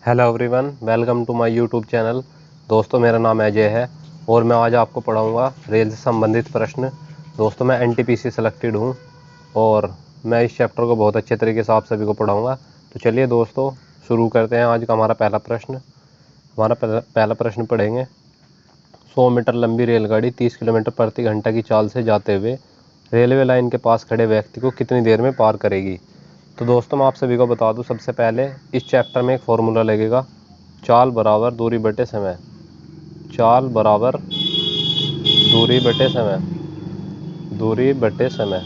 Hello everyone, welcome to my YouTube channel. दोस्तों, मेरा नाम अजय है और मैं आज आपको पढ़ाऊंगा रेल से संबंधित प्रश्न। दोस्तों, मैं एनटीपीसी सेलेक्टेड हूं और मैं इस चैप्टर को बहुत अच्छे तरीके से आप सभी को पढ़ाऊंगा। तो चलिए दोस्तों, शुरू करते हैं आज का हमारा पहला प्रश्न। हमारा पहला प्रश्न पढ़ेंगे। 100 मीटर लंबी रेलगाड़ी 30 किलोमीटर प्रति घंटा की चाल से जाते हुए रेलवे लाइन के पास खड़े व्यक्ति को कितनी देर में पार करेगी। तो दोस्तों, मैं आप सभी को बता दूं, सबसे पहले इस चैप्टर में एक फॉर्मूला लगेगा, चाल बराबर दूरी बटे समय। चाल बराबर दूरी बटे समय, दूरी बटे समय।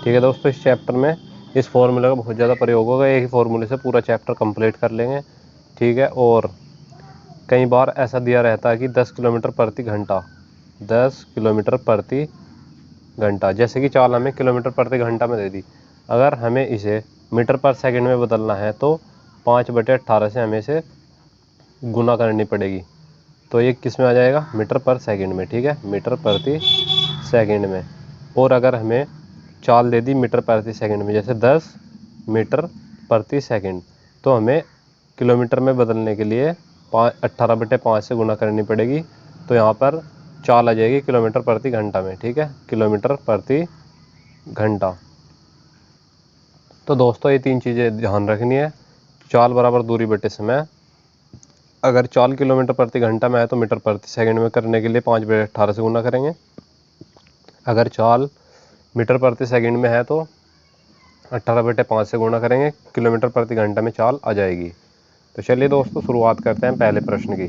ठीक है दोस्तों, इस चैप्टर में इस फॉर्मूले का बहुत ज़्यादा प्रयोग होगा। एक ही फॉर्मूले से पूरा चैप्टर कंप्लीट कर लेंगे। ठीक है, और कई बार ऐसा दिया रहता है कि 10 किलोमीटर प्रति घंटा, 10 किलोमीटर प्रति घंटा, जैसे कि चाल हमें किलोमीटर प्रति घंटा में दे दी। अगर हमें इसे मीटर पर सेकंड में बदलना है तो 5/18 से हमें इसे गुना करनी पड़ेगी। तो ये किस में आ जाएगा? मीटर पर सेकंड में। ठीक है, मीटर प्रति सेकंड में। और अगर हमें चाल दे दी मीटर प्रति सेकंड में, जैसे 10 मीटर प्रति सेकंड, तो हमें किलोमीटर में बदलने के लिए 18/5 से गुना करनी पड़ेगी। तो यहाँ पर चाल आ जाएगी किलोमीटर प्रति घंटा में। ठीक है, किलोमीटर प्रति घंटा। तो दोस्तों, ये तीन चीज़ें ध्यान रखनी है। चाल बराबर दूरी बटे समय। अगर चाल किलोमीटर प्रति घंटा में है तो मीटर प्रति सेकंड में करने के लिए 5/18 से गुना करेंगे। अगर चाल मीटर प्रति सेकंड में है तो 18/5 से गुना करेंगे, किलोमीटर प्रति घंटा में चाल आ जाएगी। तो चलिए दोस्तों, शुरुआत करते हैं पहले प्रश्न की।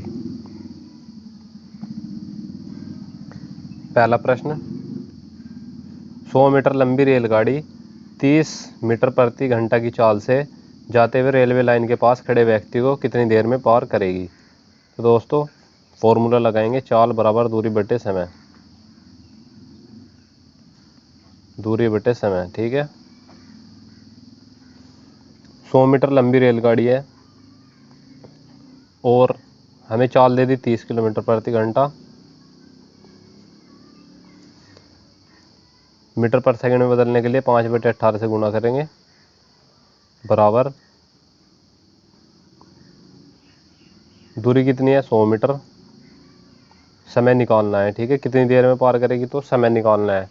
पहला प्रश्न, 100 मीटर लंबी रेलगाड़ी 30 मीटर प्रति घंटा की चाल से जाते हुए रेलवे लाइन के पास खड़े व्यक्ति को कितनी देर में पार करेगी। तो दोस्तों, फॉर्मूला लगाएंगे, चाल बराबर दूरी बटे समय, दूरी बटे समय। ठीक है, 100 मीटर लंबी रेलगाड़ी है और हमें चाल दे दी 30 किलोमीटर प्रति घंटा। मीटर पर सेकंड में बदलने के लिए 5/18 से गुना करेंगे, बराबर दूरी कितनी है? 100 मीटर। समय निकालना है। ठीक है, कितनी देर में पार करेगी, तो समय निकालना है।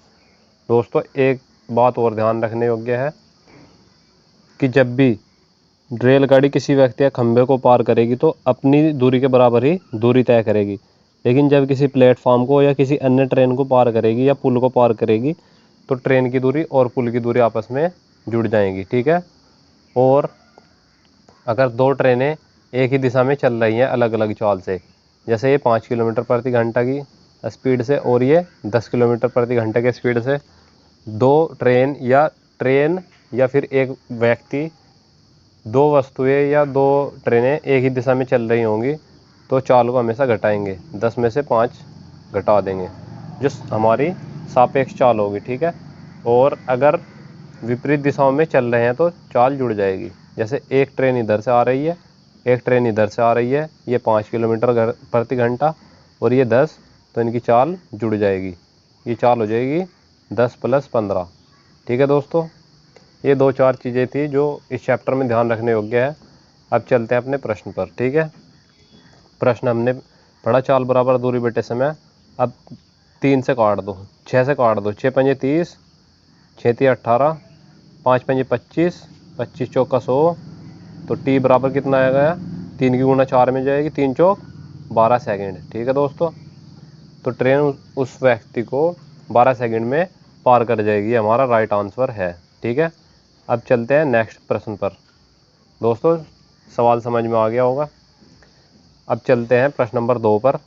दोस्तों, एक बात और ध्यान रखने योग्य है कि जब भी रेलगाड़ी किसी व्यक्ति या खंभे को पार करेगी तो अपनी दूरी के बराबर ही दूरी तय करेगी। लेकिन जब किसी प्लेटफॉर्म को या किसी अन्य ट्रेन को पार करेगी या पुल को पार करेगी तो ट्रेन की दूरी और पुल की दूरी आपस में जुड़ जाएंगी। ठीक है, और अगर दो ट्रेनें एक ही दिशा में चल रही हैं अलग अलग चाल से, जैसे ये 5 किलोमीटर प्रति घंटा की स्पीड से और ये 10 किलोमीटर प्रति घंटे के स्पीड से, दो ट्रेन या फिर एक व्यक्ति, दो वस्तुएं या दो ट्रेनें एक ही दिशा में चल रही होंगी तो चाल को हमेशा घटाएंगे, 10 में से 5 घटा देंगे, जो हमारी सापेक्ष चाल होगी। ठीक है, और अगर विपरीत दिशाओं में चल रहे हैं तो चाल जुड़ जाएगी। जैसे एक ट्रेन इधर से आ रही है, एक ट्रेन इधर से आ रही है, ये 5 किलोमीटर प्रति घंटा और ये 10, तो इनकी चाल जुड़ जाएगी। ये चाल हो जाएगी 10 + 15। ठीक है दोस्तों, ये 2-4 चीज़ें थी जो इस चैप्टर में ध्यान रखने योग्य है। अब चलते हैं अपने प्रश्न पर। ठीक है, प्रश्न हमने पढ़ा, चाल बराबर दूरी बटे समय। अब 3 से काट दो, 6 से काट दो, 6 × 5 = 30, 6 × 3 = 18, 5 × 5 = 25, 25 × 4 = 100। तो टी बराबर कितना आ गया? 3 की गुणा 4 में जाएगी, 3 × 4 = 12 सेकेंड। ठीक है दोस्तों, तो ट्रेन उस व्यक्ति को 12 सेकेंड में पार कर जाएगी, हमारा राइट आंसर है। ठीक है, अब चलते हैं नेक्स्ट प्रश्न पर। दोस्तों, सवाल समझ में आ गया होगा। अब चलते हैं प्रश्न नंबर 2 पर।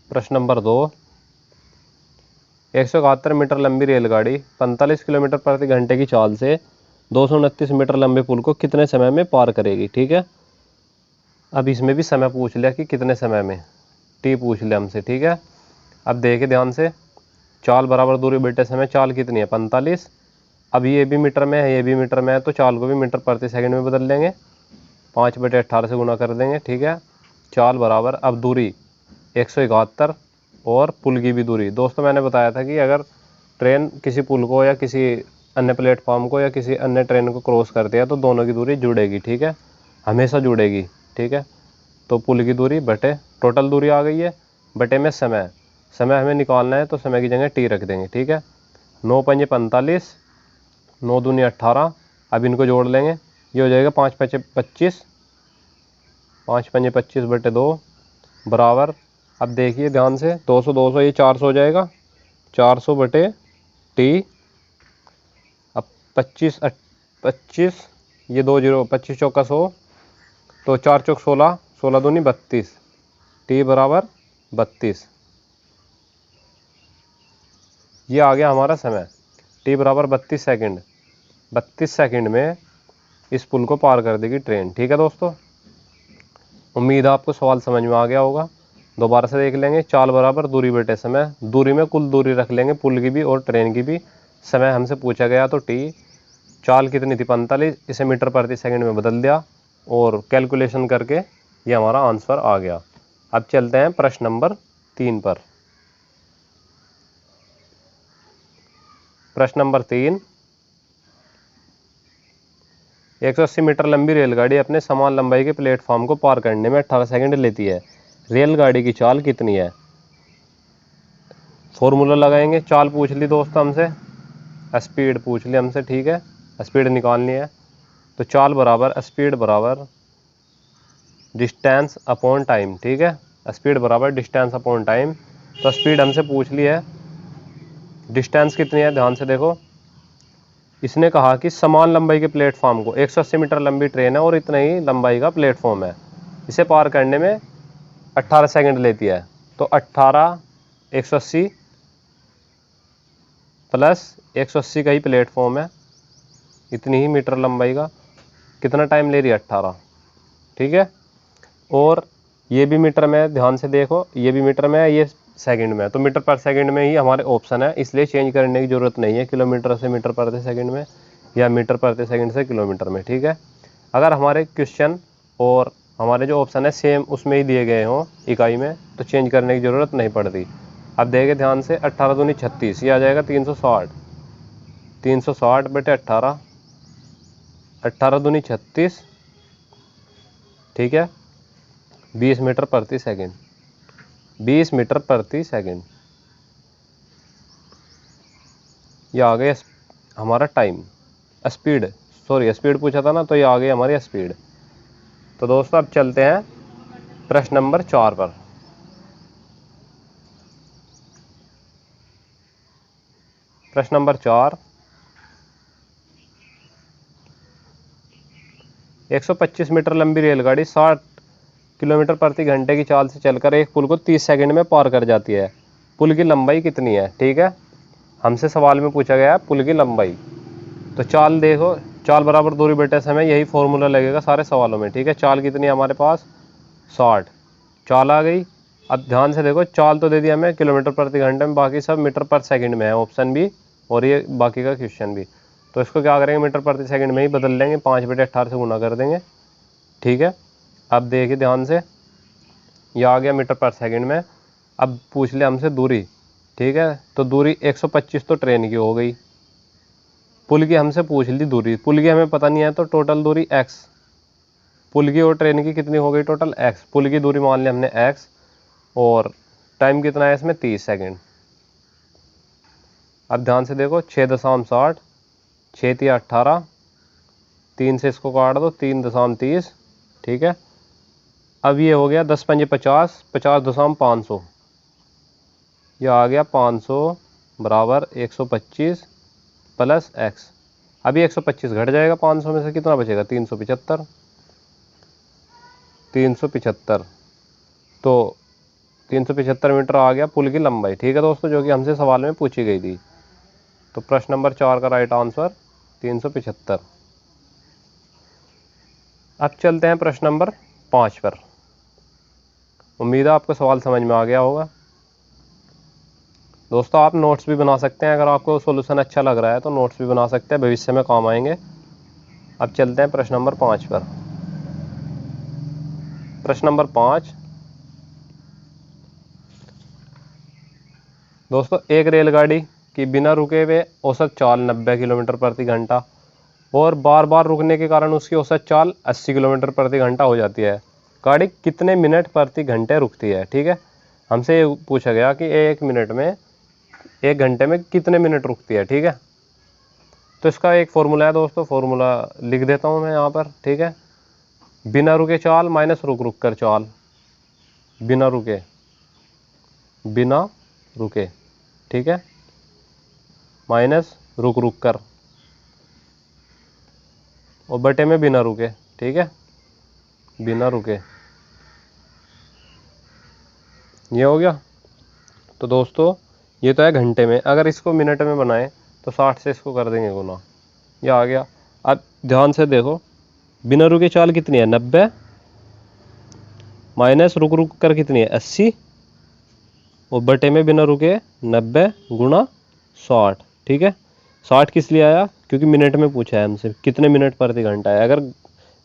प्रश्न नंबर 2, 171 मीटर लंबी रेलगाड़ी 45 किलोमीटर प्रति घंटे की चाल से 229 मीटर लंबे पुल को कितने समय में पार करेगी। ठीक है, अब इसमें भी समय पूछ लिया कि कितने समय में, टी पूछ लिया हमसे। ठीक है, अब देखें ध्यान से, चाल बराबर दूरी बटे समय। चाल कितनी है? 45। अब ये भी मीटर में है, ये भी मीटर में है, तो चाल को भी मीटर प्रति सेकंड में बदल देंगे, 5/18 से गुना कर देंगे। ठीक है, चाल बराबर, अब दूरी 171 और पुल की भी दूरी। दोस्तों, मैंने बताया था कि अगर ट्रेन किसी पुल को या किसी अन्य प्लेटफॉर्म को या किसी अन्य ट्रेन को क्रॉस करते हैं तो दोनों की दूरी जुड़ेगी, ठीक है, हमेशा जुड़ेगी, ठीक है। तो पुल की दूरी बटे टोटल दूरी आ गई है, बटे में समय, समय हमें निकालना है तो समय की जगह टी रख देंगे, ठीक है। 9 पंजे 45, 9 दूनी 18, अब इनको जोड़ लेंगे, ये हो जाएगा 5 पंजे 25, 5 पंजे 25 बटे 2 बराबर, अब देखिए ध्यान से 200 200 ये 400 हो जाएगा, 400 बटे टी। अब 25 25 ये 2 जीरो 25 चौका 100, तो 4 चौक 16, 16 दूनी 32, टी बराबर 32। ये आ गया हमारा समय, टी बराबर 32 सेकंड। 32 सेकंड में इस पुल को पार कर देगी ट्रेन, ठीक है दोस्तों। उम्मीद है आपको सवाल समझ में आ गया होगा। दोबारा से देख लेंगे, चाल बराबर दूरी बटे समय, दूरी में कुल दूरी रख लेंगे पुल की भी और ट्रेन की भी। समय हमसे पूछा गया तो टी, चाल कितनी थी 45, इसे मीटर प्रति सेकंड में बदल दिया और कैलकुलेशन करके ये हमारा आंसर आ गया। अब चलते हैं प्रश्न नंबर 3 पर। प्रश्न नंबर 3, 180 मीटर लंबी रेलगाड़ी अपने समान लंबाई के प्लेटफॉर्म को पार करने में 18 सेकंड लेती है। रेलगाड़ी की चाल कितनी है? फॉर्मूला लगाएंगे, चाल पूछ ली दोस्तों हमसे, स्पीड पूछ ली हमसे, ठीक है, स्पीड निकालनी है। तो चाल बराबर स्पीड बराबर डिस्टेंस अपॉन टाइम, ठीक है, स्पीड बराबर डिस्टेंस अपॉन टाइम। तो स्पीड हमसे पूछ ली है, डिस्टेंस कितनी है ध्यान से देखो, इसने कहा कि समान लंबाई के प्लेटफॉर्म को, 180 मीटर लंबी ट्रेन है और इतना ही लंबाई का प्लेटफॉर्म है, इसे पार करने में 18 सेकंड लेती है। तो 18 180 प्लस 180 का ही प्लेटफॉर्म है, इतनी ही मीटर लंबाई का, कितना टाइम ले रही है 18, ठीक है। और ये भी मीटर में है, ध्यान से देखो, ये भी मीटर में है, ये सेकंड में है, तो मीटर पर सेकंड में ही हमारे ऑप्शन है, इसलिए चेंज करने की ज़रूरत नहीं है किलोमीटर से मीटर प्रति सेकंड में या मीटर प्रति सेकंड से किलोमीटर में, ठीक है। अगर हमारे क्वेश्चन और हमारे जो ऑप्शन है सेम उसमें ही दिए गए हों इकाई में तो चेंज करने की ज़रूरत नहीं पड़ती। अब देखें ध्यान से, 18 दूनी 36, ये आ जाएगा 360, 360 बटे 18, 18 दूनी 36, ठीक है, 20 मीटर प्रति सेकंड, 20 मीटर प्रति सेकंड। ये आ गया हमारा टाइम, स्पीड, सॉरी स्पीड पूछा था ना, तो ये आ गई हमारी स्पीड। तो दोस्तों अब चलते हैं प्रश्न नंबर 4 पर। प्रश्न नंबर 4, 125 मीटर लंबी रेलगाड़ी 60 किलोमीटर प्रति घंटे की चाल से चलकर एक पुल को 30 सेकंड में पार कर जाती है। पुल की लंबाई कितनी है, ठीक है, हमसे सवाल में पूछा गया है पुल की लंबाई। तो चाल देखो, चाल बराबर दूरी बटे समय, यही फॉर्मूला लगेगा सारे सवालों में, ठीक है। चाल कितनी है हमारे पास 60, चाल आ गई। अब ध्यान से देखो, चाल तो दे दिया हमें किलोमीटर प्रति घंटे में, बाकी सब मीटर पर सेकंड में है, ऑप्शन भी और ये बाकी का क्वेश्चन भी। तो इसको क्या करेंगे, मीटर प्रति सेकंड में ही बदल लेंगे, 5 बटे 18 से गुना कर देंगे, ठीक है। अब देखिए ध्यान से, ये आ गया मीटर पर सेकंड में। अब पूछ लिया हमसे दूरी, ठीक है, तो दूरी 125 तो ट्रेन की हो गई, पुल की हमसे पूछ ली दूरी, पुल की हमें पता नहीं है तो टोटल दूरी x, पुल की और ट्रेन की कितनी हो गई टोटल x, पुल की दूरी मान ली हमने x और टाइम कितना है इसमें 30 सेकंड। अब ध्यान से देखो, 6.60, 6 3 18, 3 से इसको काट दो, 3.30, ठीक है। अब ये हो गया 10 पंजे 50, 50.500, यह आ गया 500 बराबर 125 प्लस x। अभी 125 घट जाएगा, 500 में से कितना बचेगा 375, 375, तो 375 मीटर आ गया पुल की लंबाई, ठीक है दोस्तों, जो कि हमसे सवाल में पूछी गई थी। तो प्रश्न नंबर 4 का राइट आंसर 375। अब चलते हैं प्रश्न नंबर 5 पर। उम्मीद है आपको सवाल समझ में आ गया होगा। दोस्तों आप नोट्स भी बना सकते हैं, अगर आपको सॉल्यूशन अच्छा लग रहा है तो नोट्स भी बना सकते हैं, भविष्य में काम आएंगे। अब चलते हैं प्रश्न नंबर 5 पर। प्रश्न नंबर 5, दोस्तों एक रेलगाड़ी कि बिना रुके हुए औसत चाल 90 किलोमीटर प्रति घंटा और बार बार रुकने के कारण उसकी औसत चाल 80 किलोमीटर प्रति घंटा हो जाती है। गाड़ी कितने मिनट प्रति घंटे रुकती है। ठीक है, हमसे ये पूछा गया कि एक घंटे में कितने मिनट रुकती है। ठीक है, तो इसका एक फॉर्मूला है दोस्तों, फॉर्मूला लिख देता हूँ मैं यहाँ पर। ठीक है, बिना रुके चाल माइनस रुक रुक कर चाल, बिना रुके ठीक है, माइनस रुक रुक कर और बटे में बिना रुके। ठीक है, बिना रुके, ये हो गया। तो दोस्तों ये तो है घंटे में, अगर इसको मिनट में बनाएं तो 60 से इसको कर देंगे गुना, ये आ गया। अब ध्यान से देखो, बिना रुके चाल कितनी है 90 माइनस रुक रुक कर कितनी है 80 और बटे में बिना रुके 90 गुणा 60। ठीक है, 60 किस लिए आया, क्योंकि मिनट में पूछा है हमसे कितने मिनट प्रति घंटा है। अगर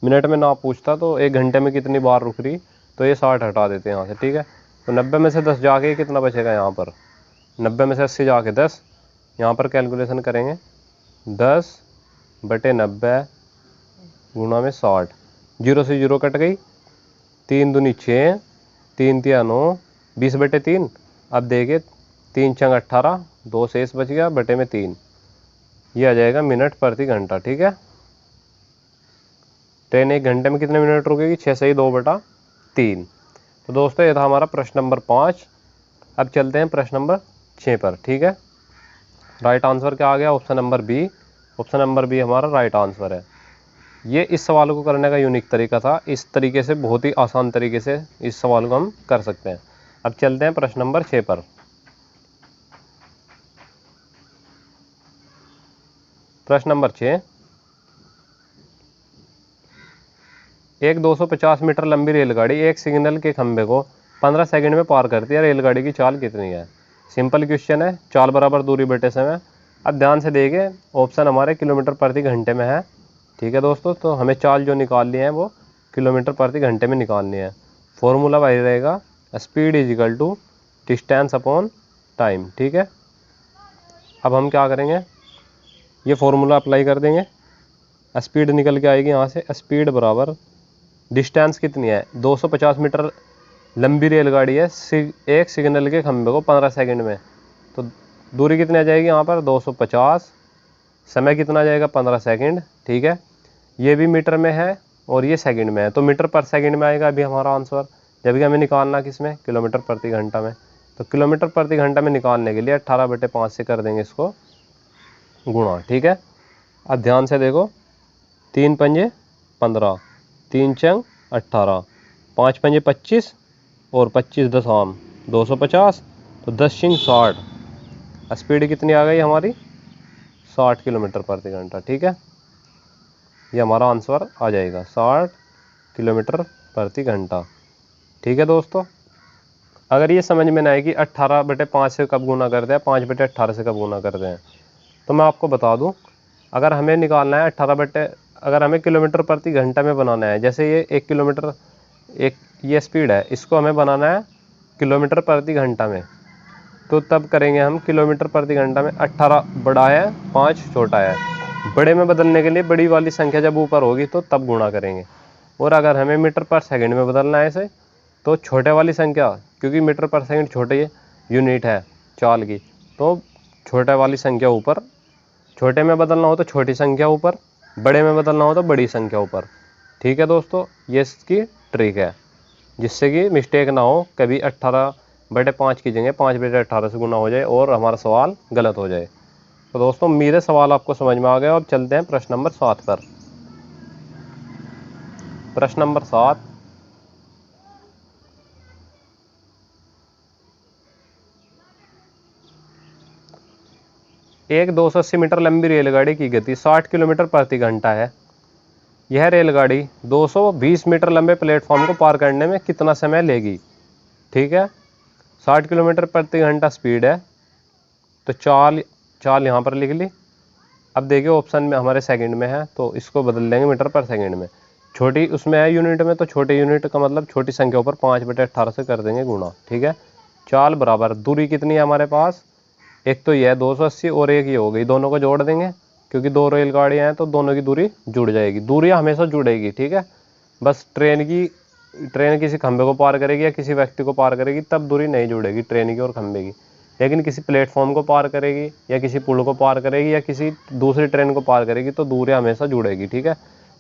मिनट में ना पूछता तो एक घंटे में कितनी बार रुक रही, तो ये 60 हटा देते हैं यहाँ से। ठीक है, तो 90 में से 10 जाके कितना बचेगा यहाँ पर, 90 में से 80 जाके 10, यहाँ पर कैलकुलेशन करेंगे 10 बटे 90 गुणा में 60, 0 से 0 कट गई, 3 दूनी 6, 3 तिया 9, 20 बटे 3। अब देखिए 3 छंग 18, 2 शेष बच गया बटे में 3, ये आ जाएगा मिनट प्रति घंटा। ठीक है, ट्रेन एक घंटे में कितने मिनट रुकेगी, 6 से ही 2 बटा 3। तो दोस्तों ये था हमारा प्रश्न नंबर 5। अब चलते हैं प्रश्न नंबर 6 पर। ठीक है, राइट आंसर क्या आ गया, option number B. Option number B हमारा राइट आंसर है। ये इस सवाल को करने का यूनिक तरीका था, इस तरीके से बहुत ही आसान तरीके से इस सवाल को हम कर सकते हैं। अब चलते हैं प्रश्न नंबर 6 पर। प्रश्न नंबर 6, एक 250 मीटर लंबी रेलगाड़ी एक सिग्नल के खंभे को 15 सेकंड में पार करती है, रेलगाड़ी की चाल कितनी है। सिंपल क्वेश्चन है, चाल बराबर दूरी बटे समय। अब ध्यान से देखिए, ऑप्शन हमारे किलोमीटर प्रति घंटे में है। ठीक है दोस्तों, तो हमें चाल जो निकालनी है वो किलोमीटर प्रति घंटे में निकालनी है। फॉर्मूला वही रहेगा, speed is equal to distance upon time. ठीक है, अब हम क्या करेंगे, ये फॉर्मूला अप्लाई कर देंगे, स्पीड निकल के आएगी यहाँ से, स्पीड बराबर डिस्टेंस कितनी है, 250 मीटर लंबी रेलगाड़ी है, एक सिग्नल के खंभे को 15 सेकंड में, तो दूरी कितनी आ जाएगी यहाँ पर 250, समय कितना आ जाएगा 15 सेकंड। ठीक है, ये भी मीटर में है और ये सेकंड में है, तो मीटर पर सेकंड में आएगा अभी हमारा आंसर, जबकि हमें निकालना किस में, किलोमीटर प्रति घंटा में। तो किलोमीटर प्रति घंटा में निकालने के लिए 18 बटे 5 से कर देंगे इसको गुणा। ठीक है, अब ध्यान से देखो, 3 पंजे 15, 3 चंग 18, 5 पंजे 25 और 25 दशाम 250, तो 10 शिंग 60, स्पीड कितनी आ गई हमारी 60 किलोमीटर प्रति घंटा। ठीक है, ये हमारा आंसर आ जाएगा 60 किलोमीटर प्रति घंटा। ठीक है दोस्तों, अगर ये समझ में ना आए कि 18 बटे 5 से कब गुना करते हैं, 5 बटे 18 से कब गुना करते हैं, तो मैं आपको बता दूं, अगर हमें निकालना है 18 बटे, अगर हमें किलोमीटर प्रति घंटा में बनाना है, जैसे ये 1 किलोमीटर, एक ये स्पीड है, इसको हमें बनाना है किलोमीटर प्रति घंटा में, तो तब करेंगे हम किलोमीटर प्रति घंटा में 18 बड़ा है 5 छोटा है, बड़े में बदलने के लिए बड़ी वाली संख्या जब ऊपर होगी तो तब गुणा करेंगे। और अगर हमें मीटर पर सेकंड में बदलना है इसे, तो छोटे वाली संख्या, क्योंकि मीटर पर सेकंड छोटे यूनिट है चाल की, तो छोटे वाली संख्या ऊपर, छोटे में बदलना हो तो छोटी संख्या ऊपर, बड़े में बदलना हो तो बड़ी संख्या ऊपर। ठीक है दोस्तों, ये इसकी ट्रिक है, जिससे कि मिस्टेक ना हो, कभी 18 बटे 5 की जगह 5 बटे 18 से गुना हो जाए और हमारा सवाल गलत हो जाए। तो दोस्तों मेरे सवाल आपको समझ में आ गया। अब चलते हैं प्रश्न नंबर 7 पर। प्रश्न नंबर 7, एक 280 मीटर लंबी रेलगाड़ी की गति 60 किलोमीटर प्रति घंटा है। यह रेलगाड़ी 220 मीटर लंबे प्लेटफॉर्म को पार करने में कितना समय लेगी। ठीक है, 60 किलोमीटर प्रति घंटा स्पीड है, तो चाल यहाँ पर लिख ली। अब देखिए ऑप्शन में हमारे सेकंड में है, तो इसको बदल देंगे मीटर पर सेकंड में, छोटी उसमें है यूनिट में, तो छोटे यूनिट का मतलब छोटी संख्या ऊपर 5 बटे 18 से कर देंगे गुणा। ठीक है, चाल बराबर दूरी कितनी है हमारे पास एक तो यह है 280 और एक ये हो गई, दोनों को जोड़ देंगे क्योंकि दो रेलगाड़ियाँ हैं तो दोनों की दूरी जुड़ जाएगी। दूरियाँ हमेशा जुड़ेगी, ठीक है। बस ट्रेन किसी खंभे को पार करेगी या किसी व्यक्ति को पार करेगी तब दूरी नहीं जुड़ेगी ट्रेन की और खंभे की। लेकिन किसी प्लेटफॉर्म को पार करेगी या किसी पुल को पार करेगी या किसी दूसरी ट्रेन को पार करेगी तो दूरियाँ हमेशा जुड़ेगी, ठीक है।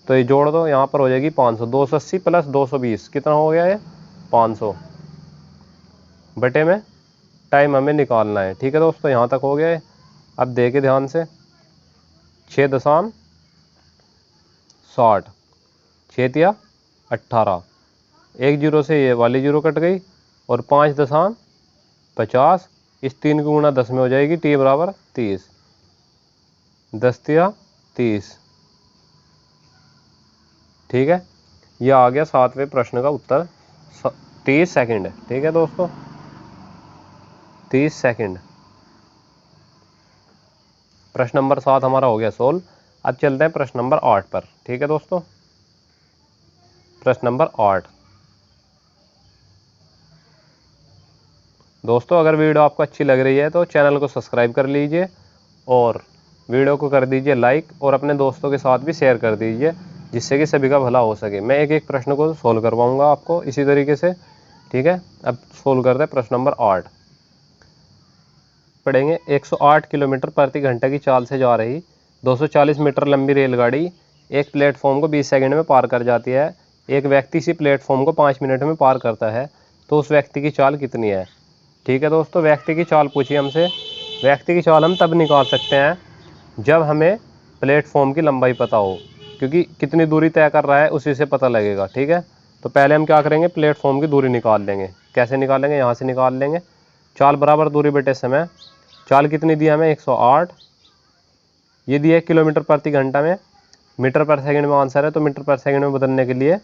तो ये जोड़ दो, यहाँ पर हो जाएगी 500। 280 प्लस 220 कितना हो गया ये 500 बटे में टाइम हमें निकालना है, ठीक है दोस्तों। यहाँ तक हो गया है। अब देखिए ध्यान से 6.60 6 18, एक जीरो से ये वाली जीरो कट गई और 5.50 इस 3 की गुणा 10 में हो जाएगी t बराबर 30। 10 30, ठीक है। ये आ गया 7वें प्रश्न का उत्तर 30 सेकंड, ठीक है दोस्तों, 30 सेकंड। प्रश्न नंबर 7 हमारा हो गया सोल्व। अब चलते हैं प्रश्न नंबर 8 पर, ठीक है दोस्तों। प्रश्न नंबर 8 दोस्तों, अगर वीडियो आपको अच्छी लग रही है तो चैनल को सब्सक्राइब कर लीजिए और वीडियो को कर दीजिए लाइक और अपने दोस्तों के साथ भी शेयर कर दीजिए जिससे कि सभी का भला हो सके। मैं एक एक प्रश्न को सोल्व करवाऊंगा आपको इसी तरीके से, ठीक है। अब सोल्व करते हैं प्रश्न नंबर 8। पढ़ेंगे 108 किलोमीटर प्रति घंटे की चाल से जा रही 240 मीटर लंबी रेलगाड़ी एक प्लेटफॉर्म को 20 सेकंड में पार कर जाती है। एक व्यक्ति इसी प्लेटफॉर्म को 5 मिनट में पार करता है तो उस व्यक्ति की चाल कितनी है, ठीक है दोस्तों। व्यक्ति की चाल पूछी हमसे। व्यक्ति की चाल हम तब निकाल सकते हैं जब हमें प्लेटफॉर्म की लंबाई पता हो, क्योंकि कितनी दूरी तय कर रहा है उसी से पता लगेगा, ठीक है। तो पहले हम क्या करेंगे, प्लेटफॉर्म की दूरी निकाल लेंगे। कैसे निकालेंगे, यहाँ से निकाल लेंगे। चाल बराबर दूरी बटे समय। चाल कितनी दी हमें 108, ये दिया किलोमीटर प्रति घंटा में, मीटर पर सेकंड में आंसर है तो मीटर पर सेकंड में बदलने के लिए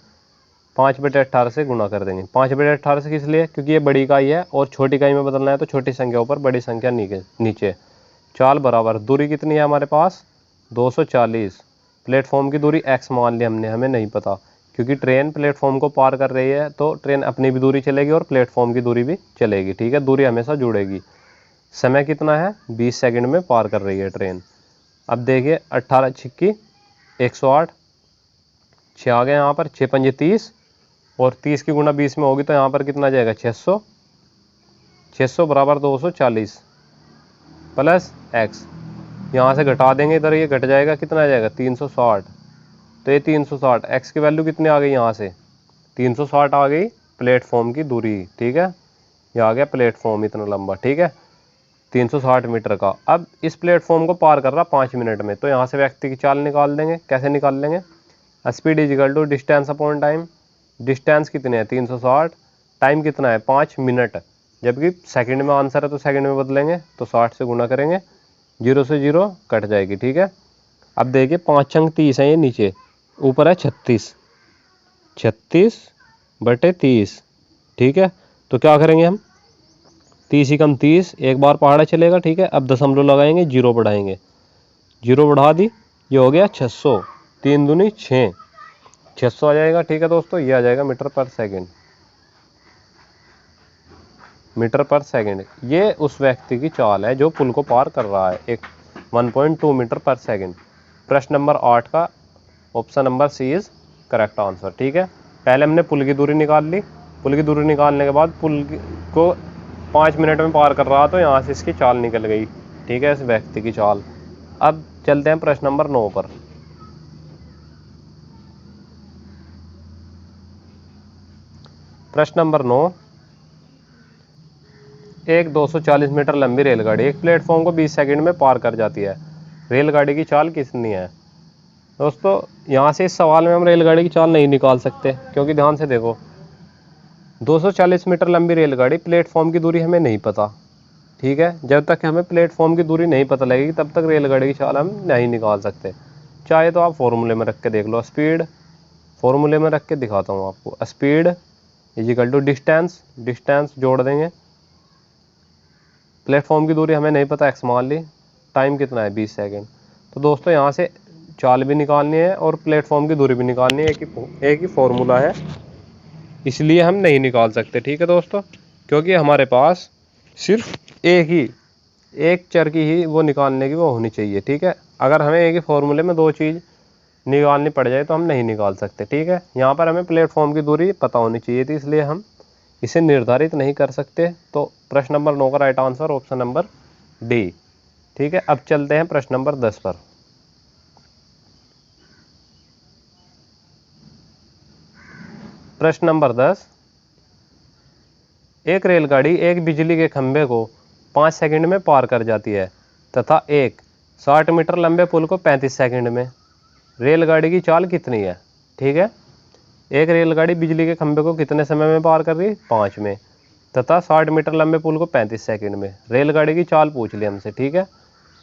5/18 से गुणा कर देंगे। 5/18 से किस लिए, क्योंकि ये बड़ी इकाई है और छोटी इकाई में बदलना है तो छोटी संख्या ऊपर बड़ी संख्या नीचे। चाल बराबर दूरी कितनी है हमारे पास 240, प्लेटफॉर्म की दूरी x मान ली हमने, हमें नहीं पता क्योंकि ट्रेन प्लेटफॉर्म को पार कर रही है तो ट्रेन अपनी भी दूरी चलेगी और प्लेटफॉर्म की दूरी भी चलेगी, ठीक है। दूरी हमेशा जुड़ेगी। समय कितना है 20 सेकंड में पार कर रही है ट्रेन। अब देखिए 18 छिक्की 108, 6 आ गए यहाँ पर, 6 पंजे 30 और 30 की गुणा 20 में होगी तो यहाँ पर कितना आ जाएगा 600। 600 बराबर 240 प्लस x, यहाँ से घटा देंगे इधर, ये घट जाएगा कितना आ जाएगा 360। तो ये 360, x की वैल्यू कितनी आ गई यहाँ से 360 आ गई प्लेटफॉर्म की दूरी, ठीक है। ये आ गया प्लेटफॉर्म इतना लंबा, ठीक है, 360 मीटर का। अब इस प्लेटफॉर्म को पार कर रहा 5 मिनट में तो यहाँ से व्यक्ति की चाल निकाल देंगे। कैसे निकाल लेंगे, speed is equal to distance upon time. Distance कितने है 360, टाइम कितना है 5 मिनट, जबकि सेकंड में आंसर है तो सेकंड में बदलेंगे तो 60 से गुणा करेंगे, 0 से 0 कट जाएगी, ठीक है। अब देखिए 5 अंक 30 है, ये नीचे, ऊपर है 36, 36 बटे 30, ठीक है। तो क्या करेंगे हम 30 ही कम 30, एक बार पहाड़ा चलेगा, ठीक है। अब दशमलव लगाएंगे, 0 बढ़ाएंगे, 0 बढ़ा दी, ये हो गया 600, 3 दूनी 6, 600 आ जाएगा, ठीक है दोस्तों। ये आ जाएगा मीटर पर सेकंड, मीटर पर सेकंड। ये उस व्यक्ति की चाल है जो पुल को पार कर रहा है, एक 1.2 मीटर पर सेकंड। प्रश्न नंबर 8 का option number C is correct answer, ठीक है। पहले हमने पुल की दूरी निकाल ली। पुल की दूरी निकालने के बाद पुल को 5 मिनट में पार कर रहा तो यहाँ से इसकी चाल निकल गई, ठीक है, इस व्यक्ति की चाल। अब चलते हैं प्रश्न नंबर 9 पर। प्रश्न नंबर 9, एक 240 मीटर लंबी रेलगाड़ी एक प्लेटफॉर्म को 20 सेकंड में पार कर जाती है। रेलगाड़ी की चाल कितनी है दोस्तों। यहाँ से इस सवाल में हम रेलगाड़ी की चाल नहीं निकाल सकते क्योंकि ध्यान से देखो 240 मीटर लंबी रेलगाड़ी, प्लेटफॉर्म की दूरी हमें नहीं पता, ठीक है। जब तक हमें प्लेटफॉर्म की दूरी नहीं पता लगेगी तब तक रेलगाड़ी की चाल हम नहीं निकाल सकते। चाहे तो आप फॉर्मूले में रख के देख लो, स्पीड फॉर्मूले में रख के दिखाता हूँ आपको। Speed is equal to distance, distance जोड़ देंगे, प्लेटफॉर्म की दूरी हमें नहीं पता x मान ली, टाइम कितना है 20 सेकंड। तो दोस्तों यहाँ से चाल भी निकालनी है और प्लेटफॉर्म की दूरी भी निकालनी है, एक ही फॉर्मूला है, इसलिए हम नहीं निकाल सकते, ठीक है दोस्तों। क्योंकि हमारे पास सिर्फ एक चर की ही वो निकालने की वो होनी चाहिए, ठीक है। अगर हमें एक ही फॉर्मूले में दो चीज़ निकालनी पड़ जाए तो हम नहीं निकाल सकते, ठीक है। यहाँ पर हमें प्लेटफॉर्म की दूरी पता होनी चाहिए थी, इसलिए हम इसे निर्धारित नहीं कर सकते। तो प्रश्न नंबर 9 का right answer option number D, ठीक है। अब चलते हैं प्रश्न नंबर 10 पर। प्रश्न नंबर 10, एक रेलगाड़ी एक बिजली के खंभे को 5 सेकंड में पार कर जाती है तथा एक 60 मीटर लंबे पुल को 35 सेकंड में। रेलगाड़ी की चाल कितनी है, ठीक है। एक रेलगाड़ी बिजली के खंभे को कितने समय में पार कर रही है, 5 में, तथा 60 मीटर लंबे पुल को 35 सेकंड में। रेलगाड़ी की चाल पूछ ली हमसे, ठीक है।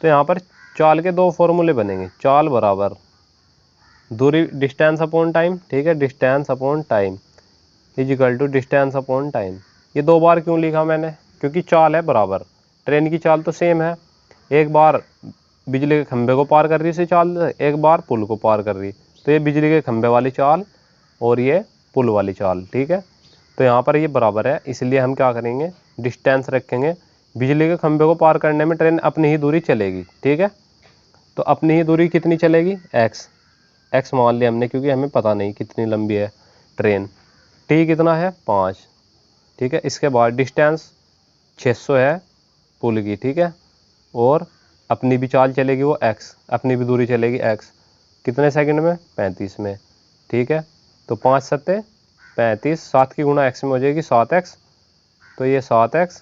तो यहाँ पर चाल के दो फॉर्मूले बनेंगे। चाल बराबर दूरी डिस्टेंस अपॉन टाइम, ठीक है। Distance upon time is equal to distance upon time. ये दो बार क्यों लिखा मैंने, क्योंकि चाल है बराबर। ट्रेन की चाल तो सेम है, एक बार बिजली के खंभे को पार कर रही है चाल, एक बार पुल को पार कर रही। तो ये बिजली के खंभे वाली चाल और ये पुल वाली चाल, ठीक है। तो यहाँ पर ये बराबर है, इसलिए हम क्या करेंगे, डिस्टेंस रखेंगे। बिजली के खंभे को पार करने में ट्रेन अपनी ही दूरी चलेगी, ठीक है। तो अपनी ही दूरी कितनी चलेगी, एक्स मान लिया हमने, क्योंकि हमें पता नहीं कितनी लंबी है ट्रेन। टी कितना है, 5, ठीक है। इसके बाद डिस्टेंस 600 है पुल की, ठीक है। और अपनी भी चाल चलेगी वो एक्स, अपनी भी दूरी चलेगी एक्स, कितने सेकंड में, 35 में, ठीक है। तो 5 सत्ते 35, 7 की गुणा एक्स में हो जाएगी 7x। तो ये 7x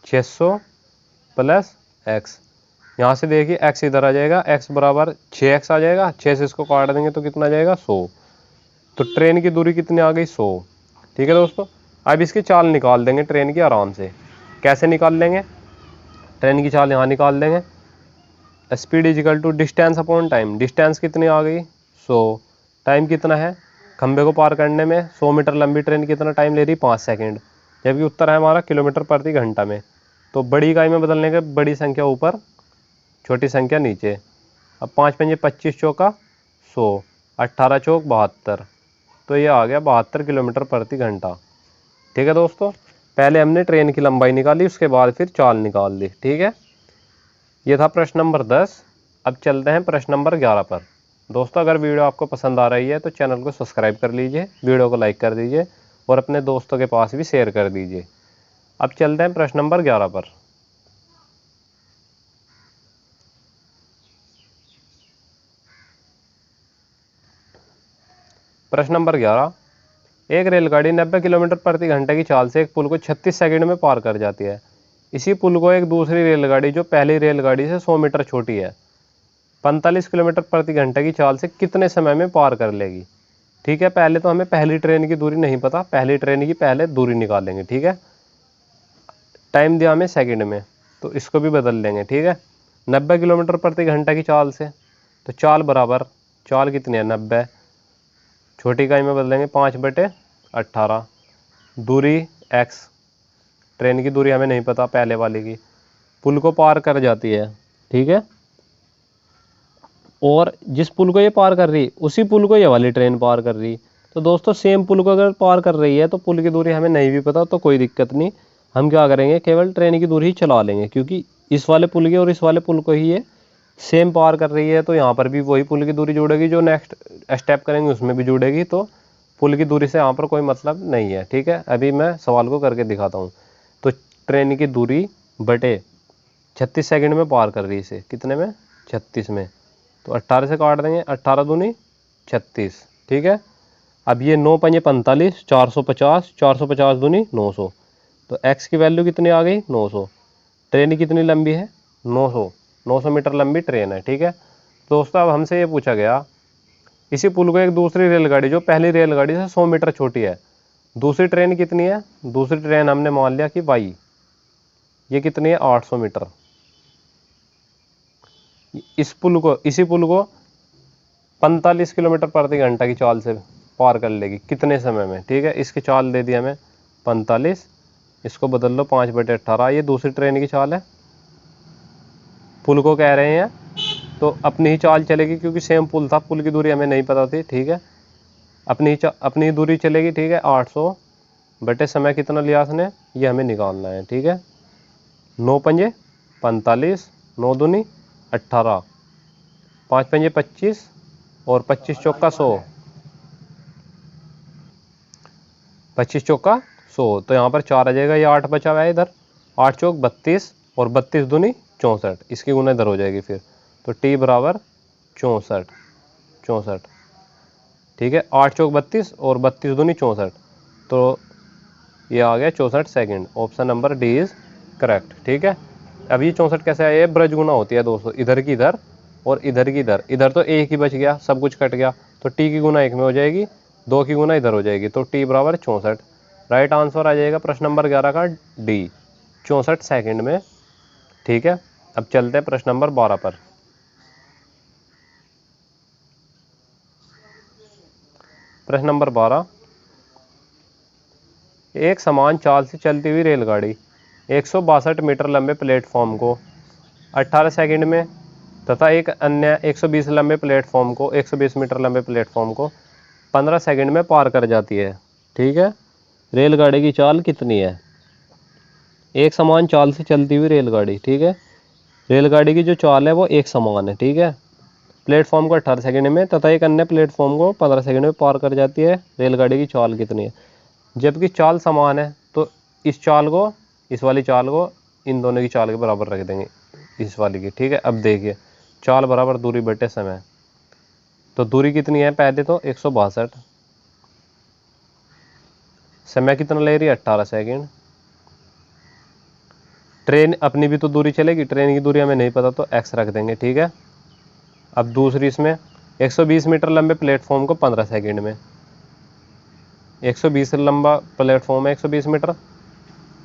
600 प्लस एक्स, यहाँ से देखिए x इधर आ जाएगा, x बराबर 6x आ जाएगा। 6 से इसको काट देंगे तो कितना आ जाएगा, 100। तो ट्रेन की दूरी कितनी आ गई, 100, ठीक है दोस्तों। अब इसकी चाल निकाल देंगे ट्रेन की आराम से। कैसे निकाल लेंगे, ट्रेन की चाल यहाँ निकाल देंगे। Speed is equal to distance upon time. Distance कितनी आ गई, 100। टाइम कितना है, खंबे को पार करने में 100 मीटर लंबी ट्रेन कितना टाइम ले रही, 5 सेकंड, जबकि उत्तर है हमारा किलोमीटर प्रति घंटा में। तो बड़ी इकाई में बदलने के बड़ी संख्या ऊपर, छोटी संख्या नीचे। अब 5 पंजे 25, चौका 100, 18 चौक 72। तो ये आ गया 72 किलोमीटर प्रति घंटा, ठीक है दोस्तों। पहले हमने ट्रेन की लंबाई निकाली, उसके बाद फिर चाल निकाल ली, ठीक है। ये था प्रश्न नंबर 10। अब चलते हैं प्रश्न नंबर 11 पर। दोस्तों अगर वीडियो आपको पसंद आ रही है तो चैनल को सब्सक्राइब कर लीजिए, वीडियो को लाइक कर दीजिए और अपने दोस्तों के पास भी शेयर कर दीजिए। अब चलते हैं प्रश्न नंबर 11 पर। प्रश्न नंबर 11, एक रेलगाड़ी 90 किलोमीटर प्रति घंटे की चाल से एक पुल को 36 सेकंड में पार कर जाती है। इसी पुल को एक दूसरी रेलगाड़ी जो पहली रेलगाड़ी से 100 मीटर छोटी है 45 किलोमीटर प्रति घंटे की चाल से कितने समय में पार कर लेगी, ठीक है। पहले तो हमें पहली ट्रेन की दूरी नहीं पता, पहली ट्रेन की पहले दूरी निकालेंगे, ठीक है। टाइम दिया हमें सेकंड में, तो इसको भी बदल लेंगे, ठीक है। 90 किलोमीटर प्रति घंटा की चाल से, तो चाल बराबर, चाल कितनी है 90, छोटी इकाई में बदलेंगे 5/18। दूरी x, ट्रेन की दूरी हमें नहीं पता पहले वाली की, पुल को पार कर जाती है, ठीक है। और जिस पुल को ये पार कर रही उसी पुल को ये वाली ट्रेन पार कर रही। तो दोस्तों सेम पुल को अगर पार कर रही है तो पुल की दूरी हमें नहीं भी पता तो कोई दिक्कत नहीं, हम क्या करेंगे, केवल ट्रेन की दूरी ही चला लेंगे, क्योंकि इस वाले पुल की और इस वाले पुल को ही ये सेम पार कर रही है। तो यहाँ पर भी वही पुल की दूरी जुड़ेगी, जो नेक्स्ट स्टेप करेंगे उसमें भी जुड़ेगी। तो पुल की दूरी से यहाँ पर कोई मतलब नहीं है, ठीक है। अभी मैं सवाल को करके दिखाता हूँ। तो ट्रेन की दूरी बटे 36 सेकंड में पार कर रही है इसे, कितने में, 36 में। तो 18 से काट देंगे, 18 दूनी 36, ठीक है। अब ये 9 पंजे 45, 450, 450 दूनी 900। तो x की वैल्यू कितनी आ गई, 900। ट्रेन कितनी लंबी है, 900 मीटर लंबी ट्रेन है, ठीक है। दोस्तों अब हमसे ये पूछा गया, इसी पुल को एक दूसरी रेलगाड़ी जो पहली रेलगाड़ी से 100 मीटर छोटी है, दूसरी ट्रेन कितनी है, दूसरी ट्रेन हमने मान लिया कि y, ये कितनी है 800 मीटर। इसी पुल को 45 किलोमीटर प्रति घंटा की चाल से पार कर लेगी कितने समय में, ठीक है। इसकी चाल दे दी हमें 45, इसको बदल लो 5/18। ये दूसरी ट्रेन की चाल है, पुल को कह रहे हैं तो अपनी ही चाल चलेगी, क्योंकि सेम पुल था, पुल की दूरी हमें नहीं पता थी, ठीक है। अपनी दूरी चलेगी, ठीक है। 800 बटे समय कितना लिया उसने, ये हमें निकालना है, ठीक है। 9 पंजे 45, 9 दूनी 18, 5 पंजे 25 और 25 चौका 100, 25 चौका 100। तो यहाँ पर 4 आ जाएगा, ये 8 बचा हुआ है इधर, 8 चौक 32 और 32 दूनी 64, इसकी गुना इधर हो जाएगी फिर। तो टी बराबर 64, ठीक है। 8 चौक 32 और 32 दूनी 64, तो ये आ गया 64 second. Option number D is correct, ठीक है। अब ये 64 कैसे आया, ये ब्रज गुना होती है दोस्तों, इधर की इधर और इधर की इधर, इधर तो एक ही बच गया, सब कुछ कट गया, तो टी की गुना 1 में हो जाएगी, 2 की गुना इधर हो जाएगी, तो टी बराबर 64। राइट आंसर आ जाएगा प्रश्न नंबर 11 का डी, 64 सेकंड में, ठीक है। अब चलते हैं प्रश्न नंबर 12 पर। प्रश्न नंबर 12, एक समान चाल से चलती हुई रेलगाड़ी 162 मीटर लंबे प्लेटफॉर्म को 18 सेकंड में तथा एक अन्य 120 लंबे प्लेटफॉर्म को 120 मीटर लंबे प्लेटफॉर्म को 15 सेकंड में पार कर जाती है, ठीक है। रेलगाड़ी की चाल कितनी है। एक समान चाल से चलती हुई रेलगाड़ी, ठीक है। रेलगाड़ी की जो चाल है वो एक समान है, ठीक है। प्लेटफॉर्म को 18 सेकंड में तथा एक अन्य प्लेटफॉर्म को 15 सेकंड में पार कर जाती है, रेलगाड़ी की चाल कितनी है। जबकि चाल समान है तो इस चाल को, इस वाली चाल को इन दोनों की चाल के बराबर रख देंगे, इस वाली की, ठीक है। अब देखिए, चाल बराबर दूरी बटे समय, तो दूरी कितनी है, पहले तो 162, समय कितना ले रही है 18 सेकंड। ट्रेन अपनी भी तो दूरी चलेगी, ट्रेन की दूरी हमें नहीं पता तो x रख देंगे, ठीक है। अब दूसरी इसमें 120 मीटर लंबे प्लेटफॉर्म को 15 सेकंड में, 120 लंबा प्लेटफॉर्म है 120 मीटर,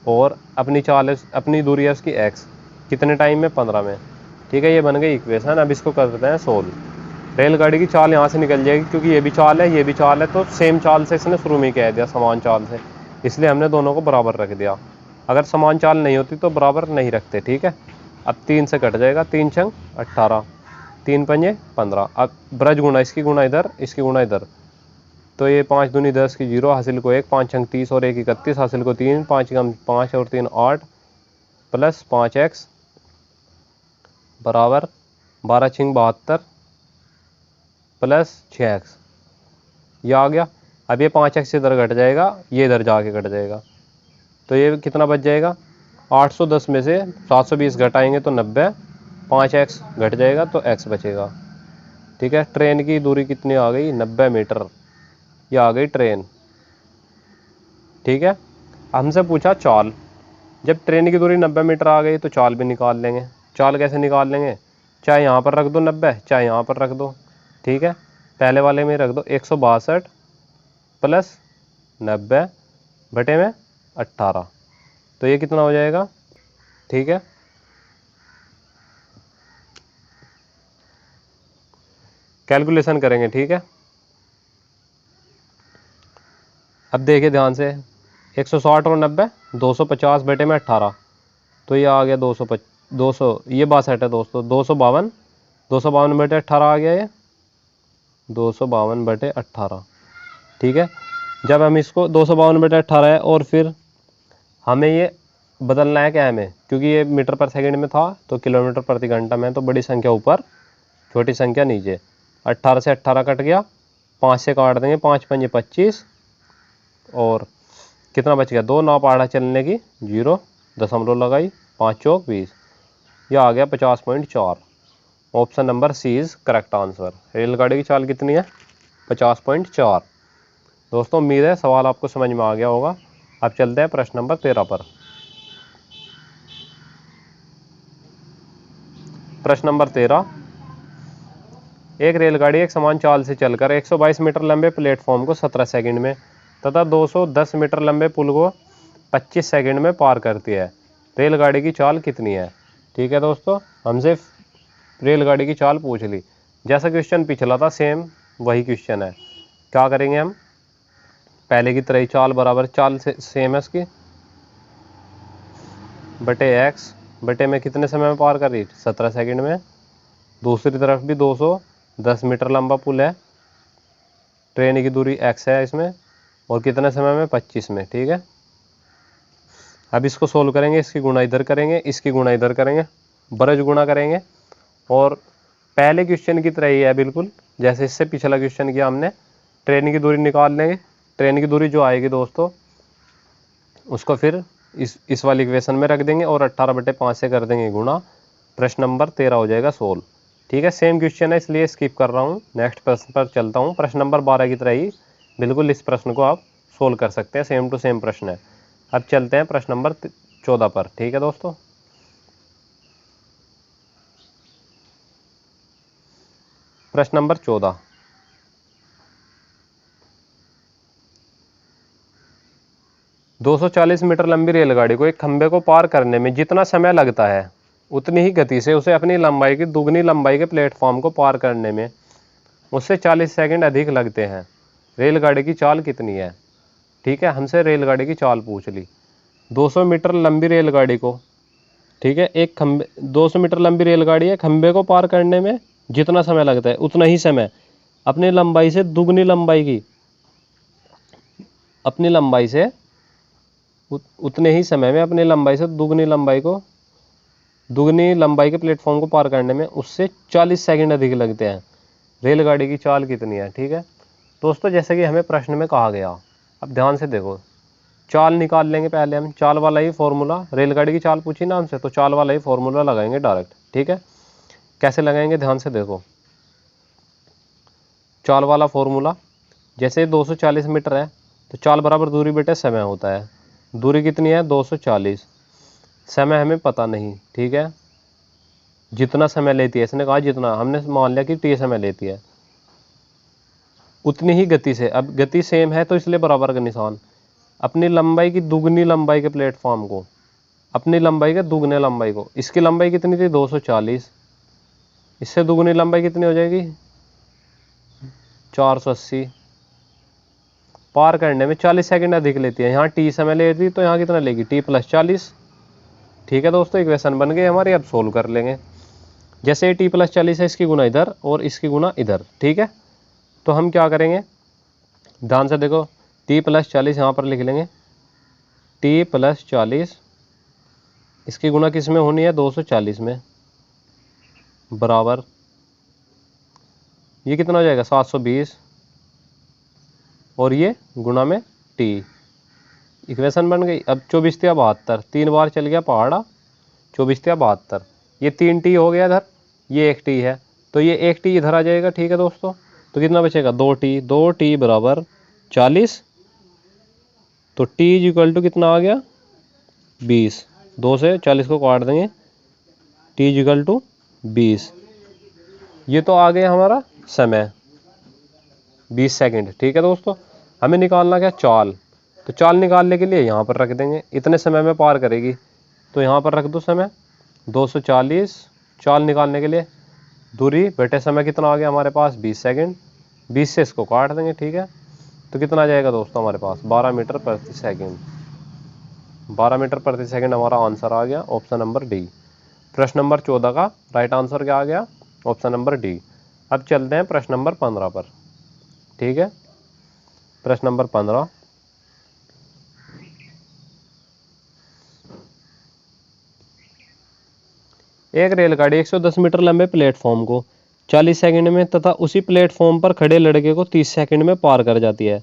और अपनी चाल अपनी दूरी है उसकी x, कितने टाइम में 15 में, ठीक है। ये बन गई इक्वेशन। अब इसको कर देते हैं सोल्व। रेलगाड़ी की चाल यहाँ से निकल जाएगी, क्योंकि ये भी चाल है ये भी चाल है, तो सेम चाल से इसने शुरू में कह दिया, समान चाल से, इसलिए हमने दोनों को बराबर रख दिया। अगर समान चाल नहीं होती तो बराबर नहीं रखते, ठीक है। अब 3 से कट जाएगा, 3 छंग 18, 3 पंजे 15, अब ब्रज गुना, इसकी गुना इधर इसकी गुना इधर, तो ये 5 दूनी 10 की 0, हासिल को 1, 5 छंग 30 और 1 31, हासिल को 3, 5 कम 5 और 3 8 प्लस 5x बराबर 12 छिंग 72 प्लस 6x, ये आ गया। अब ये 5x इधर घट जाएगा, ये इधर जाके घट जाएगा, तो ये कितना बच जाएगा, 810 में से 720 घटाएंगे तो 90, 5x घट जाएगा तो x बचेगा, ठीक है। ट्रेन की दूरी कितनी आ गई, 90 मीटर, ये आ गई ट्रेन, ठीक है। हमसे पूछा चाल, जब ट्रेन की दूरी 90 मीटर आ गई तो चाल भी निकाल लेंगे। चाल कैसे निकाल लेंगे, चाहे यहाँ पर रख दो 90, चाहे यहाँ पर रख दो, ठीक है। पहले वाले में रख दो 162 प्लस 90 बटे में 18, तो ये कितना हो जाएगा, ठीक है। कैलकुलेशन करेंगे, ठीक है। अब देखिए ध्यान से, 160 और 90 250 बटे में 18, तो ये आ गया 200 ये 62 है दोस्तों, 252 बटे 18 आ गया, ये 252 बटे 18, ठीक है। जब हम इसको 252 बटे 18 है, और फिर हमें ये बदलना है क्या हमें, क्योंकि ये मीटर पर सेकंड में था तो किलोमीटर प्रति घंटा में, तो बड़ी संख्या ऊपर छोटी संख्या नीचे, 18 से 18 कट गया, 5 से काट देंगे, 5 पंजे 25 और कितना बच गया, 2 नाप आड़ा चलने की 0 दशमलव लगाई, 5 चौक 20, यह आ गया 50.4। Option number C is correct answer. रेलगाड़ी की चाल कितनी है, 50.4। दोस्तों उम्मीद है सवाल आपको समझ में आ गया होगा। अब चलते हैं प्रश्न नंबर 13 पर। प्रश्न नंबर 13, एक रेलगाड़ी एक समान चाल से चलकर 122 मीटर लंबे प्लेटफॉर्म को 17 सेकंड में तथा 210 मीटर लंबे पुल को 25 सेकंड में पार करती है, रेलगाड़ी की चाल कितनी है, ठीक है। दोस्तों हमसे रेलगाड़ी की चाल पूछ ली, जैसा क्वेश्चन पिछला था सेम वही क्वेश्चन है। क्या करेंगे हम, पहले की तरह ही चाल बराबर चाल से सेम है इसकी, बटे x बटे में कितने समय में पार कर रही, 17 सेकंड में। दूसरी तरफ भी 210 मीटर लंबा पुल है, ट्रेन की दूरी x है इसमें, और कितने समय में, 25 में, ठीक है। अब इसको सोल्व करेंगे, इसकी गुणा इधर करेंगे, इसकी गुणा इधर करेंगे, ब्रज गुणा करेंगे और पहले क्वेश्चन की तरह ही है बिल्कुल, जैसे इससे पिछला क्वेश्चन किया हमने। ट्रेन की दूरी निकाल लेंगे, ट्रेन की दूरी जो आएगी दोस्तों उसको फिर इस वाली इक्वेशन में रख देंगे और 18/5 से कर देंगे गुणा। प्रश्न नंबर 13 हो जाएगा सोल्व। ठीक है, सेम क्वेश्चन है इसलिए स्किप कर रहा हूँ, नेक्स्ट प्रश्न पर चलता हूँ। प्रश्न नंबर 12 की तरह ही बिल्कुल इस प्रश्न को आप सोल्व कर सकते हैं, सेम टू सेम प्रश्न है। अब चलते हैं प्रश्न नंबर 14 पर। ठीक है दोस्तों, प्रश्न नंबर 14, "240 मीटर लंबी रेलगाड़ी को एक खंबे को पार करने में जितना समय लगता है उतनी ही गति से उसे अपनी लंबाई की दुगनी लंबाई के प्लेटफॉर्म को पार करने में उससे 40 सेकंड अधिक लगते हैं। रेलगाड़ी की चाल कितनी है?" ठीक है, हमसे रेलगाड़ी की चाल पूछ ली। 200 मीटर लंबी रेलगाड़ी को, ठीक है, एक खंबे 200 मीटर लंबी रेलगाड़ी है, खंबे को पार करने में जितना समय लगता है उतना ही समय अपनी लंबाई से दुगनी लंबाई की, अपनी लंबाई से उतने ही समय में अपनी लंबाई से दुगनी लंबाई के प्लेटफॉर्म को पार करने में उससे 40 सेकंड अधिक लगते हैं। रेलगाड़ी की चाल कितनी है? ठीक है दोस्तों, जैसे कि हमें प्रश्न में कहा गया, अब ध्यान से देखो, चाल निकाल लेंगे पहले हम, चाल वाला ही फॉर्मूला, रेलगाड़ी की चाल पूछी ना हमसे तो चाल वाला ही फॉर्मूला लगाएंगे डायरेक्ट। ठीक है, कैसे लगाएंगे ध्यान से देखो, चाल वाला फॉर्मूला, जैसे 240 मीटर है तो चाल बराबर दूरी बेटे समय होता है। दूरी कितनी है? 240। समय हमें पता नहीं, ठीक है, जितना समय लेती है, इसने कहा जितना, हमने मान लिया कि टी समय लेती है, उतनी ही गति से, अब गति सेम है तो इसलिए बराबर का निशान, अपनी लंबाई की दुगनी लंबाई के प्लेटफॉर्म को, अपनी लंबाई के दुगने लंबाई को, इसकी लंबाई कितनी थी? 240, इससे दुगनी लंबाई कितनी हो जाएगी? 480। पार करने में 40 सेकंड अधिक लेती है, यहाँ टी समय लेती तो यहाँ कितना लेगी? t+40। ठीक है दोस्तों, इक्वेशन बन गई हमारी, अब सोल्व कर लेंगे। जैसे t+40 है, इसकी गुना इधर और इसकी गुना इधर। ठीक है, तो हम क्या करेंगे, ध्यान से देखो, t+40 यहाँ पर लिख लेंगे, t+40 इसकी गुना किस में होनी है? 240 में, बराबर ये कितना हो जाएगा? 720 और ये गुणा में t। इक्वेशन बन गई। अब 24×72, 3 बार चल गया पहाड़ा, 24×72, ये 3t हो गया इधर, ये 1t है तो ये 1t इधर आ जाएगा। ठीक है दोस्तों, तो कितना बचेगा? 2t, 2t बराबर 40, तो t इक्वल टू कितना आ गया? 20। 2 से 40 को काट देंगे, t इक्वल टू 20। ये तो आ गया हमारा समय 20 सेकंड। ठीक है दोस्तों, हमें निकालना क्या? चाल। तो चाल निकालने के लिए यहाँ पर रख देंगे, इतने समय में पार करेगी तो यहाँ पर रख दो समय 240। चाल निकालने के लिए दूरी बटे समय कितना आ गया हमारे पास? 20 सेकंड। 20 से इसको काट देंगे। ठीक है, तो कितना आ जाएगा दोस्तों हमारे पास? 12 मीटर प्रति सेकंड। 12 मीटर प्रति सेकंड हमारा आंसर आ गया, ऑप्शन नंबर डी। प्रश्न नंबर 14 का राइट आंसर क्या आ गया? Option number D. अब चलते हैं प्रश्न नंबर 15 पर। ठीक है, प्रश्न नंबर 15, एक रेलगाड़ी 110 मीटर लंबे प्लेटफॉर्म को 40 सेकंड में तथा उसी प्लेटफॉर्म पर खड़े लड़के को 30 सेकंड में पार कर जाती है।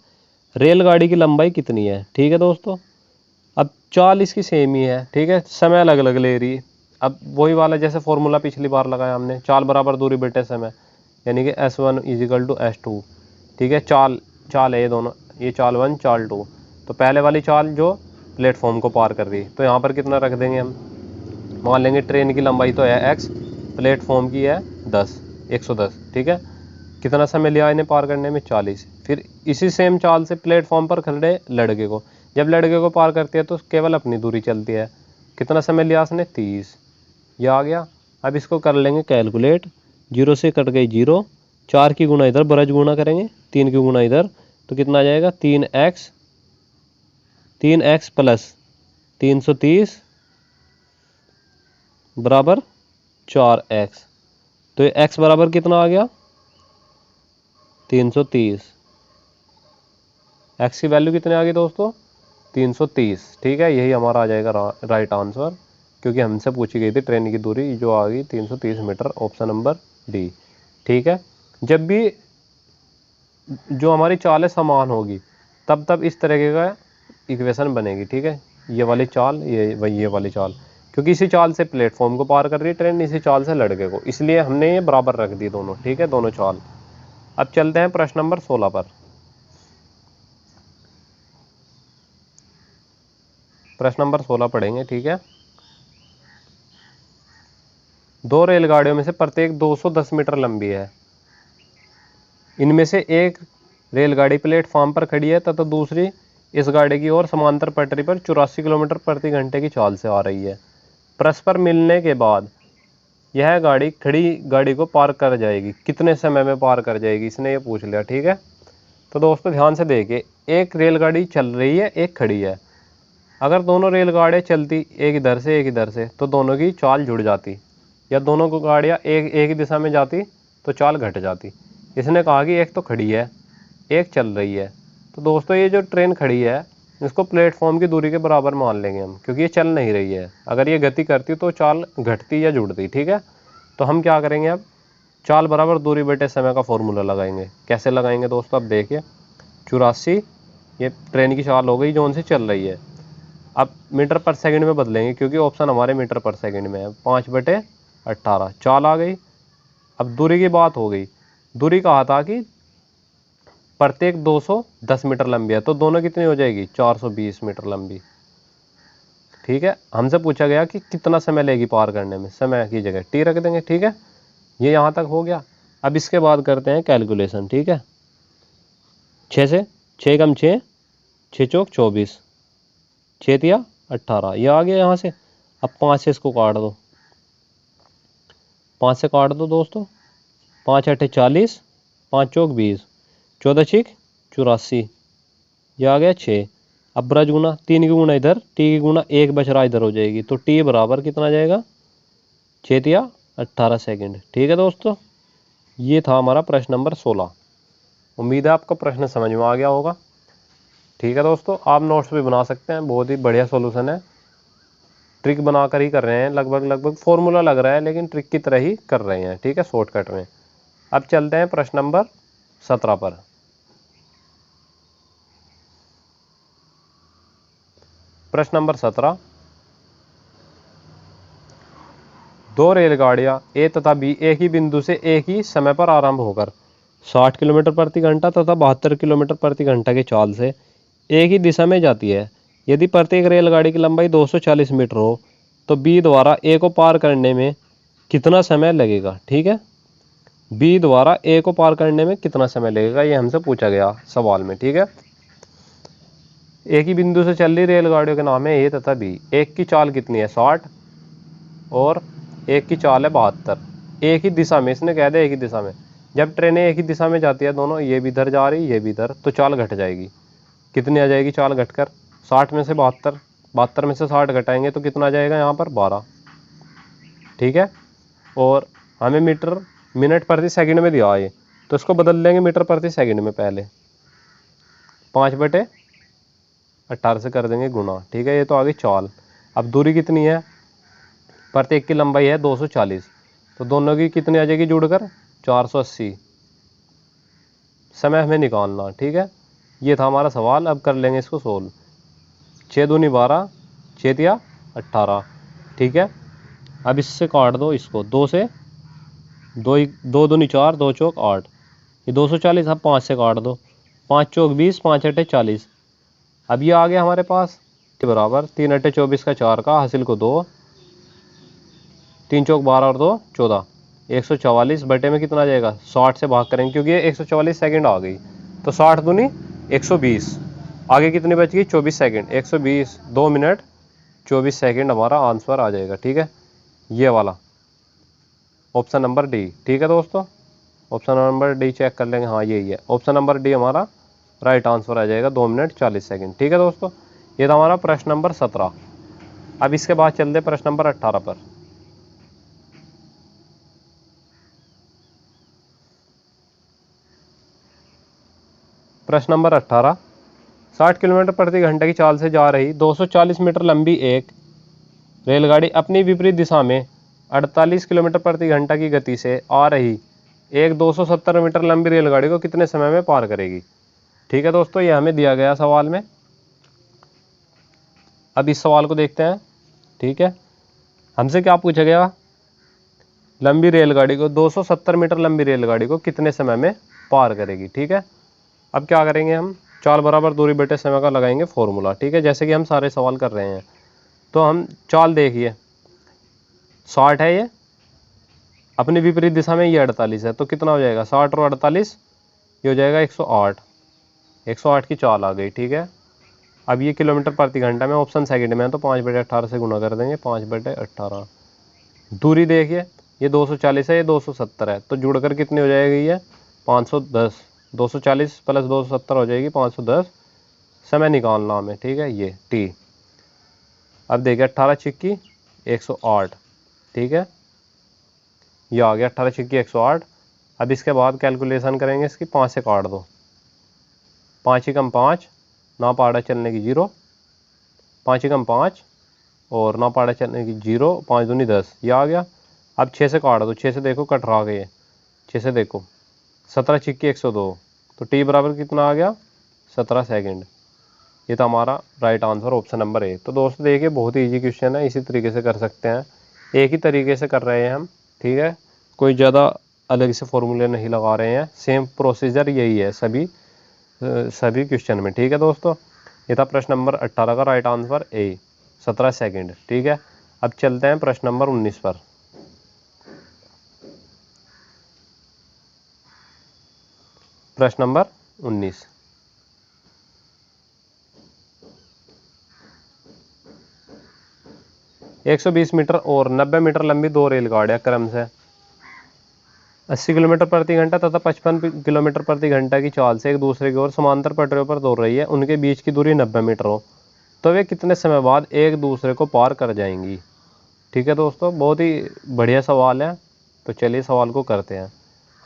रेलगाड़ी की लंबाई कितनी है? ठीक है दोस्तों, अब चाल इसकी सेम ही है, ठीक है, समय अलग अलग ले रही। अब वही वाला जैसे फॉर्मूला पिछली बार लगाया हमने, चाल बराबर दूरी बटे समय, यानी कि S1 = S2। ठीक है, चाल है ये दोनों, ये चाल 1 चाल 2, तो पहले वाली चाल जो प्लेटफॉर्म को पार कर रही है, तो यहाँ पर कितना रख देंगे हम, मान लेंगे ट्रेन की लंबाई तो है x, प्लेटफॉर्म की है 110। ठीक है, कितना समय लिया इन्हें पार करने में? 40। फिर इसी सेम चाल से प्लेटफॉर्म पर खड़े लड़के को, जब लड़के को पार करती है तो केवल अपनी दूरी चलती है, कितना समय लिया उसने? 30। यह आ गया। अब इसको कर लेंगे कैलकुलेट, 0 से कट गई 0, 4 की गुना इधर ब्रज गुणा करेंगे, 3 की गुना इधर, तो कितना आ जाएगा? 3x प्लस 330 बराबर 4x। तो ये x बराबर कितना आ गया? 330। x की वैल्यू कितनी आ गई दोस्तों? 330, ठीक है, यही हमारा आ जाएगा राइट आंसर, क्योंकि हमसे पूछी गई थी ट्रेन की दूरी जो आ गई 330 मीटर, ऑप्शन नंबर डी। ठीक है, जब भी जो हमारी चालें समान होगी तब इस तरीके का इक्वेशन बनेगी। ठीक है, ये वाली चाल, ये वाली चाल, क्योंकि इसी चाल से प्लेटफॉर्म को पार कर रही है ट्रेन, इसी चाल से लड़के को, इसलिए हमने ये बराबर रख दी दोनों। ठीक है, दोनों चाल। अब चलते हैं प्रश्न नंबर 16 पर। प्रश्न नंबर 16 पढ़ेंगे। ठीक है, दो रेलगाड़ियों में से प्रत्येक 210 मीटर लंबी है। इनमें से एक रेलगाड़ी प्लेटफॉर्म पर खड़ी है तथा दूसरी इस गाड़ी की ओर समांतर पटरी पर 84 किलोमीटर प्रति घंटे की चाल से आ रही है। परस्पर मिलने के बाद यह गाड़ी खड़ी गाड़ी को पार कर जाएगी, कितने समय में पार कर जाएगी, इसने ये पूछ लिया। ठीक है, तो दोस्तों ध्यान से देखिए, एक रेलगाड़ी चल रही है, एक खड़ी है। अगर दोनों रेलगाड़ियाँ चलती एक इधर से एक इधर से तो दोनों की चाल जुड़ जाती, या दोनों को गाड़ियाँ एक ही दिशा में जाती तो चाल घट जाती। इसने कहा कि एक तो खड़ी है, एक चल रही है, तो दोस्तों ये जो ट्रेन खड़ी है इसको प्लेटफॉर्म की दूरी के बराबर मान लेंगे हम, क्योंकि ये चल नहीं रही है। अगर ये गति करती तो चाल घटती या जुड़ती। ठीक है, तो हम क्या करेंगे, अब चाल बराबर दूरी बटे समय का फॉर्मूला लगाएंगे। कैसे लगाएंगे दोस्तों, अब देखिए, 84 ये ट्रेन की चाल हो गई जो उनसे चल रही है। अब मीटर पर सेकंड में बदलेंगे, क्योंकि ऑप्शन हमारे मीटर पर सेकंड में है। 5/18 चाल आ गई। अब दूरी की बात हो गई, दूरी कहा था कि प्रत्येक 210 मीटर लंबी है, तो दोनों कितनी हो जाएगी, 420 मीटर लंबी। ठीक है, हमसे पूछा गया कि कितना समय लेगी पार करने में, समय की जगह टी रख देंगे। ठीक है, ये यहाँ तक हो गया। अब इसके बाद करते हैं कैलकुलेशन। ठीक है, 6 से 6 कम 6, 6 चौक 24, 6 तिया 18, ये आ गया यहाँ से। अब 5 से इसको काट दो, 5 से काट दो दोस्तों, 5 8 40, 5 चौक 20, 14 6 84, ये आ गया 6। अब ब्रज गुना, 3 की गुना इधर, टी की गुना 1 बच रहा इधर हो जाएगी, तो टी बराबर कितना जाएगा, 6 तिया 18 सेकेंड। ठीक है दोस्तों, ये था हमारा प्रश्न नंबर 16। उम्मीद है आपको प्रश्न समझ में आ गया होगा। ठीक है दोस्तों, आप नोट्स भी बना सकते हैं, बहुत ही बढ़िया सॉल्यूशन है। ट्रिक बनाकर ही कर रहे हैं, लगभग फॉर्मूला लग रहा है लेकिन ट्रिक की तरह ही कर रहे हैं। ठीक है, शॉर्टकट में। अब चलते हैं प्रश्न नंबर 17 पर। प्रश्न नंबर 17, दो रेलगाड़ियां ए तथा बी एक ही बिंदु से एक ही समय पर आरंभ होकर 60 किलोमीटर प्रति घंटा तथा 72 किलोमीटर प्रति घंटा की चाल से एक ही दिशा में जाती है। यदि प्रत्येक रेलगाड़ी की लंबाई 240 मीटर हो तो बी द्वारा ए को पार करने में कितना समय लगेगा। ठीक है, बी द्वारा ए को पार करने में कितना समय लगेगा, ये हमसे पूछा गया सवाल में। ठीक है, एक ही बिंदु से चल रही रेलगाड़ियों के नाम है ए तथा बी। एक की चाल कितनी है, 60, और एक की चाल है 72। एक ही दिशा में, इसने कह दिया एक ही दिशा में। जब ट्रेनें एक ही दिशा में जाती है दोनों, ये भी इधर जा रही ये भी इधर, तो चाल घट जाएगी। कितनी आ जाएगी चाल घटकर, 60 में से 72, 72 में से 60 घटाएंगे तो कितना आ जाएगा यहाँ पर, 12। ठीक है, और हमें मीटर मिनट प्रति सेकंड में दिया है, तो इसको बदल लेंगे मीटर प्रति सेकंड में। पहले 5/18 से कर देंगे गुना। ठीक है, ये तो आ गई चाल। अब दूरी कितनी है, प्रत्येक की लंबाई है 240, तो दोनों की कितनी आ जाएगी जुड़कर, 480। समय हमें निकालना। ठीक है, ये था हमारा सवाल। अब कर लेंगे इसको सोल्व। 6 दूनी 12, 6 तिया 18। ठीक है, अब इससे काट दो इसको, 2 से 2 दूनी 4, 2 चौक 8, ये 240। अब 5 से काट दो, 5 चौक 20, 5 अट्ठे 40। अब ये आ गया हमारे पास बराबर 3 अट्ठे 24 का 4 का हासिल को 2, 3 चौक 12 और 2 14, 144 बटे में कितना आ जाएगा, 60 से भाग करेंगे क्योंकि ये 144 सेकंड आ गई, तो 60 दूनी 120, आगे कितनी बच गई, 24 सेकंड। 120 2 मिनट 24 सेकंड हमारा आंसर आ जाएगा। ठीक है, ये वाला ऑप्शन नंबर डी। ठीक है दोस्तों, ऑप्शन नंबर डी चेक कर लेंगे, हाँ यही है ऑप्शन नंबर डी हमारा राइट आंसर आ जाएगा, 2 मिनट 40 सेकंड। ठीक है दोस्तों, ये था हमारा प्रश्न नंबर 17। अब इसके बाद चलते प्रश्न नंबर 18 पर। प्रश्न नंबर 18, 60 किलोमीटर प्रति घंटे की चाल से जा रही 240 मीटर लंबी एक रेलगाड़ी अपनी विपरीत दिशा में 48 किलोमीटर प्रति घंटा की गति से आ रही एक 270 मीटर लंबी रेलगाड़ी को कितने समय में पार करेगी। ठीक है दोस्तों, ये हमें दिया गया सवाल में। अब इस सवाल को देखते हैं। ठीक है, हमसे क्या पूछा गया, लंबी रेलगाड़ी को 270 मीटर लंबी रेलगाड़ी को कितने समय में पार करेगी। ठीक है, अब क्या करेंगे हम, चाल बराबर दूरी बटे समय का लगाएंगे फॉर्मूला। ठीक है, जैसे कि हम सारे सवाल कर रहे हैं। तो हम चाल देखिए, 60 है ये, अपनी विपरीत दिशा में ये 48 है, तो कितना हो जाएगा 60 और 48, ये हो जाएगा 108। 108 की चाल आ गई। ठीक है, अब ये किलोमीटर प्रति घंटा में ऑप्शन सेकंड में है, तो 5/18 से गुना कर देंगे, 5/18। दूरी देखिए, ये 240 है, ये 270 है, तो जुड़कर कितनी हो जाएगी ये 510। 240 प्लस 270 हो जाएगी 510। समय निकालना हमें। ठीक है, ये टी। अब देखिए 18 छिक्की 108। ठीक है, ये आ गया 18 छिक्की 108। अब इसके बाद कैलकुलेशन करेंगे इसकी, 5 से काट दो, 5 ही कम 5, ना पाड़ा चलने की 0, 5 ही कम 5 और ना पाड़ा चलने की 0, 5 दूनी 10, ये आ गया। अब 6 से काट दो, 6 से देखो कट रहा गए, 6 से देखो 17 छिक्की 102, तो टी बराबर कितना आ गया 17 सेकंड। ये तो हमारा right answer option number A. तो दोस्तों देखिए, बहुत ही ईजी क्वेश्चन है, इसी तरीके से कर सकते हैं, एक ही तरीके से कर रहे हैं हम। ठीक है, कोई ज़्यादा अलग से फॉर्मूले नहीं लगा रहे हैं, सेम प्रोसीजर यही है सभी क्वेश्चन में। ठीक है दोस्तों, ये था प्रश्न नंबर 18 का राइट आंसर ए, 17 सेकंड। ठीक है, अब चलते हैं प्रश्न नंबर 19 पर। प्रश्न नंबर 19, एक 120 मीटर और 90 मीटर लंबी दो रेलगाड़ियां क्रम से 80 किलोमीटर प्रति घंटा तथा 55 किलोमीटर प्रति घंटा की चाल से एक दूसरे की ओर समांतर पटरियों पर दौड़ रही है। उनके बीच की दूरी 90 मीटर हो, तो वे कितने समय बाद एक दूसरे को पार कर जाएंगी। ठीक है दोस्तों, बहुत ही बढ़िया सवाल है। तो चलिए सवाल को करते हैं।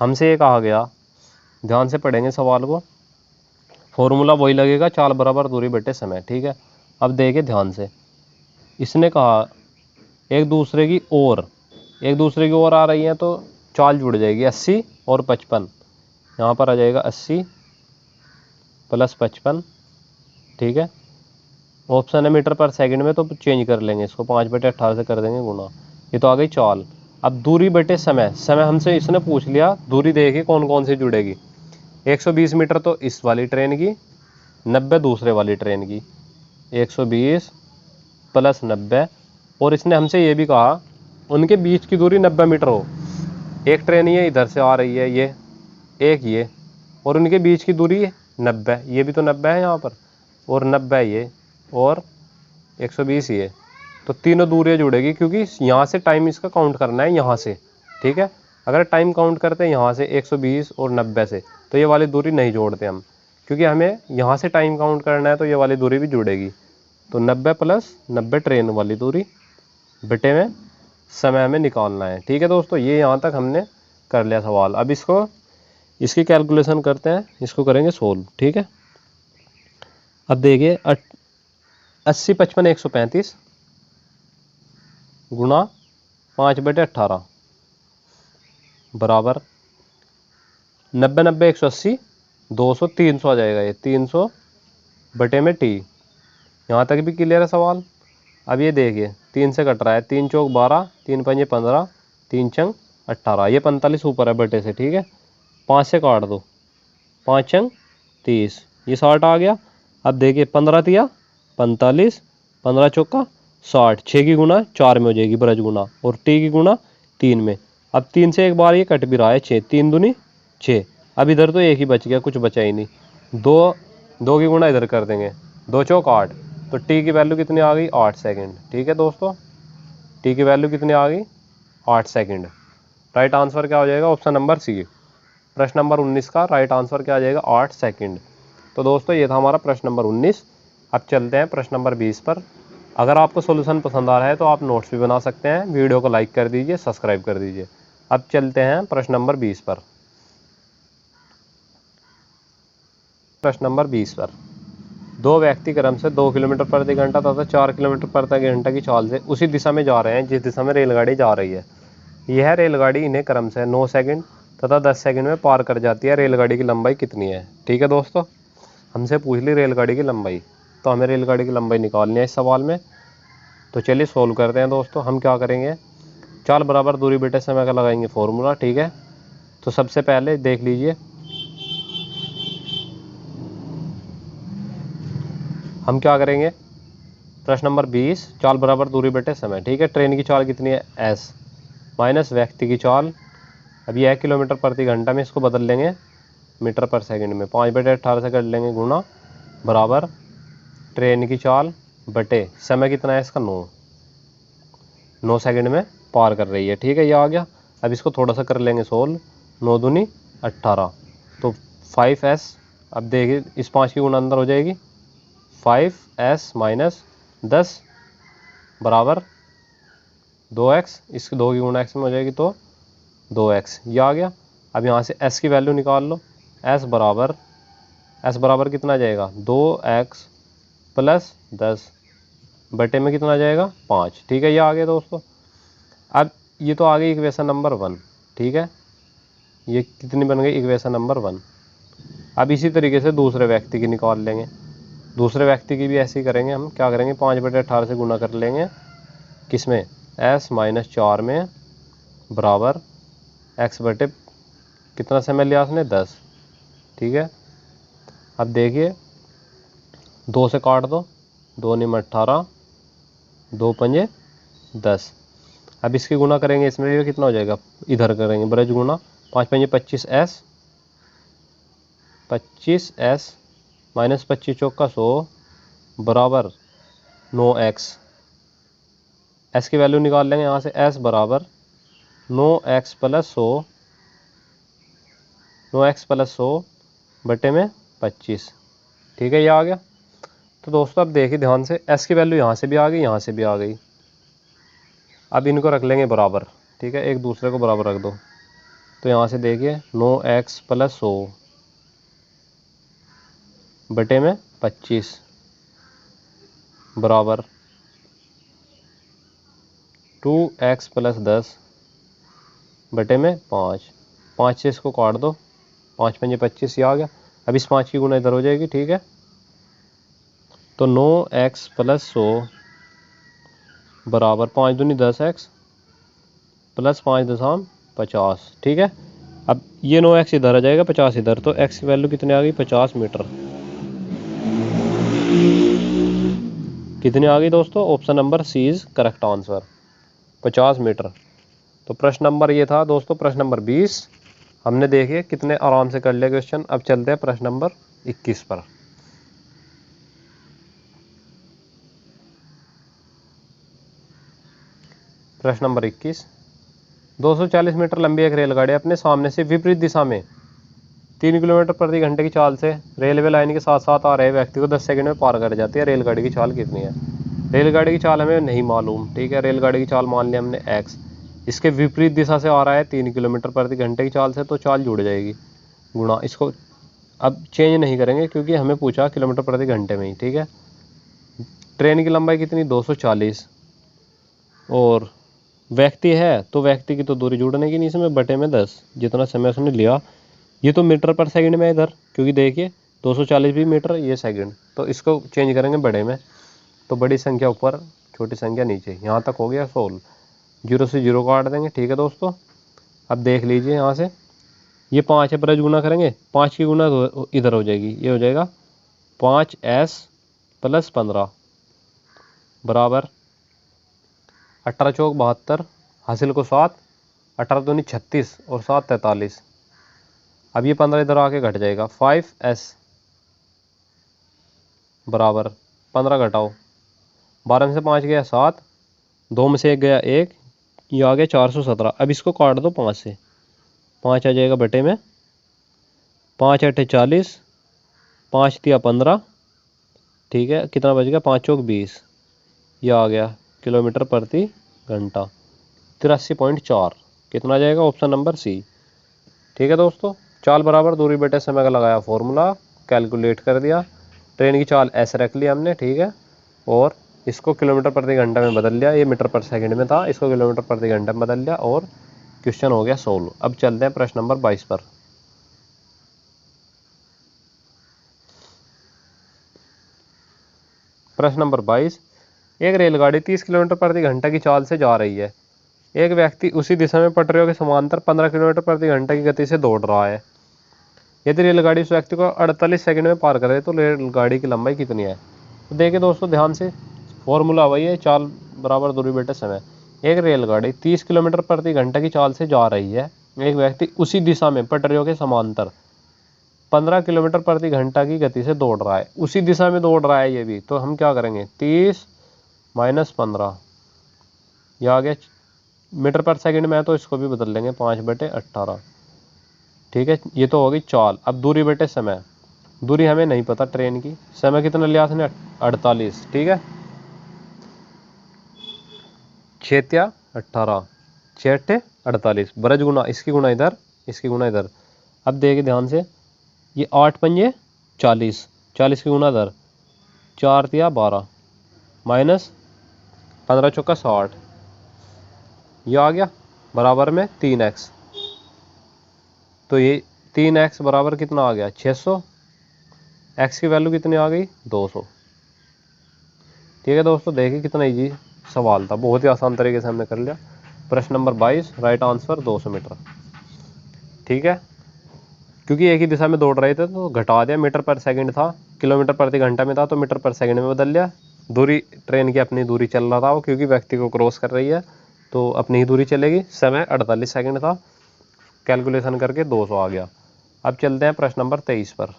हमसे ये कहा गया, ध्यान से पढ़ेंगे सवाल को, फॉर्मूला वही लगेगा, चाल बराबर दूरी बटे समय। ठीक है, अब देखिए ध्यान से, इसने कहा एक दूसरे की ओर आ रही है, तो चाल जुड़ जाएगी 80 और 55, यहाँ पर आ जाएगा 80 प्लस 55। ठीक है, ऑप्शन है मीटर पर सेकंड में, तो चेंज कर लेंगे इसको, 5/18 से कर देंगे गुना, ये तो आ गई चाल। अब दूरी बटे समय, समय हमसे इसने पूछ लिया, दूरी देखिए कौन कौन सी जुड़ेगी। 120 मीटर तो इस वाली ट्रेन की, 90 दूसरे वाली ट्रेन की, 120 प्लस 90, और इसने हमसे ये भी कहा उनके बीच की दूरी 90 मीटर हो। एक ट्रेन ये इधर से आ रही है, ये एक ये, और उनके बीच की दूरी 90, ये भी तो 90 है यहाँ पर, और 90 ये, और 120 ये, तो तीनों दूरियाँ जुड़ेगी, क्योंकि यहाँ से टाइम इसका काउंट करना है यहाँ से। ठीक है, अगर टाइम काउंट करते हैं यहाँ से 120 और 90 से, तो ये वाली दूरी नहीं जोड़ते हम, क्योंकि हमें यहाँ से टाइम काउंट करना है, तो ये वाली दूरी भी जुड़ेगी। तो 90 प्लस 90 ट्रेन वाली दूरी बटे में समय हमें निकालना है। ठीक है दोस्तों, ये यहाँ तक हमने कर लिया सवाल। अब इसकी कैलकुलेशन करते हैं, इसको करेंगे सोल्व। ठीक है, अब देखिए 80 55 135 गुणा 5/18 बराबर 90 90 180 200 300 आ जाएगा, ये 300 बटे में टी। यहाँ तक भी क्लियर है सवाल। अब ये देखिए 3 से कट रहा है, 3 चौक 12, 3 पंजे 15, 3 चंग 18, ये 45 ऊपर है बटे से। ठीक है, 5 से काट दो, 5 चंग 30, ये 60 आ गया। अब देखिए 15 तिया 45, 15 चौका 60, 6 की गुना 4 में हो जाएगी ब्रज गुना, और टी की गुना 3 में। अब 3 से एक बार ये कट भी रहा है, 6 3 दूनी 6। अब इधर तो एक ही बच गया, कुछ बचा ही नहीं, 2 की गुना इधर कर देंगे, 2 चौक 8, तो टी की वैल्यू कितनी आ गई 8 सेकंड। ठीक है दोस्तों, टी की वैल्यू कितनी आ गई 8 सेकंड। राइट आंसर क्या हो जाएगा ऑप्शन नंबर सी। प्रश्न नंबर 19 का राइट आंसर क्या आ जाएगा 8 सेकंड। तो दोस्तों ये था हमारा प्रश्न नंबर 19। अब चलते हैं प्रश्न नंबर 20 पर। अगर आपको सॉल्यूशन पसंद आ रहा है तो आप नोट्स भी बना सकते हैं, वीडियो को लाइक कर दीजिए, सब्सक्राइब कर दीजिए। अब चलते हैं प्रश्न नंबर 20 पर। प्रश्न नंबर 20 पर दो व्यक्ति क्रम से 2 किलोमीटर प्रति घंटा तथा 4 किलोमीटर प्रति घंटा की चाल से उसी दिशा में जा रहे हैं जिस दिशा में रेलगाड़ी जा रही है। यह रेलगाड़ी इन्हें क्रम से 9 सेकंड तथा 10 सेकंड में पार कर जाती है। रेलगाड़ी की लंबाई कितनी है? ठीक है दोस्तों, हमसे पूछ ली रेलगाड़ी की लंबाई, तो हमें रेलगाड़ी की लंबाई निकालनी है इस सवाल में। तो चलिए सोल्व करते हैं दोस्तों। हम क्या करेंगे, चाल बराबर दूरी बटे समय का लगाएंगे फॉर्मूला। ठीक है, तो सबसे पहले देख लीजिए, हम क्या करेंगे, प्रश्न नंबर 20, चाल बराबर दूरी बटे समय। ठीक है, ट्रेन की चाल कितनी है? s माइनस व्यक्ति की चाल, अब यह किलोमीटर प्रति घंटा में, इसको बदल लेंगे मीटर पर सेकंड में, 5/18 से कर लेंगे गुणा, बराबर ट्रेन की चाल बटे समय कितना है इसका? 9 सेकंड में पार कर रही है। ठीक है, ये आ गया। अब इसको थोड़ा सा कर लेंगे सोल्व, 9 दूनी 18, तो 5s, अब देखिए इस 5 की गुणा अंदर हो जाएगी, 5s माइनस 10 बराबर 2x, इसकी 2 की गुणा x में हो जाएगी तो 2x, ये आ गया। अब यहाँ से s की वैल्यू निकाल लो, s बराबर कितना आ जाएगा? 2x प्लस 10 बटे में कितना आ जाएगा? 5। ठीक है, ये आ गया दोस्तों। अब ये तो आ गई इक्वेशन नंबर 1। ठीक है, ये कितनी बन गई? Equation number 1। अब इसी तरीके से दूसरे व्यक्ति की निकाल लेंगे। दूसरे व्यक्ति की भी ऐसे ही करेंगे। हम क्या करेंगे, 5/18 से गुना कर लेंगे, किसमें? s माइनस 4 में, बराबर x बटे कितना समय लिया उसने? 10। ठीक है, अब देखिए 2 से काट दो, 2 निम 18, 2 पंजे 10। अब इसकी गुना करेंगे, इसमें भी कितना हो जाएगा? इधर करेंगे ब्रज गुना, 5 पंजे 25s, 25s माइनस 25 चौका 100 बराबर 9x। s की वैल्यू निकाल लेंगे यहाँ से, s बराबर 9x प्लस 100, 9x प्लस 100 बटे में 25। ठीक है, ये आ गया। तो दोस्तों अब देखिए ध्यान से, s की वैल्यू यहाँ से भी आ गई, यहाँ से भी आ गई। अब इनको रख लेंगे बराबर। ठीक है, एक दूसरे को बराबर रख दो, तो यहाँ से देखिए 9x प्लस 100 बटे में 25 बराबर 2x प्लस 10 बटे में 5। 5 से इसको काट दो, 5 पंजे 25, ये आ गया। अब इस 5 की गुना इधर हो जाएगी। ठीक है, तो 9x प्लस 100 बराबर 5 दूनी 10x प्लस 5 दशम 50। ठीक है, अब ये 9x इधर आ जाएगा, 50 इधर, तो x की वैल्यू कितनी आ गई? 50 मीटर। कितनी आ गई दोस्तों? Option number C is correct answer, 50 metre. तो प्रश्न नंबर ये था दोस्तों, प्रश्न नंबर 20 हमने देखिए कितने आराम से कर लिया क्वेश्चन। अब चलते हैं प्रश्न नंबर 21 पर। प्रश्न नंबर 21, 240 मीटर लंबी एक रेलगाड़ी अपने सामने से विपरीत दिशा में 3 किलोमीटर प्रति घंटे की चाल से रेलवे लाइन के साथ साथ आ रहे व्यक्ति को 10 सेकंड में पार कर जाती है। रेलगाड़ी की चाल कितनी है? रेलगाड़ी की चाल हमें नहीं मालूम। ठीक है, रेलगाड़ी की चाल मान लिया हमने x, इसके विपरीत दिशा से आ रहा है 3 किलोमीटर प्रति घंटे की चाल से, तो चाल जुड़ जाएगी गुणा, इसको अब चेंज नहीं करेंगे क्योंकि हमें पूछा किलोमीटर प्रति घंटे में ही। ठीक है, ट्रेन की लंबाई कितनी? 240, और व्यक्ति है तो व्यक्ति की तो दूरी जुड़ने की नहीं, इसमें बटे में 10 जितना समय उसने लिया। ये तो मीटर पर सेकंड में है इधर, क्योंकि देखिए 240 भी मीटर, ये सेकंड, तो इसको चेंज करेंगे बड़े में, तो बड़ी संख्या ऊपर छोटी संख्या नीचे। यहाँ तक हो गया सोल्व, 0 से 0 काट देंगे। ठीक है दोस्तों, अब देख लीजिए यहाँ से, ये 5 है, ब्रज गुना करेंगे, 5 की गुना इधर हो जाएगी, ये हो जाएगा 5s प्लस 15 बराबर 18 चौक 72, हासिल को 7, 18 दूनी 36 और 7 43। अब ये 15 इधर आके घट जाएगा, 5s बराबर 15 घटाओ, 12 में से 5 गया 7, 2 में से 1 गया 1, ये आ गया 417। अब इसको काट दो 5 से, 5 आ जाएगा बटे में, 5 8 40, 5 तिया 15। ठीक है, कितना बच गया? 5 चौक 20, यह आ गया किलोमीटर प्रति घंटा, 83.4। कितना आ जाएगा? Option number C. ठीक है दोस्तों, चाल बराबर दूरी बटे समय का लगाया फॉर्मूला, कैलकुलेट कर दिया। ट्रेन की चाल ऐसे रख लिया हमने, ठीक है, और इसको किलोमीटर प्रति घंटा में बदल लिया, ये मीटर पर सेकंड में था, इसको किलोमीटर प्रति घंटा में बदल लिया और क्वेश्चन हो गया सोल्व। अब चलते हैं प्रश्न नंबर 22 पर। प्रश्न नंबर 22, एक रेलगाड़ी 30 किलोमीटर प्रति घंटा की चाल से जा रही है। एक व्यक्ति उसी दिशा में पटरियों के समांतर 15 किलोमीटर प्रति घंटा की गति से दौड़ रहा है। यदि रेलगाड़ी उस व्यक्ति को 48 सेकंड में पार करे तो रेलगाड़ी की लंबाई कितनी है? तो देखिए दोस्तों ध्यान से, फॉर्मूला वही है, चाल बराबर दूरी बटे समय। एक रेलगाड़ी 30 किलोमीटर प्रति घंटा की चाल से जा रही है। एक व्यक्ति उसी दिशा में पटरियों के समांतर 15 किलोमीटर प्रति घंटा की गति से दौड़ रहा है। उसी दिशा में दौड़ रहा है ये भी, तो हम क्या करेंगे, 30 - 15, यह आ गया मीटर पर सेकंड में है, तो इसको भी बदल लेंगे 5/18, ठीक है। ये तो होगी चाल। अब दूरी बटे समय, दूरी हमें नहीं पता ट्रेन की, समय कितना लिया था 48, ठीक है, 6 × 18, 6 × 48, ब्रज गुना इसकी गुना इधर, इसकी गुना इधर। अब देखिए ध्यान से, ये 8 × 5 = 40, 40 की गुना इधर, 4 × 3 = 12 माइनस 15 × 4 = 60, ये आ गया बराबर में 3x। तो ये 3x बराबर कितना आ गया, 600। x की वैल्यू कितनी आ गई, 200। ठीक है दोस्तों, देखिए कितना इजी सवाल था, बहुत ही आसान तरीके से हमने कर लिया। प्रश्न नंबर 22, राइट आंसर 200 मीटर, ठीक है। क्योंकि एक ही दिशा में दौड़ रहे थे तो घटा दिया, मीटर पर सेकंड था, किलोमीटर प्रति घंटा में था तो मीटर पर सेकंड में बदल लिया। दूरी ट्रेन की अपनी दूरी चल रहा था वो, क्योंकि व्यक्ति को क्रॉस कर रही है तो अपनी ही दूरी चलेगी। समय 48 सेकंड था, कैलकुलेशन करके 200 आ गया। अब चलते हैं प्रश्न नंबर 23 पर।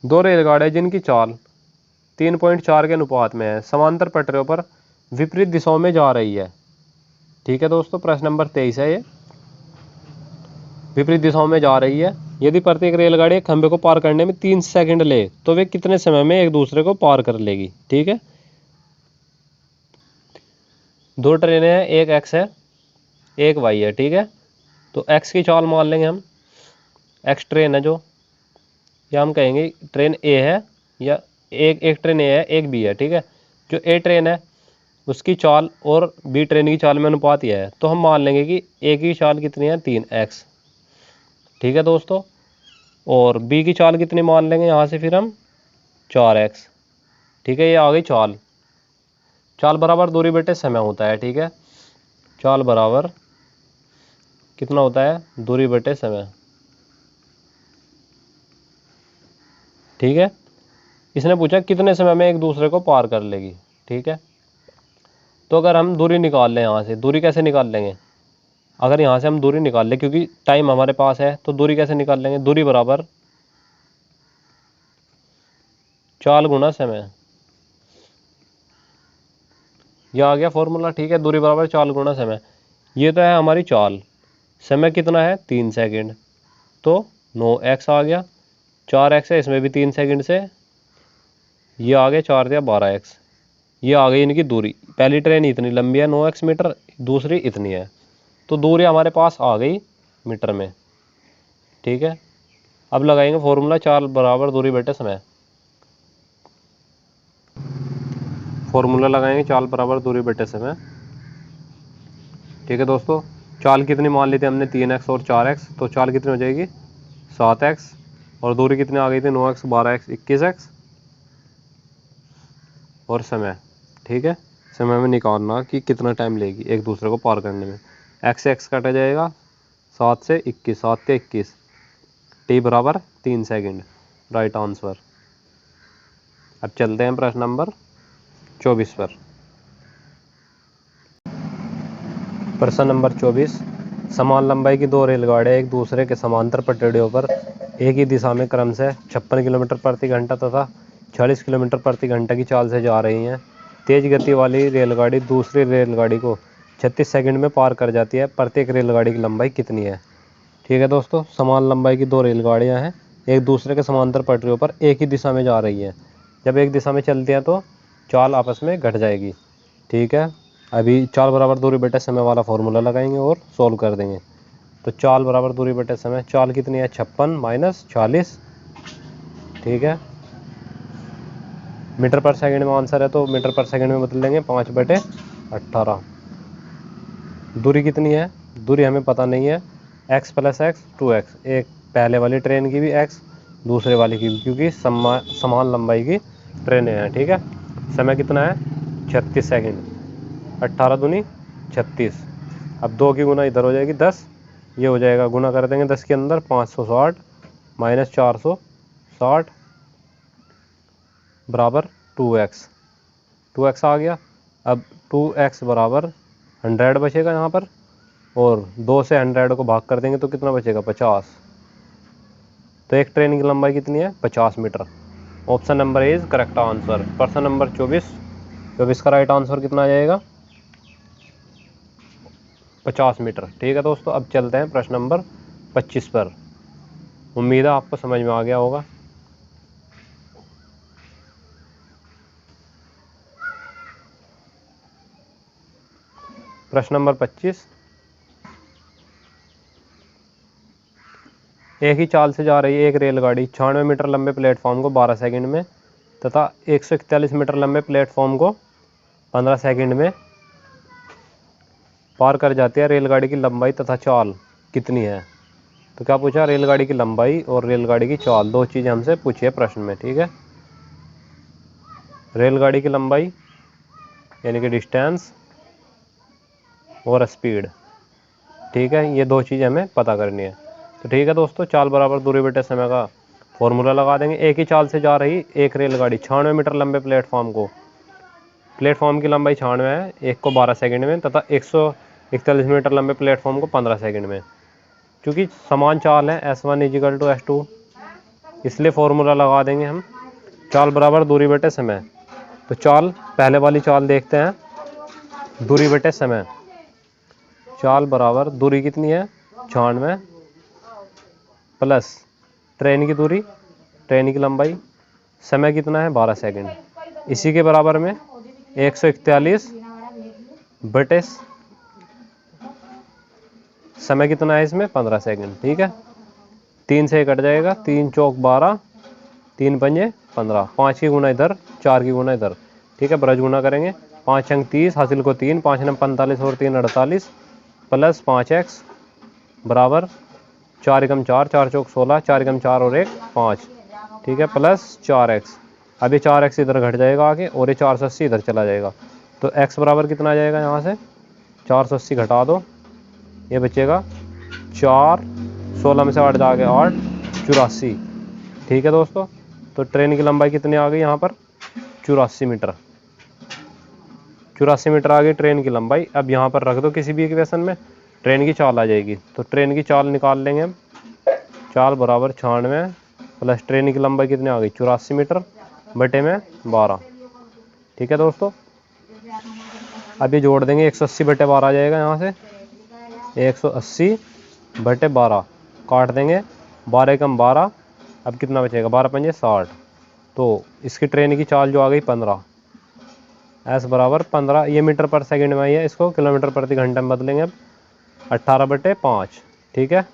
दो रेलगाड़ियां जिनकी चाल 3.4 के अनुपात में है, समांतर पटरियों पर विपरीत दिशाओं में जा रही है। ठीक है दोस्तों, प्रश्न नंबर 23 है ये, विपरीत दिशाओं में जा रही है। यदि प्रत्येक रेलगाड़ी एक खंभे को पार करने में 3 सेकंड ले तो वे कितने समय में एक दूसरे को पार कर लेगी? ठीक है, दो ट्रेनें हैं, एक एक्स है एक वाई है, ठीक है। तो एक्स की चाल मान लेंगे हम, एक्स ट्रेन है जो, या हम कहेंगे ट्रेन ए है, या एक ट्रेन ए है एक बी है, ठीक है। जो ए ट्रेन है उसकी चाल और बी ट्रेन की चाल में अनुपात यह है, तो हम मान लेंगे कि ए की चाल कितनी है, 3x, ठीक है दोस्तों। और बी की चाल कितनी मान लेंगे यहाँ से, फिर हम 4x, ठीक है। ये आ गई चाल। चाल बराबर दूरी बटे समय होता है, ठीक है। चाल बराबर कितना होता है, दूरी बटे समय, ठीक है। इसने पूछा कितने समय में एक दूसरे को पार कर लेगी, ठीक है। तो अगर हम दूरी निकाल लें यहाँ से, दूरी कैसे निकाल लेंगे, अगर यहाँ से हम दूरी निकाल लें, क्योंकि टाइम हमारे पास है, तो दूरी कैसे निकाल लेंगे, दूरी बराबर चाल गुना समय, यह आ गया फॉर्मूला, ठीक है। दूरी बराबर चाल गुना समय, ये तो है हमारी चाल, समय कितना है 3 सेकंड, तो 9x आ गया, 4x है इसमें भी 3 सेकंड से, ये आ गया 4 या 12x, ये आ गई इनकी दूरी। पहली ट्रेन इतनी लंबी है 9x मीटर, दूसरी इतनी है, तो दूरी हमारे पास आ गई मीटर में, ठीक है। अब लगाएंगे फॉर्मूला, चाल बराबर दूरी बटे समय, फॉर्मूला लगाएंगे चाल बराबर दूरी बटे समय, ठीक है दोस्तों। चाल कितनी मान ली थी हमने, 3x और 4x, तो चाल कितनी हो जाएगी 7x, और दूरी कितनी आ गई थी 9x, 12x, 21x, और समय, ठीक है। समय में निकालना कि कितना टाइम लेगी एक दूसरे को पार करने में, x से x कटा जाएगा, 7 से 21, 7 से 21, t बराबर 3 सेकंड, राइट आंसर। अब चलते हैं प्रश्न नंबर 24 पर। प्रश्न नंबर 24, समान लंबाई की दो रेलगाड़ियां एक दूसरे के समांतर पटरियों पर एक ही दिशा में क्रमशः 56 किलोमीटर प्रति घंटा तथा 40 किलोमीटर प्रति घंटा की चाल से जा रही हैं। तेज गति वाली रेलगाड़ी दूसरी रेलगाड़ी को 36 सेकंड में पार कर जाती है। प्रत्येक रेलगाड़ी की लंबाई कितनी है? ठीक है दोस्तों, समान लंबाई की दो रेलगाड़ियां हैं, एक दूसरे के समांतर पटरियों पर एक ही दिशा में जा रही हैं। जब एक दिशा में चलती हैं तो चाल आपस में घट जाएगी, ठीक है। अभी चाल बराबर दूरी बटे समय वाला फॉर्मूला लगाएंगे और सॉल्व कर देंगे। तो चाल बराबर दूरी बटे समय। चाल कितनी है 56 माइनस 40, ठीक है। मीटर पर सेकंड में आंसर है तो मीटर पर सेकंड में बदल देंगे 5/18। दूरी कितनी है, दूरी हमें पता नहीं है, x + x 2x, एक पहले वाली ट्रेन की भी x, दूसरे वाली की भी, क्योंकि समान लंबाई की ट्रेनें हैं, ठीक है। समय कितना है 36 सेकंड, 18 दूनी 36। अब 2 की गुना इधर हो जाएगी 10, ये हो जाएगा, गुना कर देंगे 10 के अंदर, 560 माइनस 460 बराबर 2x, 2x आ गया। अब 2x बराबर 100 बचेगा यहाँ पर, और 2 से 100 को भाग कर देंगे तो कितना बचेगा 50। तो एक ट्रेन की लंबाई कितनी है 50 metre. Option number is correct answer. प्रश्न नंबर 24 का राइट आंसर कितना आ जाएगा 50 मीटर, ठीक है दोस्तों। अब चलते हैं प्रश्न नंबर 25 पर। उम्मीद है आपको समझ में आ गया होगा। प्रश्न नंबर 25, एक ही चाल से जा रही है एक रेलगाड़ी 96 मीटर लंबे प्लेटफॉर्म को 12 सेकंड में तथा 141 मीटर लंबे प्लेटफॉर्म को 15 सेकंड में पार कर जाती है। रेलगाड़ी की लंबाई तथा चाल कितनी है। तो क्या पूछा, रेलगाड़ी की लंबाई और रेलगाड़ी की चाल, दो चीज़ें हमसे पूछी है प्रश्न में, ठीक है। रेलगाड़ी की लंबाई यानी कि डिस्टेंस और स्पीड, ठीक है, ये दो चीज़ें हमें पता करनी है। तो ठीक है दोस्तों, चाल बराबर दूरी बटे समय का फॉर्मूला लगा देंगे। एक ही चाल से जा रही एक रेलगाड़ी 96 मीटर लंबे प्लेटफॉर्म की लंबाई 96 है, एक को 12 सेकंड में तथा 141 मीटर लंबे प्लेटफॉर्म को 15 सेकंड में। क्योंकि समान चाल है S1 = S2, इसलिए फॉर्मूला लगा देंगे हम, चाल बराबर दूरी बटे समय। तो चाल, पहले वाली चाल देखते हैं, दूरी बटे समय। चाल बराबर दूरी कितनी है 96 प्लस ट्रेन की दूरी, ट्रेन की लंबाई, समय कितना है 12 सेकंड, इसी के बराबर में 141 बटे समय कितना है इसमें 15 सेकंड, ठीक है। 3 से कट जाएगा, 3 चौक 12, 3 पंजे 15, 5 की गुना इधर, 4 की गुना इधर, ठीक है। ब्रज गुना करेंगे, 5 अंक 30, हासिल को 3, 5 9 45 और 3 48 प्लस 5x बराबर 4 एकम 4, 4 चौक 16, 4 एकम 4 और 1 5, ठीक है, प्लस 4x। अब ये 4x इधर घट जाएगा आगे, और ये 480 इधर चला जाएगा। तो x बराबर कितना आ जाएगा, यहाँ से 480 घटा दो, ये बचेगा 4, 16 में से 8 जाके 8, 84, ठीक है दोस्तों। तो ट्रेन की लंबाई कितनी आ गई यहाँ पर 84 मीटर, 84 मीटर आ गई ट्रेन की लंबाई। अब यहाँ पर रख दो किसी भी इक्वेशन में, ट्रेन की चाल आ जाएगी। तो ट्रेन की चाल निकाल लेंगे हम, चाल बराबर 96 प्लस ट्रेन की लंबाई कितनी आ गई 84 मीटर बटे में 12, ठीक है दोस्तों। अब ये जोड़ देंगे, 180 बटे 12 आ जाएगा यहाँ से, 180 बटे 12 काट देंगे, 12 एकम 12, अब कितना बचेगा 12 पंजे 60। तो इसकी ट्रेन की चाल जो आ गई 15, S बराबर 15, ये मीटर पर सेकंड में आई है, इसको किलोमीटर प्रति घंटे में बदलेंगे। अब 18 बटे 5, ठीक है,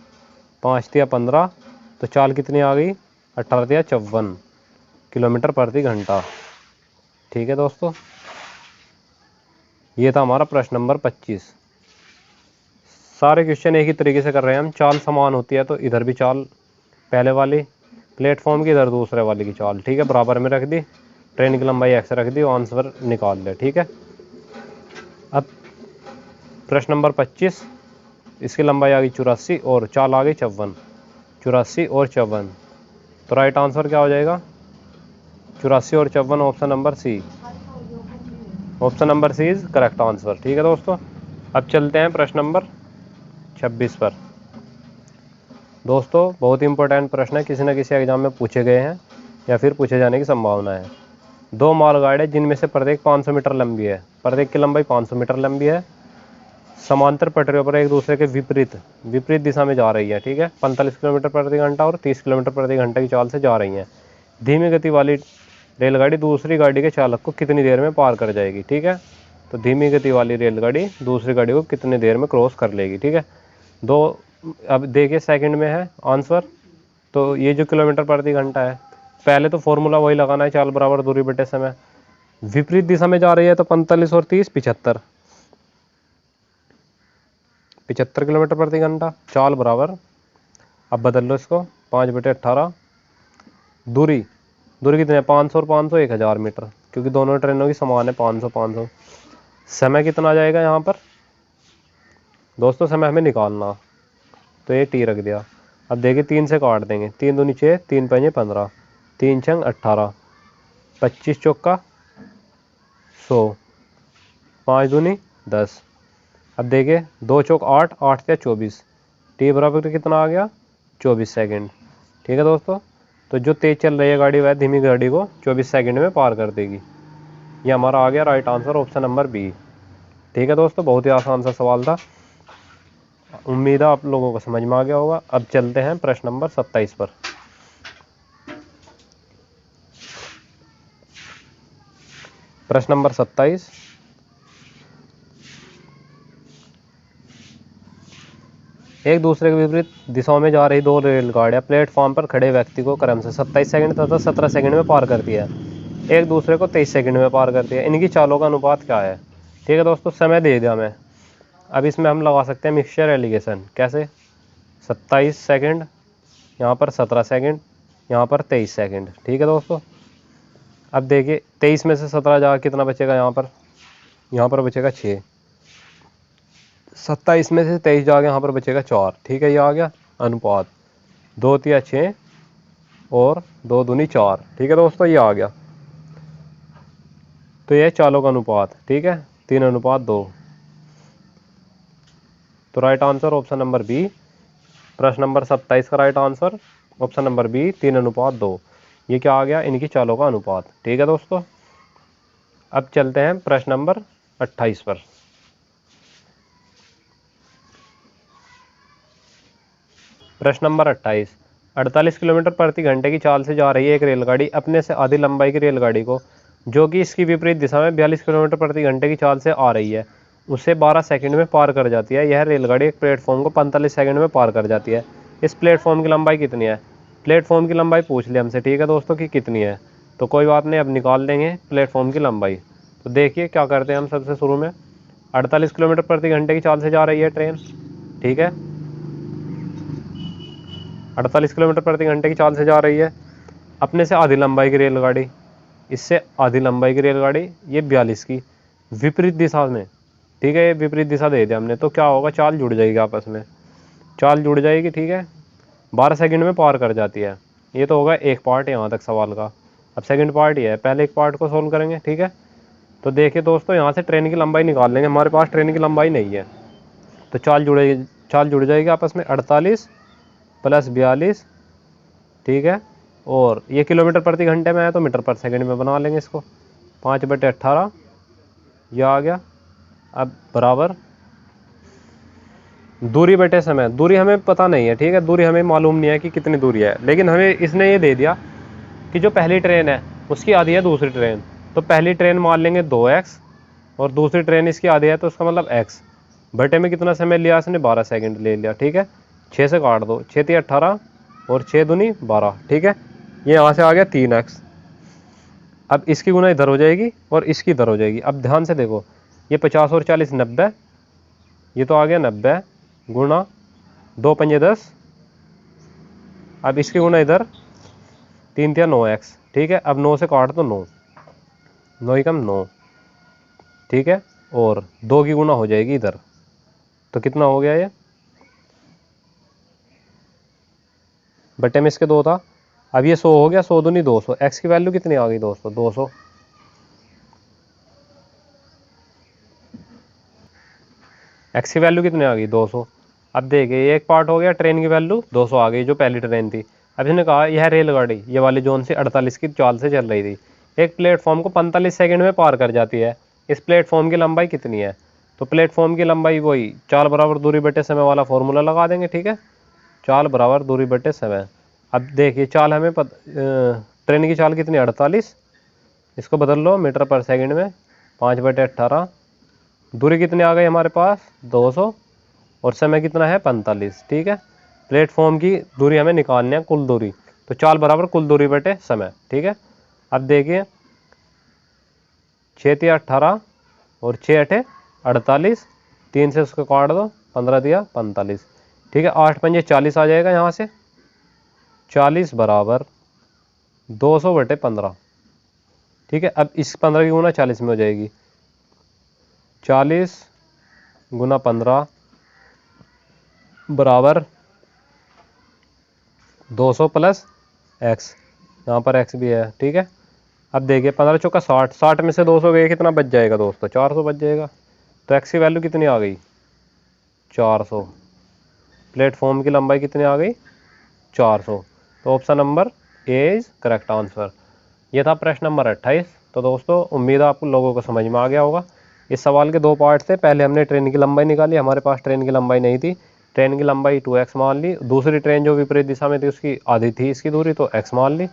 5 तिया 15, तो चाल कितनी आ गई 18 तिया 54 किलोमीटर प्रति घंटा, ठीक है दोस्तों। ये था हमारा प्रश्न नंबर 25। सारे क्वेश्चन एक ही तरीके से कर रहे हैं हम, चाल समान होती है तो इधर भी चाल पहले वाली प्लेटफॉर्म की, इधर दूसरे वाले की चाल, ठीक है, बराबर में रख दी, ट्रेन की लंबाई x रख दी, आंसर निकाल ले, ठीक है। अब प्रश्न नंबर 25, इसकी लंबाई आ गई 84 और चाल आ गई 54, 84 और 54, तो राइट आंसर क्या हो जाएगा 84 और 54, option number C. Option number C is correct answer, ठीक है दोस्तों। अब चलते हैं प्रश्न नंबर 26 पर। दोस्तों बहुत ही इंपॉर्टेंट प्रश्न है, किसी न किसी एग्जाम में पूछे गए हैं या फिर पूछे जाने की संभावना है। दो मालगाड़ियाँ जिनमें से प्रत्येक 500 मीटर लंबी है, प्रत्येक की लंबाई 500 मीटर लंबी है, समांतर पटरियों पर एक दूसरे के विपरीत दिशा में जा रही है, ठीक है, 45 किलोमीटर प्रति घंटा और 30 किलोमीटर प्रति घंटे की चाल से जा रही हैं। धीमी गति वाली रेलगाड़ी दूसरी गाड़ी के चालक को कितनी देर में पार कर जाएगी, ठीक है। तो धीमी गति वाली रेलगाड़ी दूसरी गाड़ी को कितनी देर में क्रॉस कर लेगी, ठीक है। दो अब देखिए सेकंड में है आंसर, तो ये जो किलोमीटर प्रति घंटा है, पहले तो फॉर्मूला वही लगाना है, चाल बराबर दूरी बटे समय। विपरीत दिशा में जा रही है तो 45 और 30 75, 75 किलोमीटर प्रति घंटा। चाल बराबर, अब बदल लो इसको, 5/18। दूरी, दूरी कितनी है, 500 और 500 1000 मीटर, क्योंकि दोनों ट्रेनों की समान है 500 500। समय कितना आ जाएगा यहाँ पर दोस्तों, समय हमें निकालना, तो ये टी रख दिया। अब देखिए 3 से काट देंगे, 3 दूनी 6, 3 पंजे 15, 3 छंग 18, 25 चौका 100, 5 दूनी 10। अब देखिए 2 चौक 8, 8 या 24, टी बराबर कितना आ गया 24 सेकंड। ठीक है दोस्तों, तो जो तेज़ चल रही है गाड़ी वह धीमी गाड़ी को 24 सेकंड में पार कर देगी। ये हमारा आ गया right answer, option number B. ठीक है दोस्तों, बहुत ही आसान सा सवाल था, उम्मीद है आप लोगों को समझ में आ गया होगा। अब चलते हैं प्रश्न नंबर 27 पर। प्रश्न नंबर 27, एक दूसरे के विपरीत दिशाओं में जा रही दो रेलगाड़ियां प्लेटफॉर्म पर खड़े व्यक्ति को क्रम से 27 सेकंड तथा 17 सेकंड में पार करती है, एक दूसरे को 23 सेकंड में पार करती है, इनकी चालों का अनुपात क्या है। ठीक है दोस्तों, समय दे दिया मैं। अब इसमें हम लगा सकते हैं मिक्सचर एलिगेशन। कैसे, 27 सेकंड, यहाँ पर 17 सेकंड, यहाँ पर 23 सेकंड। ठीक है दोस्तों, अब देखिए 23 में से 17 जा कितना बचेगा, यहाँ पर बचेगा 6, 27 में से 23 जाके यहाँ पर बचेगा 4। ठीक है, ये आ गया अनुपात, 2 तिया 6 और 2 दूनी 4। ठीक है दोस्तों, ये आ गया, तो ये चालों का अनुपात। ठीक है, 3:2। तो right answer option number B, प्रश्न नंबर 27 का right answer option number B, 3:2। ये क्या आ गया, इनकी चालों का अनुपात। ठीक है दोस्तों, अब चलते हैं प्रश्न नंबर 28 पर। प्रश्न नंबर 28, 48 किलोमीटर प्रति घंटे की चाल से जा रही है एक रेलगाड़ी अपने से आधी लंबाई की रेलगाड़ी को, जो कि इसकी विपरीत दिशा में 42 किलोमीटर प्रति घंटे की चाल से आ रही है, उसे 12 सेकंड में पार कर जाती है। यह रेलगाड़ी एक प्लेटफॉर्म को 45 सेकंड में पार कर जाती है। इस प्लेटफॉर्म की लंबाई कितनी है। प्लेटफॉर्म की लंबाई पूछ लिया हमसे। ठीक है दोस्तों, कि कितनी है, तो कोई बात नहीं, अब निकाल देंगे प्लेटफॉर्म की लंबाई। तो देखिए क्या करते हैं हम, सबसे शुरू में 48 किलोमीटर प्रति घंटे की चाल से जा रही है ट्रेन। ठीक है, 48 किलोमीटर प्रति घंटे की चाल से जा रही है, अपने से आधी लंबाई की रेलगाड़ी, इससे आधी लंबाई की रेलगाड़ी, ये 42 की, विपरीत दिशा में। ठीक है, ये विपरीत दिशा दे दिया हमने, तो क्या होगा, चाल जुड़ जाएगी आपस में, चाल जुड़ जाएगी। ठीक है, 12 सेकंड में पार कर जाती है। ये तो होगा एक पार्ट यहाँ तक सवाल का। अब सेकंड पार्ट ये है, पहले एक पार्ट को सोल्व करेंगे। ठीक है, तो देखिए दोस्तों, यहाँ से ट्रेन की लंबाई निकाल लेंगे, हमारे पास ट्रेन की लंबाई नहीं है, तो चाल जुड़ जाएगी आपस में, 48 + 42। ठीक है, और ये किलोमीटर प्रति घंटे में है तो मीटर पर सेकंड में बना लेंगे इसको, 5/18 यह आ गया। अब बराबर दूरी बटे समय, दूरी हमें पता नहीं है। ठीक है, दूरी हमें मालूम नहीं है कि कितनी दूरी है, लेकिन हमें इसने ये दे दिया कि जो पहली ट्रेन है उसकी आधी है दूसरी ट्रेन, तो पहली ट्रेन मान लेंगे 2x और दूसरी ट्रेन इसकी आधी है, तो उसका मतलब x बटे में कितना समय लिया इसने, 12 सेकंड ले लिया। ठीक है, 6 से काट दो, 6 × 18 और 6 दूनी 12। ठीक है, ये यहाँ से आ गया 3x। अब इसकी गुना इधर हो जाएगी और इसकी इधर हो जाएगी। अब ध्यान से देखो, ये 50 और 40 90, ये तो आ गया 90 गुणा 2 पंजे 10। अब इसकी गुना इधर 3 × 9x। ठीक है, अब 9 से काट दो 9, 9 × 9। ठीक है, और 2 की गुना हो जाएगी इधर, तो कितना हो गया, ये बटे में इसके 2 था। अब ये 100 हो गया, 100 दूनी 200, x की वैल्यू कितनी आ गई दोस्तों, 200। x की वैल्यू कितनी आ गई, 200। अब देखिए एक पार्ट हो गया, ट्रेन की वैल्यू 200 आ गई जो पहली ट्रेन थी। अब इसने कहा यह रेलगाड़ी ये वाली जोन से 48 की चाल से चल रही थी, एक प्लेटफॉर्म को 45 सेकंड में पार कर जाती है, इस प्लेटफॉर्म की लंबाई कितनी है। तो प्लेटफॉर्म की लंबाई वही चाल बराबर दूरी बटे समय वाला फॉर्मूला लगा देंगे। ठीक है, चाल बराबर दूरी बटे समय। अब देखिए चाल हमें ट्रेन की चाल कितनी, 48, इसको बदल लो मीटर पर सेकंड में, 5/18। दूरी कितनी आ गई हमारे पास, 200, और समय कितना है 45, ठीक है। प्लेटफॉर्म की दूरी हमें निकालनी है, कुल दूरी, तो चाल बराबर कुल दूरी बटे समय, ठीक है। अब देखिए 6 तिया 18 और 6 अठे 48, 3 से उसको काट दो, 15 दिया 45, ठीक है। 8 पंजे 40 आ जाएगा यहाँ से, 40 बराबर 200 बटे 15, ठीक है। अब इस 15 की गुना 40 में हो जाएगी, 40 गुना 15 बराबर 200 प्लस x, यहाँ पर x भी है, ठीक है। अब देखिए 15 चौका 60, 60 में से 200 गए, कितना बच जाएगा दोस्तों, 400 बच जाएगा। तो x की वैल्यू कितनी आ गई, 400। प्लेटफॉर्म की लंबाई कितनी आ गई, 400। तो option number A is correct answer. ये था प्रश्न नंबर 28। तो दोस्तों उम्मीद है आप लोगों को समझ में आ गया होगा। इस सवाल के दो पार्ट थे, पहले हमने ट्रेन की लंबाई निकाली, हमारे पास ट्रेन की लंबाई नहीं थी, ट्रेन की लंबाई 2x मान ली, दूसरी ट्रेन जो विपरीत दिशा में थी उसकी आधी थी इसकी दूरी, तो x मान ली,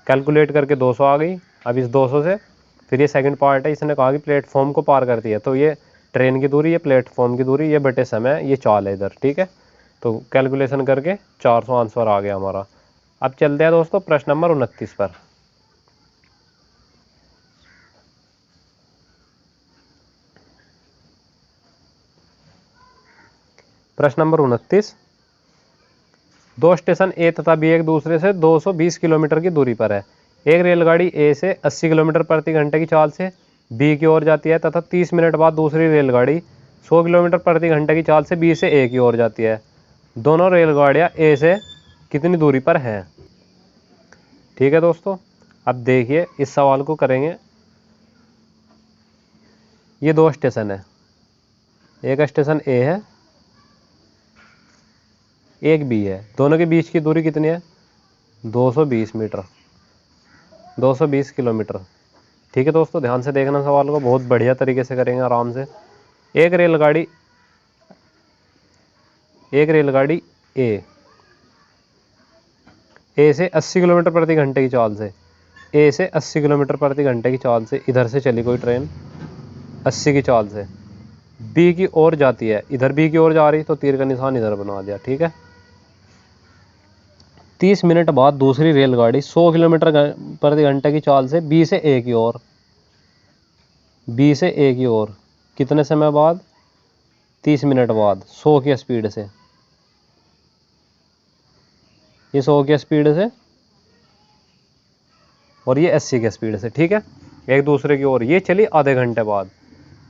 कैलकुलेट करके 200 आ गई। अब इस 200 से फिर ये सेकंड पार्ट है, इसने कहा कि प्लेटफॉर्म को पार करती है, तो ये ट्रेन की दूरी, ये प्लेटफॉर्म की दूरी, ये बटे समय, ये चाल है इधर, ठीक है। तो कैलकुलेशन करके 400 आंसर आ गया हमारा। अब चलते हैं दोस्तों प्रश्न नंबर 29 पर। प्रश्न नंबर 29, दो स्टेशन ए तथा बी एक दूसरे से 220 किलोमीटर की दूरी पर है। एक रेलगाड़ी ए से 80 किलोमीटर प्रति घंटे की चाल से बी की ओर जाती है तथा 30 मिनट बाद दूसरी रेलगाड़ी 100 किलोमीटर प्रति घंटे की चाल से बी से ए की ओर जाती है। दोनों रेलगाड़ियां ए से कितनी दूरी पर हैं, ठीक है दोस्तों। अब देखिए इस सवाल को करेंगे, ये दो स्टेशन है, एक स्टेशन ए है, एक बी है, दोनों के बीच की दूरी कितनी है, 220 मीटर, 220 किलोमीटर, ठीक है दोस्तों। ध्यान से देखना सवाल को, बहुत बढ़िया तरीके से करेंगे आराम से। एक रेलगाड़ी ए से 80 किलोमीटर प्रति घंटे की चाल से, ए से 80 किलोमीटर प्रति घंटे की चाल से इधर से चली कोई ट्रेन 80 की चाल से बी की ओर जाती है, इधर बी की ओर जा रही, तो तीर का निशान इधर बना दिया, ठीक है। 30 मिनट बाद दूसरी रेलगाड़ी 100 किलोमीटर प्रति घंटे की चाल से बी से ए की ओर, बी से ए की ओर कितने समय बाद, 30 मिनट बाद 100 की स्पीड से, ये 100 की स्पीड से और ये 80 की स्पीड से, ठीक है, एक दूसरे की ओर। ये चली आधे घंटे बाद,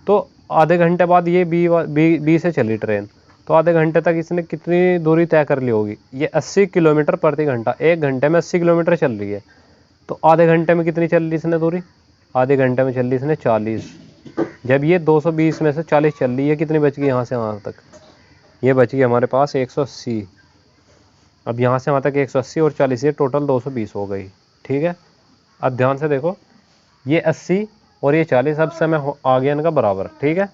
तो आधे घंटे बाद ये बी से चली ट्रेन, तो आधे घंटे तक इसने कितनी दूरी तय कर ली होगी, ये 80 किलोमीटर प्रति घंटा, एक घंटे में 80 किलोमीटर चल रही है, तो आधे घंटे में कितनी चल ली इसने दूरी, आधे घंटे में चल ली इसने 40। जब ये 220 में से 40 चल रही है, कितनी बच गई यहाँ से वहाँ तक, ये बच गई हमारे पास 180। अब यहाँ से वहाँ तक 180 और 40, ये टोटल 220 हो गई, ठीक है। अब ध्यान से देखो, ये 80 और ये 40, अब समय आ गया इनका बराबर, ठीक है।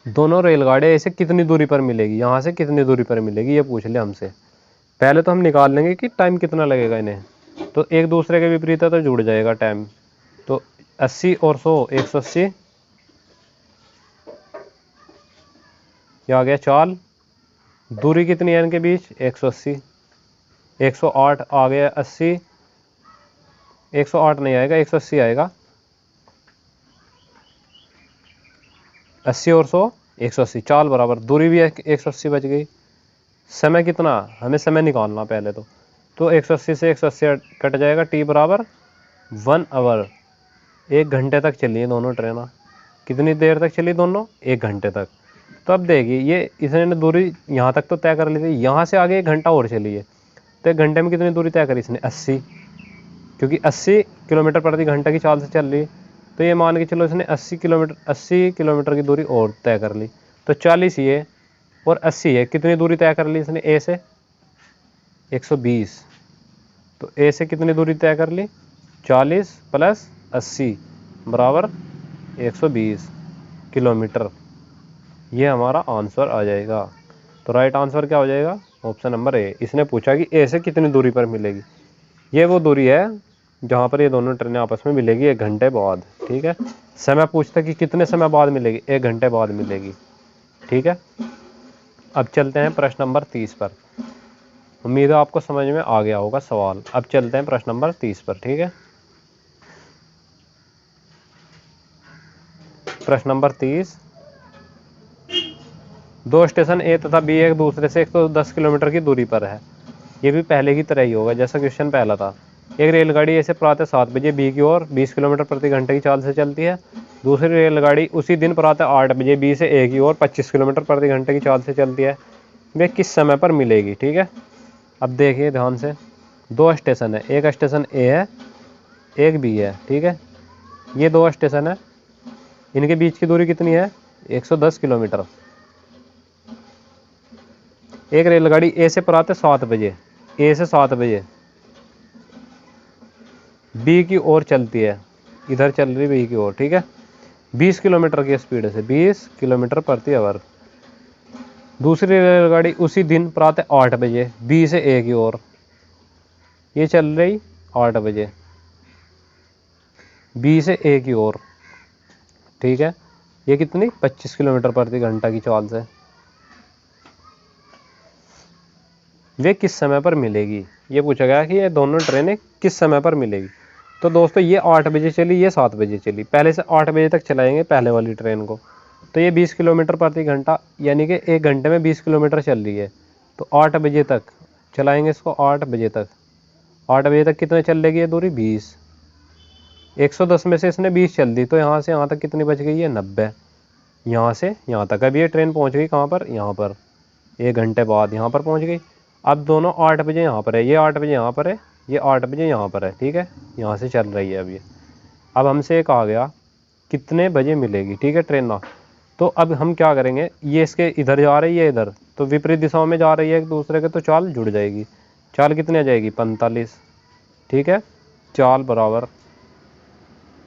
दोनों रेलगाड़ियाँ ऐसे कितनी दूरी पर मिलेगी, यहाँ से कितनी दूरी पर मिलेगी, ये पूछ लिया हमसे। पहले तो हम निकाल लेंगे कि टाइम कितना लगेगा इन्हें, तो एक दूसरे के विपरीत है तो जुड़ जाएगा टाइम, तो 80 और 100 180, ये आ गया चाल, दूरी कितनी है इनके बीच 180, 108 आ गया 80, 108 नहीं आएगा 180 आएगा, 80 और 100 180, चाल बराबर दूरी भी 180 बच गई। समय कितना, हमें समय निकालना पहले तो 180 से 180 कट जाएगा, टी बराबर 1 आवर, 1 घंटे तक चली है दोनों ट्रेन। कितनी देर तक चली दोनों, 1 घंटे तक। तो अब देखिए ये इसने दूरी यहाँ तक तो तय कर ली थी, यहाँ से आगे 1 घंटा और चली है, तो 1 घंटे में कितनी दूरी तय करी इसने 80, क्योंकि 80 किलोमीटर प्रति घंटा की चाल से चल रही, तो ये मान के चलो इसने 80 किलोमीटर की दूरी और तय कर ली, तो 40 ये और 80 है, कितनी दूरी तय कर ली इसने ए से 120, तो ए से कितनी दूरी तय कर ली 40 प्लस 80 बराबर 120 किलोमीटर, ये हमारा आंसर आ जाएगा। तो राइट आंसर क्या हो जाएगा, ऑप्शन नंबर ए। इसने पूछा कि ए से कितनी दूरी पर मिलेगी, ये वो दूरी है जहाँ पर ये दोनों ट्रेनें आपस में मिलेगी 1 घंटे बाद, ठीक है। समय पूछता कि कितने समय बाद मिलेगी, 1 घंटे बाद मिलेगी, ठीक है। अब चलते हैं प्रश्न नंबर 30 पर। उम्मीद है आपको समझ में आ गया होगा सवाल। अब चलते हैं प्रश्न नंबर 30 पर। ठीक है, प्रश्न नंबर 30। दो स्टेशन ए तथा बी एक दूसरे से 110 किलोमीटर की दूरी पर है। ये भी पहले की तरह ही होगा जैसा क्वेश्चन पहला था। एक रेलगाड़ी ऐसे प्रातः 7 बजे बी की ओर 20 किलोमीटर प्रति घंटे की चाल से चलती है। दूसरी रेलगाड़ी उसी दिन प्रातः 8 बजे बी से ए की ओर 25 किलोमीटर प्रति घंटे की चाल से चलती है। वे किस समय पर मिलेगी? ठीक है, अब देखिए ध्यान से। दो स्टेशन है, एक स्टेशन ए है, एक बी है। ठीक है, ये दो स्टेशन है, इनके बीच की दूरी कितनी है? 110 किलोमीटर। एक रेलगाड़ी ए से प्रातः 7 बजे, ए से 7 बजे बी की ओर चलती है, इधर चल रही बी की ओर। ठीक है, 20 किलोमीटर की स्पीड से, 20 किलोमीटर प्रति आवर। दूसरी रेलगाड़ी उसी दिन प्रातः 8 बजे बी से ए की ओर, ये चल रही 8 बजे बी से ए की ओर। ठीक है, ये कितनी? 25 किलोमीटर प्रति घंटा की चाल से। वे किस समय पर मिलेगी? ये पूछा गया कि ये दोनों ट्रेनें किस समय पर मिलेगी। तो दोस्तों ये 8 बजे चली, ये 7 बजे चली। पहले से 8 बजे तक चलाएंगे पहले वाली ट्रेन को, तो ये 20 किलोमीटर प्रति घंटा, यानी कि 1 घंटे में 20 किलोमीटर चल रही है। तो 8 बजे तक चलाएंगे इसको, 8 बजे तक। 8 बजे तक कितने चल लेगी ये दूरी? 20। 110 में से इसने 20 चल दी, तो यहाँ से यहाँ तक कितनी बच गई है? 90। यहाँ से यहाँ तक अब ये ट्रेन पहुँच गई कहाँ पर? यहाँ पर। 1 घंटे बाद यहाँ पर पहुँच गई। अब दोनों 8 बजे यहाँ पर है, ये 8 बजे यहाँ पर है, ये 8 बजे यहाँ पर है। ठीक है, यहाँ से चल रही है अब ये। अब हमसे एक आ गया कितने बजे मिलेगी। ठीक है, ट्रेन ना। तो अब हम क्या करेंगे, ये इसके इधर जा रही है, इधर तो विपरीत दिशाओं में जा रही है एक दूसरे के, तो चाल जुड़ जाएगी। चाल कितनी आ जाएगी? 45। ठीक है, चाल बराबर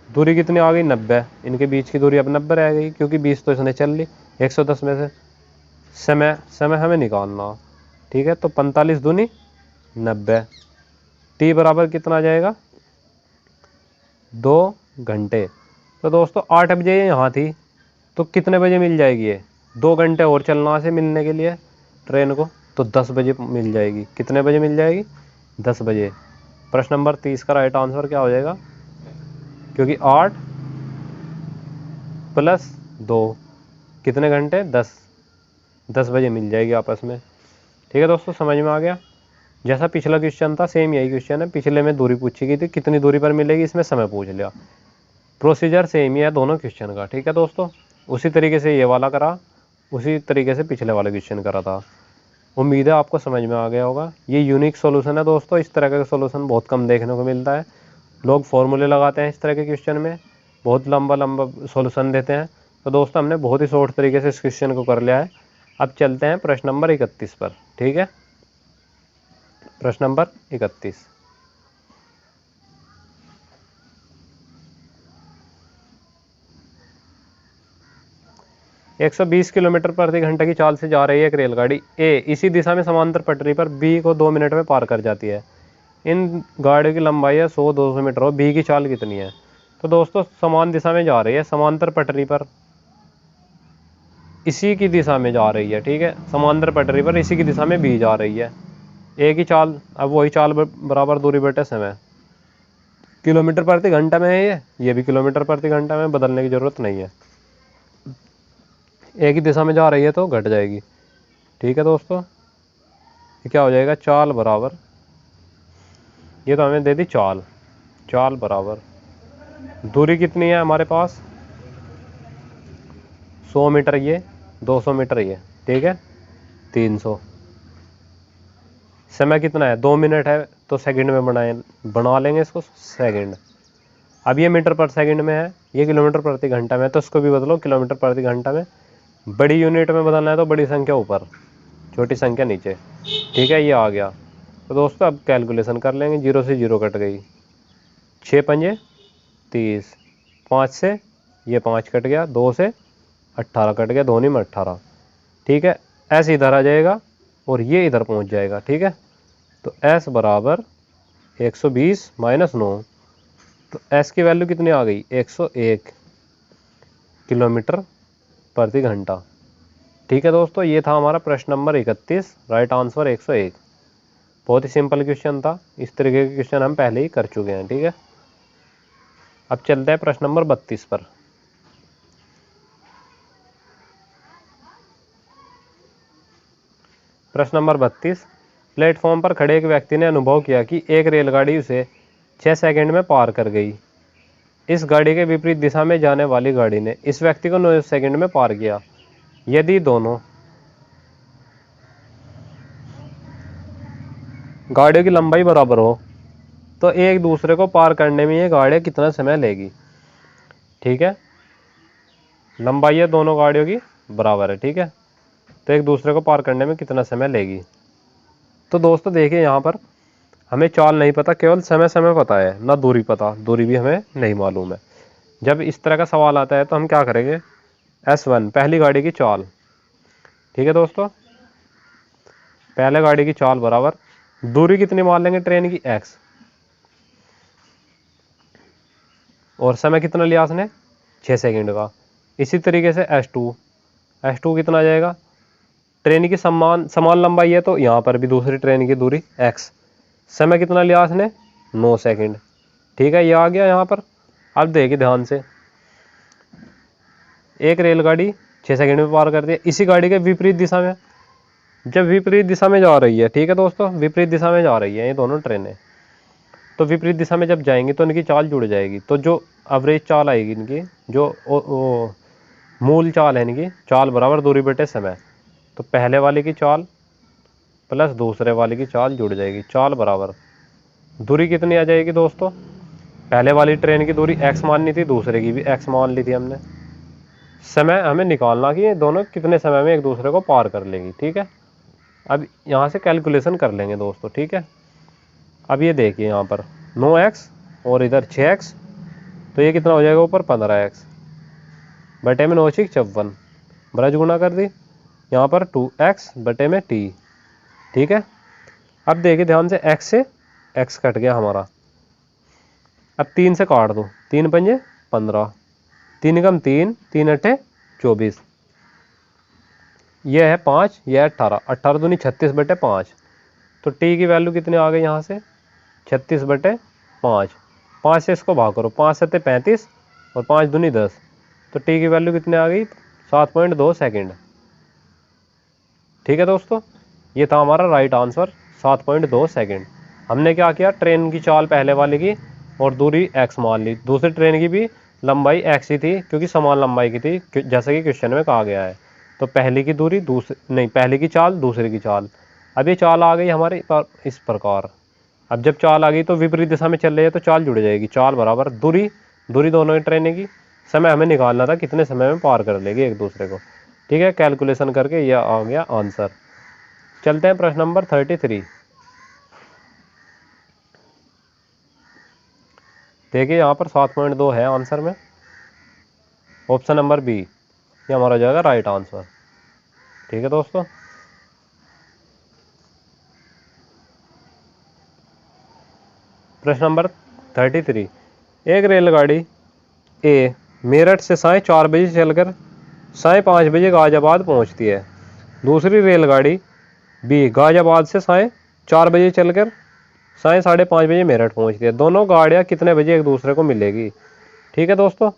दूरी कितनी आ गई? 90। इनके बीच की दूरी अब 90 रह गई, क्योंकि 20 तो इसने चल ली 110 में से। समय हमें निकालना। ठीक है, तो 45 दूनी 90। टी बराबर कितना आ जाएगा? 2 घंटे। तो दोस्तों 8 बजे यहाँ थी, तो कितने बजे मिल जाएगी ये? 2 घंटे और चलना से मिलने के लिए ट्रेन को, तो 10 बजे मिल जाएगी। कितने बजे मिल जाएगी? 10 बजे। प्रश्न नंबर 30 का राइट आंसर क्या हो जाएगा? क्योंकि 8 + 2 कितने घंटे? 10 बजे मिल जाएगी आपस में। ठीक है दोस्तों, समझ में आ गया? जैसा पिछला क्वेश्चन था सेम यही क्वेश्चन है। पिछले में दूरी पूछी गई थी, कितनी दूरी पर मिलेगी, इसमें समय पूछ लिया। प्रोसीजर सेम ही है दोनों क्वेश्चन का। ठीक है दोस्तों, उसी तरीके से ये वाला करा, उसी तरीके से पिछले वाला क्वेश्चन करा था। उम्मीद है आपको समझ में आ गया होगा। ये यूनिक सॉल्यूशन है दोस्तों, इस तरह का सॉल्यूशन बहुत कम देखने को मिलता है। लोग फॉर्मूले लगाते हैं इस तरह के क्वेश्चन में, बहुत लंबा लंबा सॉल्यूशन देते हैं। तो दोस्तों हमने बहुत ही शॉर्ट तरीके से इस क्वेश्चन को कर लिया है। अब चलते हैं प्रश्न नंबर 31 पर। ठीक है, प्रश्न नंबर 31। 120 किलोमीटर प्रति घंटे की चाल से जा रही है एक रेलगाड़ी ए इसी दिशा में समांतर पटरी पर बी को 2 मिनट में पार कर जाती है। इन गाड़ियों की लंबाई है 100-200 मीटर और बी की चाल कितनी है? तो दोस्तों समान दिशा में जा रही है, समांतर पटरी पर इसी की दिशा में जा रही है। ठीक है, समांतर पटरी पर इसी की दिशा में बी जा रही है। ए की चाल, अब वही चाल बराबर दूरी बटे समय। किलोमीटर प्रति घंटा में है ये भी किलोमीटर प्रति घंटा में, बदलने की जरूरत नहीं है। एक ही दिशा में जा रही है तो घट जाएगी। ठीक है दोस्तों, ये क्या हो जाएगा? चाल बराबर, ये तो हमें दे दी चाल, चाल बराबर दूरी कितनी है हमारे पास? 100 मीटर ये, 200 मीटर ये। ठीक है, 300। समय कितना है? 2 मिनट है, तो सेकंड में बना लेंगे इसको सेकंड। अब ये मीटर पर सेकंड में है, ये किलोमीटर प्रति घंटा में है, तो इसको भी बदलो किलोमीटर प्रति घंटा में। बड़ी यूनिट में बदलना है तो बड़ी संख्या ऊपर, छोटी संख्या नीचे। ठीक है, ये आ गया। तो दोस्तों अब कैलकुलेशन कर लेंगे। 0 से 0 कट गई, 6 पंजे 30, 5 से ये 5 कट गया, 2 से 18 कट गया, दोनों में 18। ठीक है, एस इधर आ जाएगा और ये इधर पहुंच जाएगा। ठीक है, तो एस बराबर 120 - 9, तो एस की वैल्यू कितनी आ गई? 101 किलोमीटर प्रति घंटा। ठीक है दोस्तों, ये था हमारा प्रश्न नंबर 31, राइट आंसर 101। बहुत ही सिंपल क्वेश्चन था, इस तरीके के क्वेश्चन हम पहले ही कर चुके हैं। ठीक है, अब चलते हैं प्रश्न नंबर 32 पर। प्रश्न नंबर 32, प्लेटफॉर्म पर खड़े एक व्यक्ति ने अनुभव किया कि एक रेलगाड़ी उसे 6 सेकंड में पार कर गई। इस गाड़ी के विपरीत दिशा में जाने वाली गाड़ी ने इस व्यक्ति को 9 सेकंड में पार किया। यदि दोनों गाड़ियों की लंबाई बराबर हो तो एक दूसरे को पार करने में ये गाड़ियाँ कितना समय लेगी। ठीक है, लंबाई है दोनों गाड़ियों की बराबर है। ठीक है, तो एक दूसरे को पार करने में कितना समय लेगी। तो दोस्तों देखिए, यहाँ पर हमें चाल नहीं पता, केवल समय पता है, ना दूरी पता, दूरी भी हमें नहीं मालूम है। जब इस तरह का सवाल आता है तो हम क्या करेंगे, S1 पहली गाड़ी की चाल। ठीक है दोस्तों, पहले गाड़ी की चाल बराबर दूरी कितनी मान लेंगे ट्रेन की, x, और समय कितना लिया उसने 6 सेकंड का। इसी तरीके से S2 कितना आ जाएगा, ट्रेन की समान लंबाई है तो यहाँ पर भी दूसरी ट्रेन की दूरी x, समय कितना लिया उसने 9 सेकंड। ठीक है, ये आ गया यहाँ पर। अब देखिए ध्यान से, एक रेलगाड़ी 6 सेकंड में पार करती है, इसी गाड़ी के विपरीत दिशा में, जब विपरीत दिशा में जा रही है। ठीक है दोस्तों, विपरीत दिशा में जा रही है ये दोनों ट्रेनें, तो विपरीत दिशा में जब जाएंगी तो इनकी चाल जुड़ जाएगी। तो जो एवरेज चाल आएगी इनकी, जो मूल चाल है इनकी, चाल बराबर दूरी बटे समय। तो पहले वाले की चाल प्लस दूसरे वाले की चाल जुड़ जाएगी, चाल बराबर दूरी कितनी आ जाएगी दोस्तों, पहले वाली ट्रेन की दूरी x माननी थी, दूसरे की भी x मान ली थी हमने। समय हमें निकालना कि ये दोनों कितने समय में एक दूसरे को पार कर लेगी। ठीक है, अब यहाँ से कैलकुलेशन कर लेंगे दोस्तों। ठीक है, अब ये देखिए यहाँ पर 9x और इधर 6x, तो ये कितना हो जाएगा ऊपर 15x बटे में 9 6 54, ब्रज गुना कर दी, यहाँ पर 2x बटे में t। ठीक है, अब देखिए ध्यान से, x से x कट गया हमारा, अब 3 से काट दो, 3 पंजे 15, 3 कम 3, 3 अट्ठे 24, यह है 5, यह है 18, 18 दूनी 36 बटे 5। तो t की वैल्यू कितनी आ गई यहाँ से 36 बटे 5, 5 से इसको भाग करो, 5 सत्ते 35 और 5 दूनी 10, तो t की वैल्यू कितनी आ गई 7.2 सेकंड। ठीक है दोस्तों, ये था हमारा राइट आंसर 7.2 सेकंड। हमने क्या किया, ट्रेन की चाल पहले वाले की और दूरी x मान ली, दूसरी ट्रेन की भी लंबाई x ही थी क्योंकि समान लंबाई की थी, जैसा कि क्वेश्चन में कहा गया है। तो पहली की दूरी दूसरी नहीं, पहली की चाल दूसरी की चाल। अब ये चाल आ गई हमारे इस प्रकार। अब जब चाल आ गई तो विपरीत दिशा में चल रही है तो चाल जुड़ जाएगी, चाल बराबर दूरी, दूरी दोनों ट्रेनें की, समय हमें निकालना था कितने समय में पार कर लेगी एक दूसरे को। ठीक है, कैलकुलेशन करके यह आ गया आंसर। चलते हैं प्रश्न नंबर 33। देखिए यहाँ पर 7.2 है आंसर में, ऑप्शन नंबर बी ये हमारा हो जाएगा राइट आंसर। ठीक है दोस्तों, प्रश्न नंबर 33, एक रेलगाड़ी ए मेरठ से 4:30 बजे चलकर 5:30 बजे गाजियाबाद पहुंचती है। दूसरी रेलगाड़ी बी गाजियाबाद से 4:30 बजे चलकर 5:30 बजे मेरठ पहुंचती है। दोनों गाड़ियां कितने बजे एक दूसरे को मिलेगी। ठीक है दोस्तों,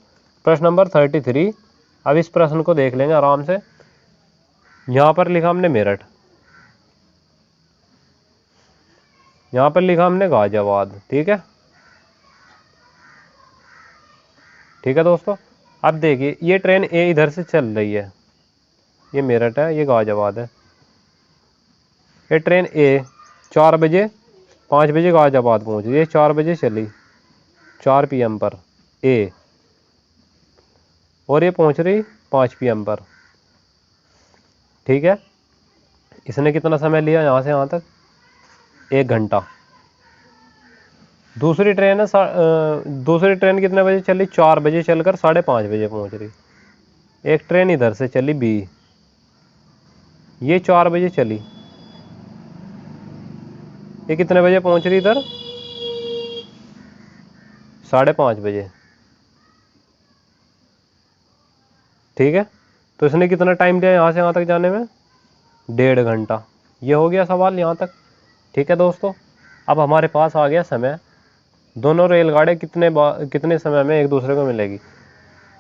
प्रश्न नंबर 33। अब इस प्रश्न को देख लेंगे आराम से। यहाँ पर लिखा हमने मेरठ, यहाँ पर लिखा हमने गाजियाबाद। ठीक है, ठीक है दोस्तों, अब देखिए ये ट्रेन ए इधर से चल रही है, ये मेरठ है, ये गाजियाबाद है। ये ट्रेन ए 4 बजे 5 बजे गाजियाबाद पहुंची, ये 4 बजे चली 4 PM पर ए, और ये पहुंच रही 5 PM पर। ठीक है, इसने कितना समय लिया यहाँ से यहाँ तक, 1 घंटा। दूसरी ट्रेन है दूसरी ट्रेन कितने बजे चली, 4 बजे चलकर 5:30 बजे पहुंच रही। एक ट्रेन इधर से चली बी, ये 4 बजे चली, ये कितने बजे पहुंच रही इधर 5:30 बजे। ठीक है, तो इसने कितना टाइम दिया यहाँ से यहाँ तक जाने में? 1.5 घंटा। ये हो गया सवाल यहाँ तक। ठीक है दोस्तों, अब हमारे पास आ गया समय। दोनों रेलगाड़ी कितने समय में एक दूसरे को मिलेगी?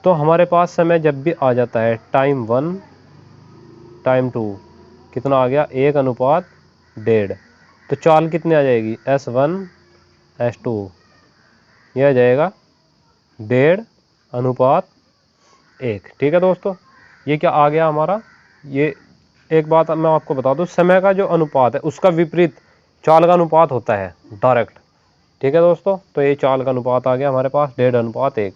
तो हमारे पास समय जब भी आ जाता है टाइम 1 टाइम 2, कितना आ गया? 1:1.5। तो चाल कितनी आ जाएगी? S1 S2, यह आ जाएगा 1:1.5। ठीक है दोस्तों, ये क्या आ गया हमारा? ये एक बात मैं आपको बता दूं, समय का जो अनुपात है उसका विपरीत चाल का अनुपात होता है डायरेक्ट। ठीक है दोस्तों, तो ये चाल का अनुपात आ गया हमारे पास 1:1.5।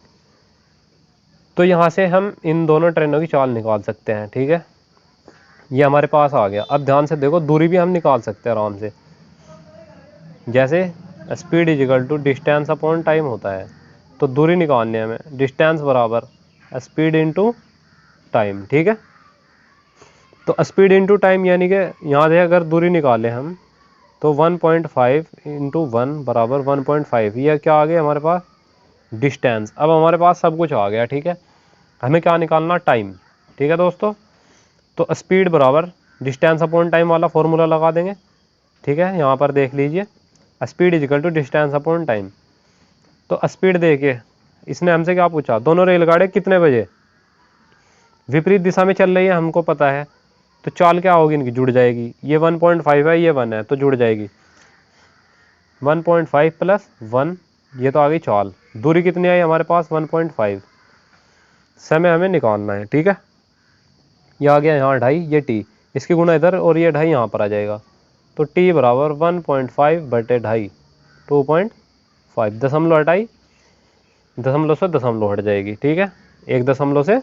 तो यहाँ से हम इन दोनों ट्रेनों की चाल निकाल सकते हैं। ठीक है, ये हमारे पास आ गया। अब ध्यान से देखो, दूरी भी हम निकाल सकते हैं आराम से। जैसे speed is equal to distance upon time होता है, तो दूरी निकालनी है हमें। डिस्टेंस बराबर स्पीड इंटू टाइम। ठीक है, तो स्पीड इंटू टाइम यानी कि यहाँ से अगर दूरी निकालें हम तो 1.5 इंटू 1 बराबर 1.5। यह क्या आ गया हमारे पास? डिस्टेंस। अब हमारे पास सब कुछ आ गया। ठीक है, हमें क्या निकालना? टाइम। ठीक है दोस्तों, तो स्पीड बराबर डिस्टेंस अपॉन टाइम वाला फॉर्मूला लगा देंगे। ठीक है, यहाँ पर देख लीजिए, speed is equal to distance upon time. तो स्पीड देखिए, इसने हमसे क्या पूछा? दोनों रेलगाड़ी कितने बजे विपरीत दिशा में चल रही है, हमको पता है। तो चाल क्या होगी इनकी? जुड़ जाएगी। ये 1.5 है, ये 1 है, तो जुड़ जाएगी। 1.5 प्लस 1, ये तो आ गई चाल। दूरी कितनी आई हमारे पास? 1.5। समय हमें निकालना है। ठीक है, ये आ गया यहाँ 2.5, ये टी, इसकी गुना इधर और ये 2.5 यहाँ पर आ जाएगा। तो टी बराबर 1.5 बटे 2.5, 2.5। दशमलव हटाई, दशमलव से दशमलव हट जाएगी। ठीक है, 1 दशमलव से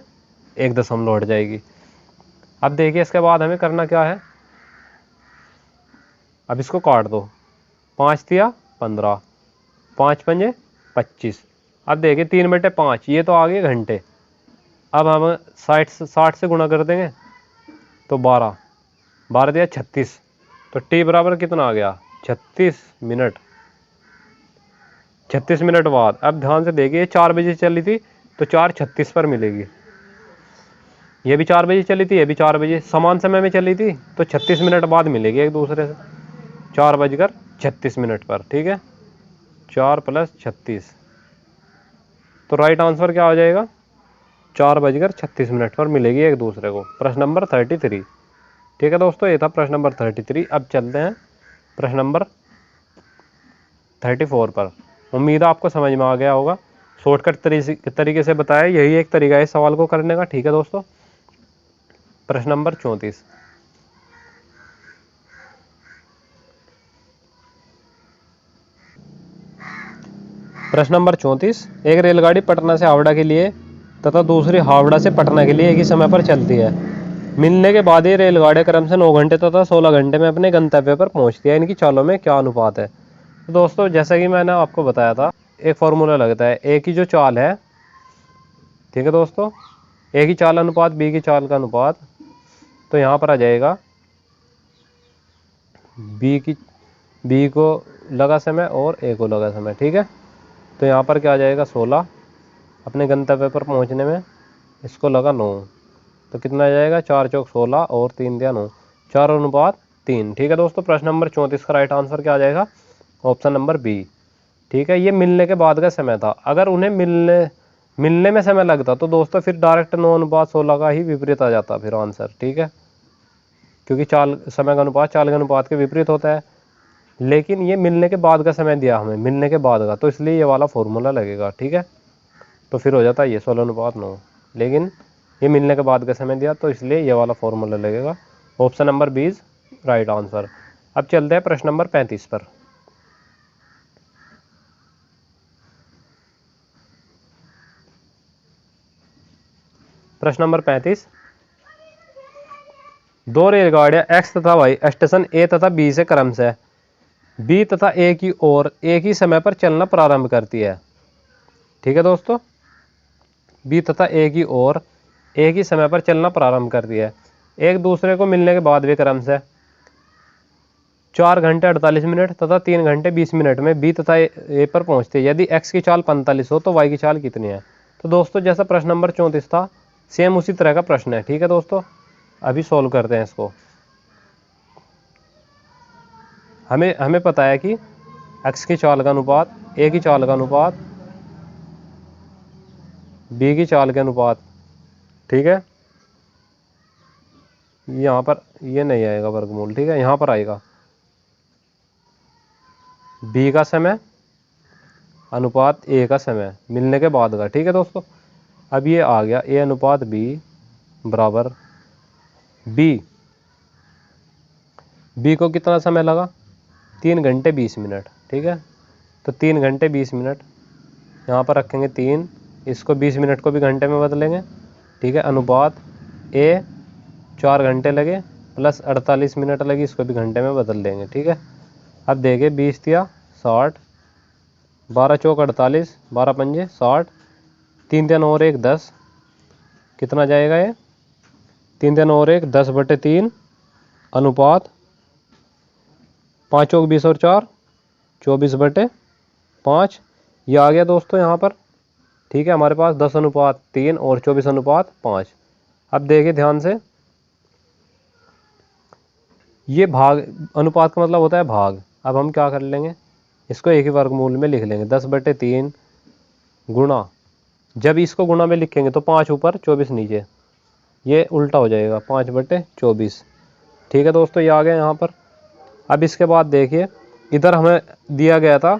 1 दशमलव हट जाएगी। अब देखिए इसके बाद हमें करना क्या है? अब इसको काट दो। 5 तिया 15, 5 पंजे 25। अब देखिए 3/5, ये तो आ गए घंटे। अब हम 60 से गुणा कर देंगे तो 12, 12 दिया 36। तो टी बराबर कितना आ गया? 36 मिनट। 36 मिनट बाद अब ध्यान से देखिए, 4 बजे चली थी तो 4:36 पर मिलेगी। ये भी 4 बजे चली थी, ये भी 4 बजे, समान समय में चली थी, तो 36 मिनट बाद मिलेगी एक दूसरे से, 4:36 पर। ठीक है, 4 + 36, तो राइट आंसर क्या हो जाएगा? 4:36 पर मिलेगी एक दूसरे को। प्रश्न नंबर 33। ठीक है दोस्तों, ये था प्रश्न नंबर 33। अब चलते हैं प्रश्न नंबर 34 पर। उम्मीद है आपको समझ में आ गया होगा। शॉर्टकट तरीके से बताया, यही एक तरीका है इस सवाल को करने का। ठीक है दोस्तों, प्रश्न नंबर 34। प्रश्न नंबर 34, एक रेलगाड़ी पटना से हावड़ा के लिए तथा दूसरी हावड़ा से पटना के लिए एक ही समय पर चलती है। मिलने के बाद ये रेलगाड़ी क्रम से 9 घंटे तथा 16 घंटे में अपने गंतव्य पर पहुंचती है। इनकी चालों में क्या अनुपात है? तो दोस्तों, जैसा कि मैंने आपको बताया था, एक फॉर्मूला लगता है। ए की जो चाल है, ठीक है दोस्तों, ए की चाल अनुपात बी की चाल का अनुपात, तो यहाँ पर आ जाएगा बी को लगा समय और ए को लगा समय। ठीक है, तो यहाँ पर क्या आ जाएगा? 16 अपने गंतव्य पर पहुँचने में, इसको लगा 9, तो कितना आ जाएगा? 4 चौक 16 और 3 दिया 9, 4:3। ठीक है दोस्तों, प्रश्न नंबर 34 का राइट आंसर क्या आ जाएगा? Option number B. ठीक है, ये मिलने के बाद का समय था। अगर उन्हें मिलने में समय लगता तो दोस्तों फिर डायरेक्ट 9:16 का ही विपरीत आ जाता फिर आंसर। ठीक है, क्योंकि समय का अनुपात चाल के अनुपात के विपरीत होता है। लेकिन ये मिलने के बाद का समय दिया हमें, मिलने के बाद का, तो इसलिए ये वाला फॉर्मूला लगेगा। ठीक है, तो फिर हो जाता है ये 16:9। लेकिन ये मिलने के बाद का समय दिया, तो इसलिए ये वाला फॉर्मूला लगेगा। Option number B is right answer. अब चलते हैं प्रश्न नंबर 35 पर। प्रश्न नंबर 35, दो रेलगाड़ियां एक्स तथा वाई स्टेशन ए तथा बी से क्रमशः बी तथा ए की ओर एक ही समय पर चलना प्रारंभ करती है। ठीक है दोस्तों, बी तथा ए की ओर एक ही समय पर चलना प्रारंभ करती है। एक दूसरे को मिलने के बाद वे क्रमशः 4 घंटे 48 मिनट तथा 3 घंटे 20 मिनट में बी तथा ए पर पहुंचती है। यदि एक्स की चाल 45 हो तो वाई की चाल कितनी है? तो दोस्तों, जैसा प्रश्न नंबर 34 था, सेम उसी तरह का प्रश्न है। ठीक है दोस्तों, अभी सॉल्व करते हैं इसको। हमें पता है कि x की चाल का अनुपात a की चाल का अनुपात b की चाल के अनुपात, ठीक है, यहाँ पर ये नहीं आएगा वर्गमूल, ठीक है, यहाँ पर आएगा b का समय अनुपात a का समय मिलने के बाद का। ठीक है दोस्तों, अब ये आ गया a अनुपात b बराबर b को कितना समय लगा, 3 घंटे 20 मिनट। ठीक है, तो 3 घंटे 20 मिनट यहाँ पर रखेंगे 3, इसको 20 मिनट को भी घंटे में बदलेंगे। ठीक है, अनुपात a 4 घंटे लगे प्लस 48 मिनट लगी, इसको भी घंटे में बदल देंगे। ठीक है, अब देखिए 20 दिया 60, 12 चौक 48, 12 पंजे 60, 3 दिन और 1 10, कितना जाएगा ये, 3 दिन और 1 10/3 अनुपात 5 चौक 20 और 4 24/5, ये आ गया दोस्तों यहाँ पर। ठीक है, हमारे पास 10 अनुपात 3 और 24 अनुपात 5। अब देखिए ध्यान से, ये भाग अनुपात का मतलब होता है भाग। अब हम क्या कर लेंगे, इसको एक ही वर्गमूल में लिख लेंगे, 10/3 गुणा, जब इसको गुणा में लिखेंगे तो 5 ऊपर 24 नीचे, ये उल्टा हो जाएगा 5/24। ठीक है दोस्तों, ये आ गया यहाँ पर। अब इसके बाद देखिए, इधर हमें दिया गया था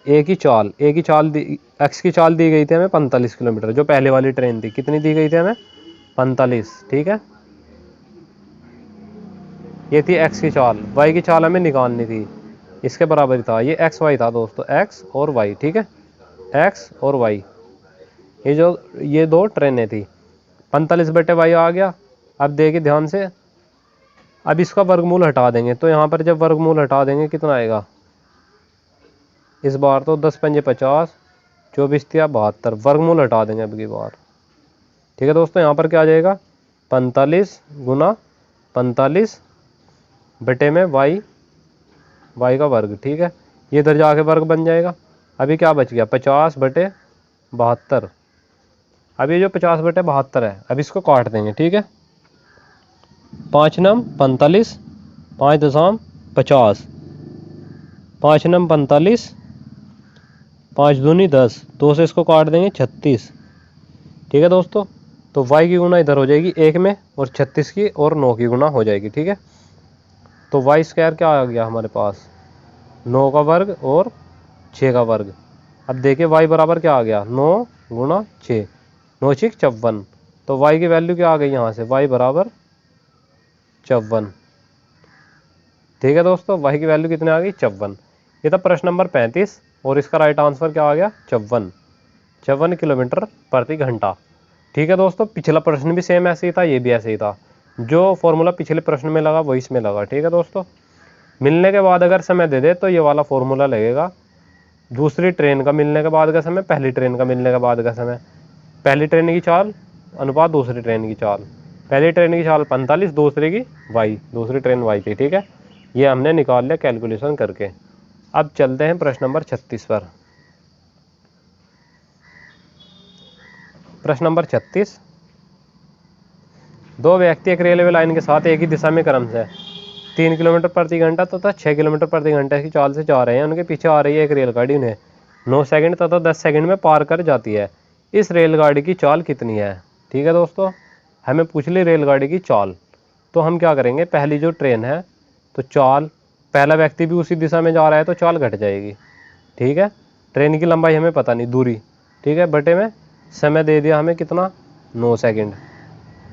ए की चाल एक्स की चाल दी गई थी हमें 45 किलोमीटर, जो पहले वाली ट्रेन थी, कितनी दी गई थी हमें, 45। ठीक है, ये थी एक्स की चाल, वाई की चाल हमें निकालनी थी, इसके बराबर था, ये एक्स वाई था दोस्तों, एक्स और वाई। ठीक है, एक्स और वाई, ये दो ट्रेनें थी, 45/y आ गया। अब देखिए ध्यान से, अब इसका वर्गमूल हटा देंगे, तो यहाँ पर जब वर्गमूल हटा देंगे कितना आएगा, इस बार तो 10 पंजे 50, 24 या 72, वर्गमूल हटा देंगे अब की बार। ठीक है दोस्तों, यहाँ पर क्या आ जाएगा, 45 गुना 45 बटे में वाई का वर्ग। ठीक है, ये इधर जाके वर्ग बन जाएगा। अभी क्या बच गया, 50/72। अब ये जो 50/72 है, अब इसको काट देंगे। ठीक है, 5 नम 45, 5 दशम 50, 5 नम 45, 5 दूनी 10, 2 से इसको काट देंगे 36। ठीक है दोस्तों, तो y की गुना इधर हो जाएगी 1 में, और 36 की और 9 की गुना हो जाएगी। ठीक है, तो वाई स्क्वायर क्या आ गया हमारे पास, 9 का वर्ग और 6 का वर्ग। अब देखिए y बराबर क्या आ गया, 9 गुणा 6, 9 6 54, तो y की वैल्यू क्या आ गई यहाँ से, y बराबर 54। ठीक है दोस्तों, y की वैल्यू कितनी आ गई, 54। ये था प्रश्न नंबर 35, और इसका राइट आंसर क्या आ गया, 54 किलोमीटर प्रति घंटा। ठीक है दोस्तों, पिछला प्रश्न भी सेम ऐसे ही था, ये भी ऐसे ही था, जो फॉर्मूला पिछले प्रश्न में लगा वही इसमें लगा। ठीक है दोस्तों, मिलने के बाद अगर समय दे दे तो ये वाला फॉर्मूला लगेगा, दूसरी ट्रेन का मिलने के बाद का समय, पहली ट्रेन का मिलने के बाद का समय, पहली ट्रेन की चाल अनुपात दूसरी ट्रेन की चाल, पहली ट्रेन की चाल 45, दूसरी की वाई, दूसरी ट्रेन वाई थी। ठीक है, ये हमने निकाल लिया कैलकुलेशन करके। अब चलते हैं प्रश्न नंबर 36 पर। प्रश्न नंबर 36, दो व्यक्ति एक रेलवे लाइन के साथ एक ही दिशा में क्रम से 3 किलोमीटर प्रति घंटा तथा 6 किलोमीटर प्रति घंटा की चाल से जा रहे हैं। उनके पीछे आ रही है एक रेलगाड़ी, उन्हें 9 सेकंड तथा 10 सेकंड में पार कर जाती है। इस रेलगाड़ी की चाल कितनी है। ठीक है दोस्तों, हमें पूछ ली रेलगाड़ी की चाल, तो हम क्या करेंगे, पहली जो ट्रेन है तो चाल, पहला व्यक्ति भी उसी दिशा में जा रहा है तो चाल घट जाएगी। ठीक है, ट्रेन की लंबाई हमें पता नहीं, दूरी, ठीक है, बटे में समय दे दिया हमें कितना, 9 सेकंड,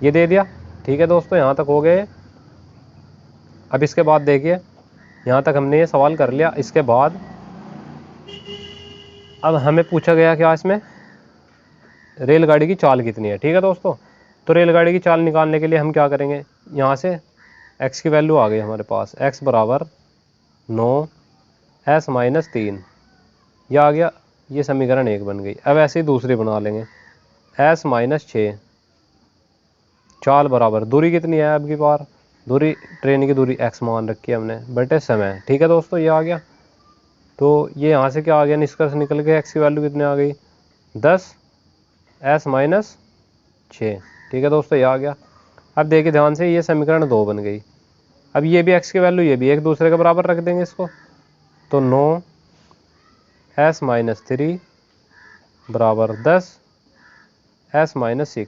ये दे दिया। ठीक है दोस्तों, यहाँ तक हो गए। अब इसके बाद देखिए, यहाँ तक हमने ये सवाल कर लिया। इसके बाद अब हमें पूछा गया क्या, इसमें रेलगाड़ी की चाल कितनी है। ठीक है दोस्तों, तो रेलगाड़ी की चाल निकालने के लिए हम क्या करेंगे, यहाँ से x की वैल्यू आ गई हमारे पास, x बराबर 9 s - 3, यह आ गया, ये समीकरण 1 बन गई। अब ऐसे ही दूसरी बना लेंगे, s - 6, चाल बराबर दूरी कितनी है, अब की बार दूरी, ट्रेन की दूरी x मान रखी है हमने, बटे समय। ठीक है दोस्तों, ये आ गया। तो ये यहाँ से क्या आ गया, निष्कर्ष निकल के x की वैल्यू कितनी आ गई, 10 s - 6। ठीक है दोस्तों, ये आ गया। अब देखिए ध्यान से, ये समीकरण 2 बन गई। अब ये भी x की वैल्यू ये भी एक दूसरे के बराबर रख देंगे इसको, तो 9s-3 बराबर 10s-6।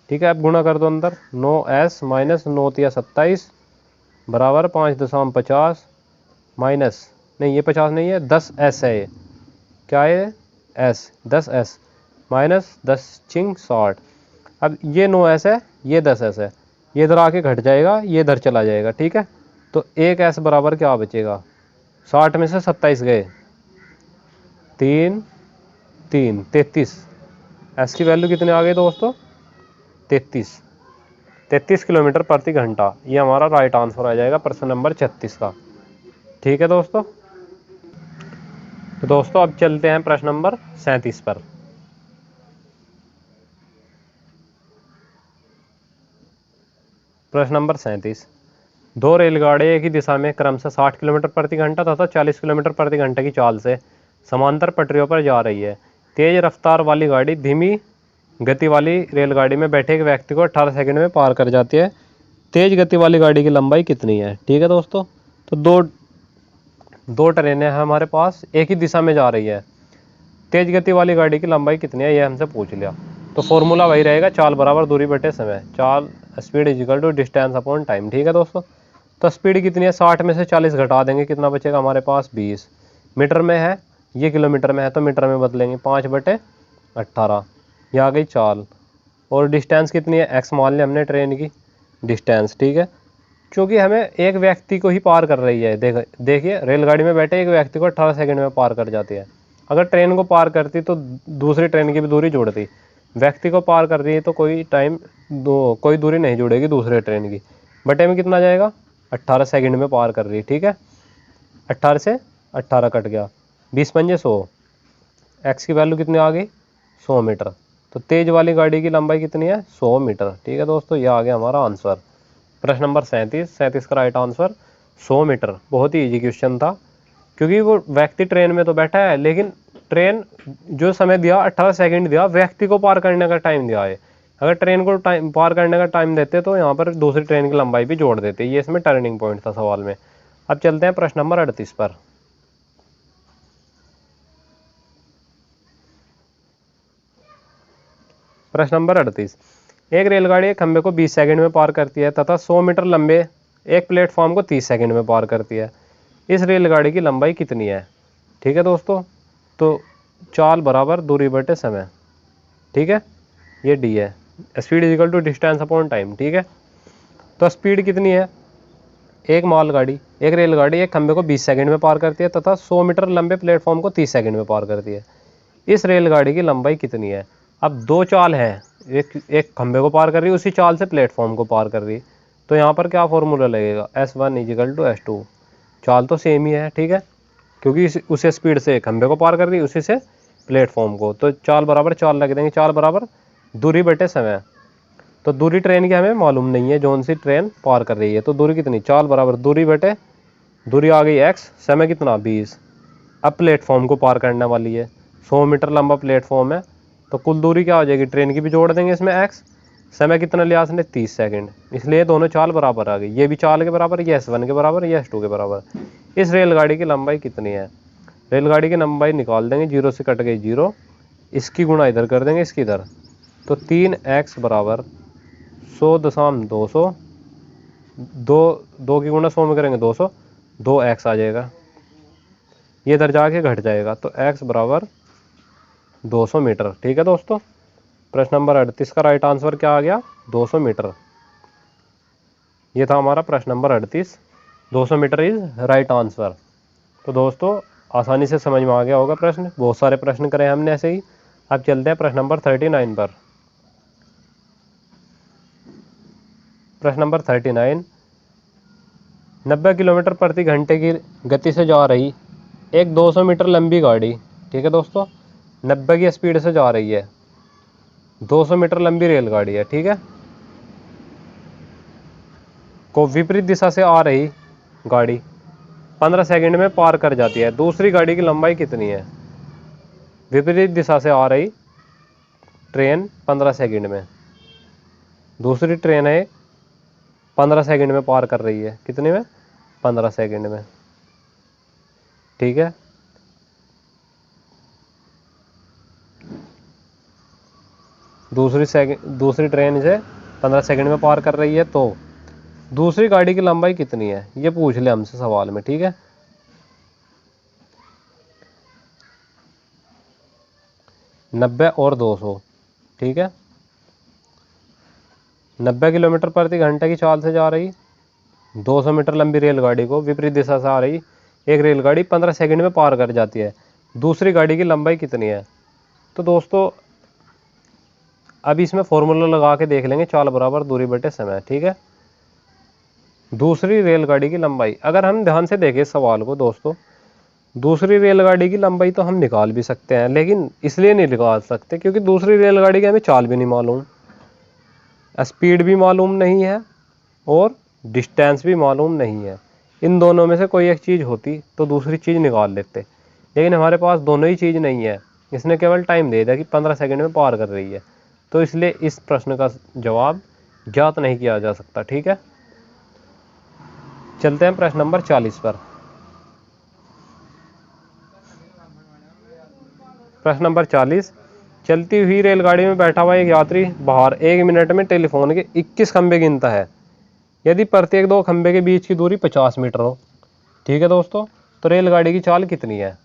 ठीक है, अब गुणा कर दो अंदर, 9s माइनस 9 तिया 27 बराबर 5.50 माइनस, नहीं ये 50 नहीं है, 10s है ये, क्या है s, 10s माइनस 10 चिंग 60। अब ये 9s है, ये 10s है, ये इधर आके घट जाएगा, ये इधर चला जाएगा। ठीक है, तो 1s बराबर क्या बचेगा, 60 में से 27 गए, 3 3 33। s की वैल्यू कितने आ गई दोस्तों, 33 किलोमीटर प्रति घंटा। ये हमारा राइट आंसर आ जाएगा प्रश्न नंबर 36 का। ठीक है दोस्तों, तो दोस्तों अब चलते हैं प्रश्न नंबर 37 पर। प्रश्न नंबर 37, दो रेलगाड़ी एक ही दिशा में क्रमशः 60 किलोमीटर प्रति घंटा तथा 40 किलोमीटर प्रति घंटे की चाल से समांतर पटरियों पर जा रही है। तेज रफ्तार वाली गाड़ी धीमी गति वाली रेलगाड़ी में बैठे एक व्यक्ति को 18 सेकंड में पार कर जाती है। तेज गति वाली गाड़ी की लंबाई कितनी है। ठीक है दोस्तों, तो दो ट्रेनें हैं हमारे पास, एक ही दिशा में जा रही है। तेज गति वाली गाड़ी की लंबाई कितनी है, ये हमसे पूछ लिया। तो फॉर्मूला वही रहेगा, चाल बराबर दूरी बटे समय, चाल speed is equal to distance upon time. ठीक है दोस्तों, तो स्पीड कितनी है, 60 में से 40 घटा देंगे, कितना बचेगा हमारे पास 20। मीटर में है, ये किलोमीटर में है, तो मीटर में बदलेंगे, 5/18। ये आ गई चाल। और डिस्टेंस कितनी है, x मान लिया हमने ट्रेन की डिस्टेंस। ठीक है, क्योंकि हमें एक व्यक्ति को ही पार कर रही है। देखिए रेलगाड़ी में बैठे एक व्यक्ति को 18 सेकंड में पार कर जाती है। अगर ट्रेन को पार करती तो दूसरी ट्रेन की भी दूरी जोड़ती। व्यक्ति को पार कर रही है तो कोई दूरी नहीं जुड़ेगी दूसरे ट्रेन की। बटे में कितना जाएगा, 18 सेकंड में पार कर रही है। ठीक है, 18 से 18 कट गया, 20×5 100। एक्स की वैल्यू कितनी आ गई, 100 मीटर। तो तेज वाली गाड़ी की लंबाई कितनी है, 100 मीटर। ठीक है दोस्तों, ये आ गया हमारा आंसर। प्रश्न नंबर 37 का राइट आंसर 100 मीटर। बहुत ही इजी क्वेश्चन था, क्योंकि वो व्यक्ति ट्रेन में तो बैठा है, लेकिन ट्रेन जो समय दिया 18 सेकंड दिया, व्यक्ति को पार करने का टाइम दिया है। अगर ट्रेन को पार करने का टाइम देते तो यहाँ पर दूसरी ट्रेन की लंबाई भी जोड़ देते। ये इसमें टर्निंग पॉइंट था सवाल में। अब चलते हैं प्रश्न नंबर 38 पर। प्रश्न नंबर 38, एक रेलगाड़ी एक खंबे को 20 सेकंड में पार करती है तथा 100 मीटर लंबे एक प्लेटफॉर्म को 30 सेकंड में पार करती है। इस रेलगाड़ी की लंबाई कितनी है। ठीक है दोस्तों, तो चाल बराबर दूरी बटे समय। ठीक है, ये डी है, speed is equal to distance upon time. ठीक है, तो स्पीड कितनी है, एक रेलगाड़ी एक खंबे को 20 सेकंड में पार करती है तथा 100 मीटर लंबे प्लेटफॉर्म को 30 सेकंड में पार करती है। इस रेलगाड़ी की लंबाई कितनी है। अब दो चाल है, एक खंबे को पार कर रही है, उसी चाल से प्लेटफॉर्म को पार कर रही है। तो यहाँ पर क्या फॉर्मूला लगेगा, S1 is equal to S2। चाल तो सेम ही है, ठीक है, क्योंकि उसे स्पीड से खंबे को पार कर रही है, उसी से प्लेटफॉर्म को। तो चाल बराबर चाल लग देंगे, चाल बराबर दूरी बटे समय। तो दूरी ट्रेन की हमें मालूम नहीं है, जौन सी ट्रेन पार कर रही है। तो दूरी कितनी, चाल बराबर दूरी बटे दूरी आ गई x, समय कितना 20। अब प्लेटफॉर्म को पार करने वाली है, 100 मीटर लंबा प्लेटफॉर्म है, तो कुल दूरी क्या हो जाएगी, ट्रेन की भी जोड़ देंगे इसमें x। समय कितना लिया उसने 30 सेकंड, इसलिए दोनों चाल बराबर आ गई। ये भी चाल के बराबर, ये S1 के बराबर, ये S2 के बराबर। इस रेलगाड़ी की लंबाई कितनी है। रेलगाड़ी की लंबाई निकाल देंगे, 0 से कट गई 0, इसकी गुणा इधर कर देंगे इसकी इधर, तो 3x बराबर 100.200, दो की गुणा 100 में करेंगे 200, 2x आ जाएगा, ये इधर जाके घट जाएगा, तो x बराबर 200 मीटर। ठीक है दोस्तों, प्रश्न नंबर 38 का राइट आंसर क्या आ गया, 200 मीटर। ये था हमारा प्रश्न नंबर 38, 200 मीटर इज राइट आंसर। तो दोस्तों आसानी से समझ में आ गया होगा प्रश्न, बहुत सारे प्रश्न करे हमने ऐसे ही। अब चलते हैं प्रश्न नंबर 39 पर। प्रश्न नंबर 39, 90 किलोमीटर प्रति घंटे की गति से जा रही एक 200 मीटर लंबी गाड़ी, ठीक है दोस्तों, 90 की स्पीड से जा रही है, 200 मीटर लंबी रेलगाड़ी है, ठीक है, को विपरीत दिशा से आ रही गाड़ी 15 सेकंड में पार कर जाती है। दूसरी गाड़ी की लंबाई कितनी है। विपरीत दिशा से आ रही ट्रेन 15 सेकंड में, दूसरी ट्रेन है 15 सेकंड में पार कर रही है, कितने में? 15 सेकंड में, ठीक है। दूसरी ट्रेन से 15 सेकंड में पार कर रही है, तो दूसरी गाड़ी की लंबाई कितनी है ये पूछ ले हमसे सवाल में, ठीक है। नब्बे और 200, ठीक है। 90 किलोमीटर प्रति घंटे की चाल से जा रही 200 मीटर लंबी रेलगाड़ी को विपरीत दिशा से आ रही एक रेलगाड़ी 15 सेकंड में पार कर जाती है, दूसरी गाड़ी की लंबाई कितनी है? तो दोस्तों अब इसमें फॉर्मूला लगा के देख लेंगे, चाल बराबर दूरी बटे समय, ठीक है। दूसरी रेलगाड़ी की लंबाई, अगर हम ध्यान से देखें सवाल को दोस्तों, दूसरी रेलगाड़ी की लंबाई तो हम निकाल भी सकते हैं, लेकिन इसलिए नहीं निकाल सकते क्योंकि दूसरी रेलगाड़ी की हमें चाल भी नहीं मालूम, स्पीड भी मालूम नहीं है और डिस्टेंस भी मालूम नहीं है। इन दोनों में से कोई एक चीज़ होती तो दूसरी चीज़ निकाल लेते, लेकिन हमारे पास दोनों ही चीज़ नहीं है। इसने केवल टाइम दे दिया कि 15 सेकंड में पार कर रही है, तो इसलिए इस प्रश्न का जवाब ज्ञात नहीं किया जा सकता, ठीक है। चलते हैं प्रश्न नंबर 40 पर। प्रश्न नंबर 40, चलती हुई रेलगाड़ी में बैठा हुआ एक यात्री बाहर 1 मिनट में टेलीफोन के 21 खंबे गिनता है, यदि प्रत्येक 2 खंबे के बीच की दूरी 50 मीटर हो, ठीक है दोस्तों। तो रेलगाड़ी की चाल कितनी है?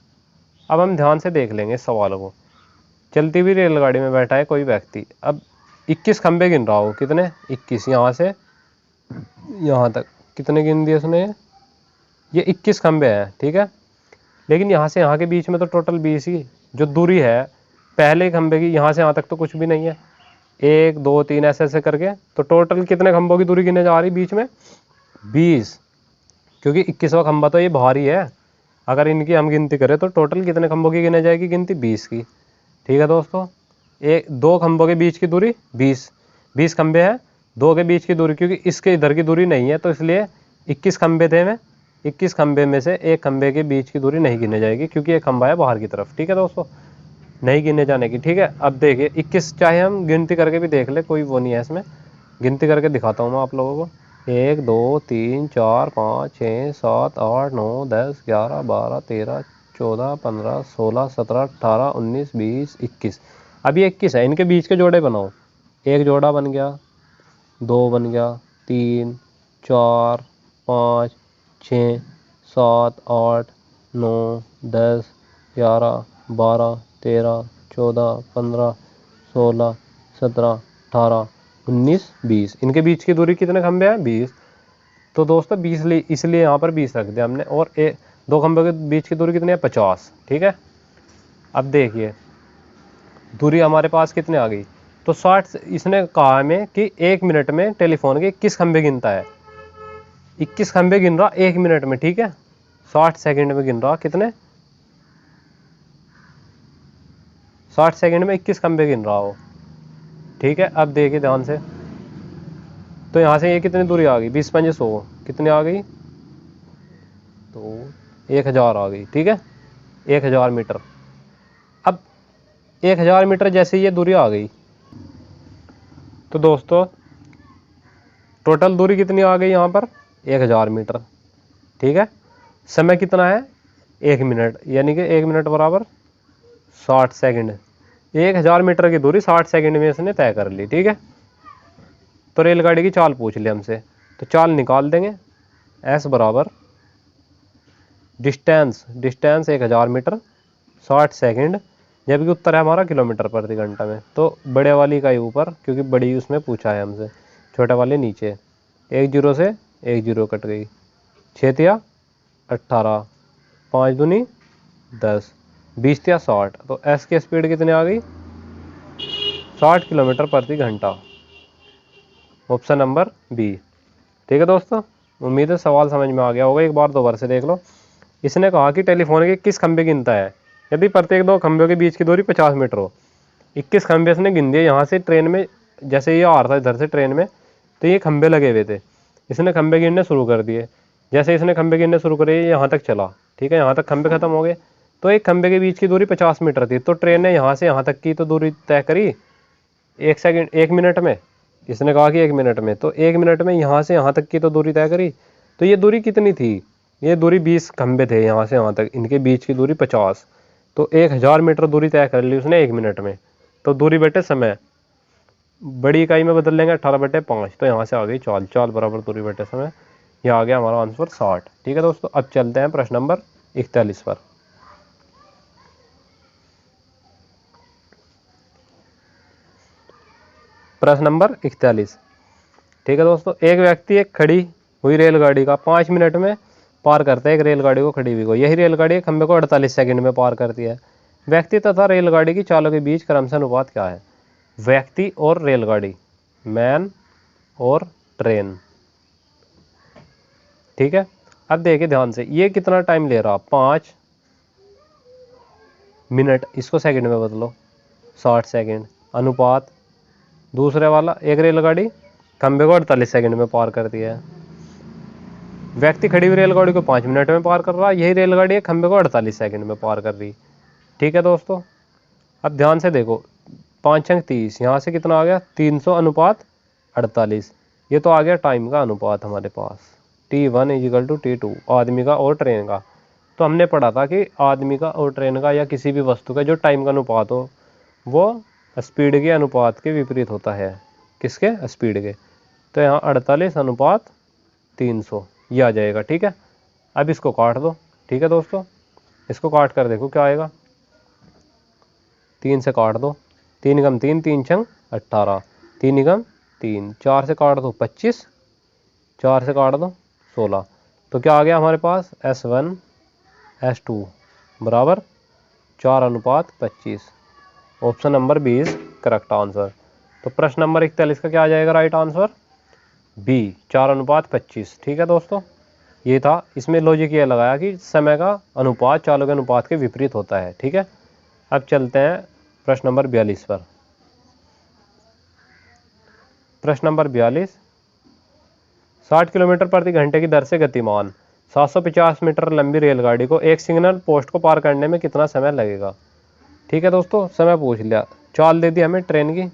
अब हम ध्यान से देख लेंगे इस सवाल को। चलती हुई रेलगाड़ी में बैठा है कोई व्यक्ति, अब 21 खंबे गिन रहा हो, कितने? 21, यहाँ से यहाँ तक कितने गिन दिए उसने? ये 21 खंबे हैं, ठीक है। लेकिन यहाँ से यहाँ के बीच में तो टोटल 20 ही जो दूरी है पहले खंबे की, यहाँ से यहाँ तक तो कुछ भी नहीं है, 1 2 3 ऐसे ऐसे करके, तो टोटल कितने खंभों की दूरी गिने जा रही बीच में? 20, क्योंकि 21वां खंबा तो ये बाहर ही है। अगर इनकी हम गिनती करें तो टोटल कितने खंभों की गिने जाएगी गिनती? 20 की, ठीक है दोस्तों। 2 खंभों के बीच की दूरी 20 खंबे हैं, 2 के बीच की दूरी, क्योंकि इसके इधर की दूरी नहीं है तो इसलिए 21 खंबे थे में 21 खंबे में से एक खंबे के बीच की दूरी नहीं गिने जाएगी क्योंकि एक खंबा है बाहर की तरफ, ठीक है दोस्तों, नहीं गिने जाने की, ठीक है। अब देखिए 21, चाहे हम गिनती करके भी देख ले, कोई वो नहीं है इसमें, गिनती करके दिखाता हूँ मैं आप लोगों को। 1 2 3 4 5 6 7 8 9 10 11 12 13 14 15 16 17 18 19 20 21, अब ये 21 है, इनके बीच के जोड़े बनाओ। 1 जोड़ा बन गया, 2 बन गया, 3 4 5 6 7 8 9 10 11 12 13 14 15 16 17 18 19 20, इनके बीच की दूरी कितने खंबे हैं? 20। तो दोस्तों 20 इसलिए यहाँ पर 20 रख दिया हमने, और 2 खंबे के बीच की दूरी कितनी है? 50, ठीक है। अब देखिए दूरी हमारे पास कितने आ गई? तो 60, इसने कहा हमें कि 1 मिनट में टेलीफोन के 21 खंबे गिनता है, 21 खंबे गिन रहा 1 मिनट में, ठीक है। 60 सेकंड में गिन रहा, कितने? 60 सेकंड में 21 खंबे गिन रहा हो, ठीक है। अब देखिए ध्यान से, तो यहाँ से ये कितनी दूरी आ गई? 20 पंजे 100, कितने आ गई? तो 1000 आ गई, ठीक है, 1000 मीटर। अब 1000 मीटर जैसे ये दूरी आ गई, तो दोस्तों टोटल दूरी कितनी आ गई यहाँ पर? 1000 मीटर, ठीक है। समय कितना है? 1 मिनट, यानी कि 1 मिनट बराबर 60 सेकंड। 1000 मीटर की दूरी 60 सेकंड में इसने तय कर ली, ठीक है। तो रेलगाड़ी की चाल पूछ ली हमसे, तो चाल निकाल देंगे। एस बराबर डिस्टेंस 1000 मीटर 60 सेकंड, जबकि उत्तर है हमारा किलोमीटर प्रति घंटा में, तो बड़े वाली का ही ऊपर क्योंकि बड़ी उसमें पूछा है हमसे, छोटे वाले नीचे। 1 0 से 1 0 कट गई, 6 तिया 18, 5 दूनी 10, 20 तिया 60, तो एस की स्पीड कितनी आ गई? 60 किलोमीटर प्रति घंटा, ऑप्शन नंबर बी, ठीक है दोस्तों। उम्मीद है सवाल समझ में आ गया होगा, एक बार दोबारा से देख लो। इसने कहा कि टेलीफोन के 21 खंबे गिनता है, यदि प्रत्येक 2 खंबों के बीच की दूरी 50 मीटर हो। 21 खंबे इसने गिन दिए, यहाँ से ट्रेन में जैसे ये आ रहा था इधर से ट्रेन में, तो ये खंबे लगे हुए थे, इसने खंबे गिनने शुरू कर दिए। जैसे इसने खंबे गिनने शुरू करे यहाँ तक चला, ठीक है, यहाँ तक खंबे खत्म हो गए, तो एक खंबे के बीच की दूरी 50 मीटर थी, तो ट्रेन ने यहाँ से यहाँ तक की तो दूरी तय करी, 1 सेकंड 1 मिनट में, इसने कहा कि 1 मिनट में, तो 1 मिनट में यहाँ से यहाँ तक की तो दूरी तय करी। तो ये दूरी कितनी थी, ये दूरी 20 खंबे थे यहाँ से यहाँ तक, इनके बीच की दूरी 50, तो 1000 मीटर दूरी तय कर ली उसने 1 मिनट में। तो दूरी बटे समय बड़ी इकाई में बदल लेंगे 18/5, तो यहाँ से आ गई चाल, चाल बराबर दूरी बटे समय, यह आ गया हमारा आंसर 60। ठीक है दोस्तों, अब चलते हैं प्रश्न नंबर 41 पर। प्रश्न नंबर 41। ठीक है दोस्तों, एक व्यक्ति एक खड़ी हुई रेलगाड़ी का 5 मिनट में पार करता है एक रेलगाड़ी को खड़ी हुई को। यही रेलगाड़ी खंबे को 48 सेकंड में पार करती है। व्यक्ति तथा रेलगाड़ी की चालों के बीच क्रमशः अनुपात क्या है? व्यक्ति और रेलगाड़ी, मैन और ट्रेन। ठीक है, अब देखिए ध्यान से, ये कितना टाइम ले रहा, 5 मिनट, इसको सेकंड में बदलो 60 सेकंड, अनुपात दूसरे वाला एक रेलगाड़ी खंबे को 48 सेकंड में पार करती है। व्यक्ति खड़ी हुई रेलगाड़ी को 5 मिनट में पार कर रहा है, यही रेलगाड़ी है खंबे को 48 सेकंड में पार कर रही। ठीक है दोस्तों, अब ध्यान से देखो, 5 अंक 30, यहाँ से कितना आ गया 300 अनुपात 48, ये तो आ गया टाइम का अनुपात हमारे पास, T1 = T2, आदमी का और ट्रेन का। तो हमने पढ़ा था कि आदमी का और ट्रेन का या किसी भी वस्तु का जो टाइम का अनुपात हो वो स्पीड के अनुपात के विपरीत होता है। किसके? स्पीड के। तो यहाँ 48 अनुपात 300 ये आ जाएगा। ठीक है, अब इसको काट दो। ठीक है दोस्तों, इसको काट कर देखो क्या आएगा, 3 से काट दो, 3 × 3 3 × 18, 3 × 3, 4 से काट दो 25, 4 से काट दो 16, तो क्या आ गया हमारे पास S1 S2 बराबर 4:25। Option number 20 correct answer. तो प्रश्न नंबर 41 का क्या आ जाएगा राइट आंसर? बी, 4:25। ठीक है दोस्तों, ये था, इसमें लॉजिक ये लगाया कि समय का अनुपात चालों के अनुपात के विपरीत होता है। ठीक है, अब चलते हैं प्रश्न नंबर 42 पर। प्रश्न नंबर 42, 60 किलोमीटर प्रति घंटे की दर से गतिमान 750 मीटर लंबी रेलगाड़ी को एक सिग्नल पोस्ट को पार करने में कितना समय लगेगा? ठीक है दोस्तों, समय पूछ लिया, चाल दे दी हमें ट्रेन की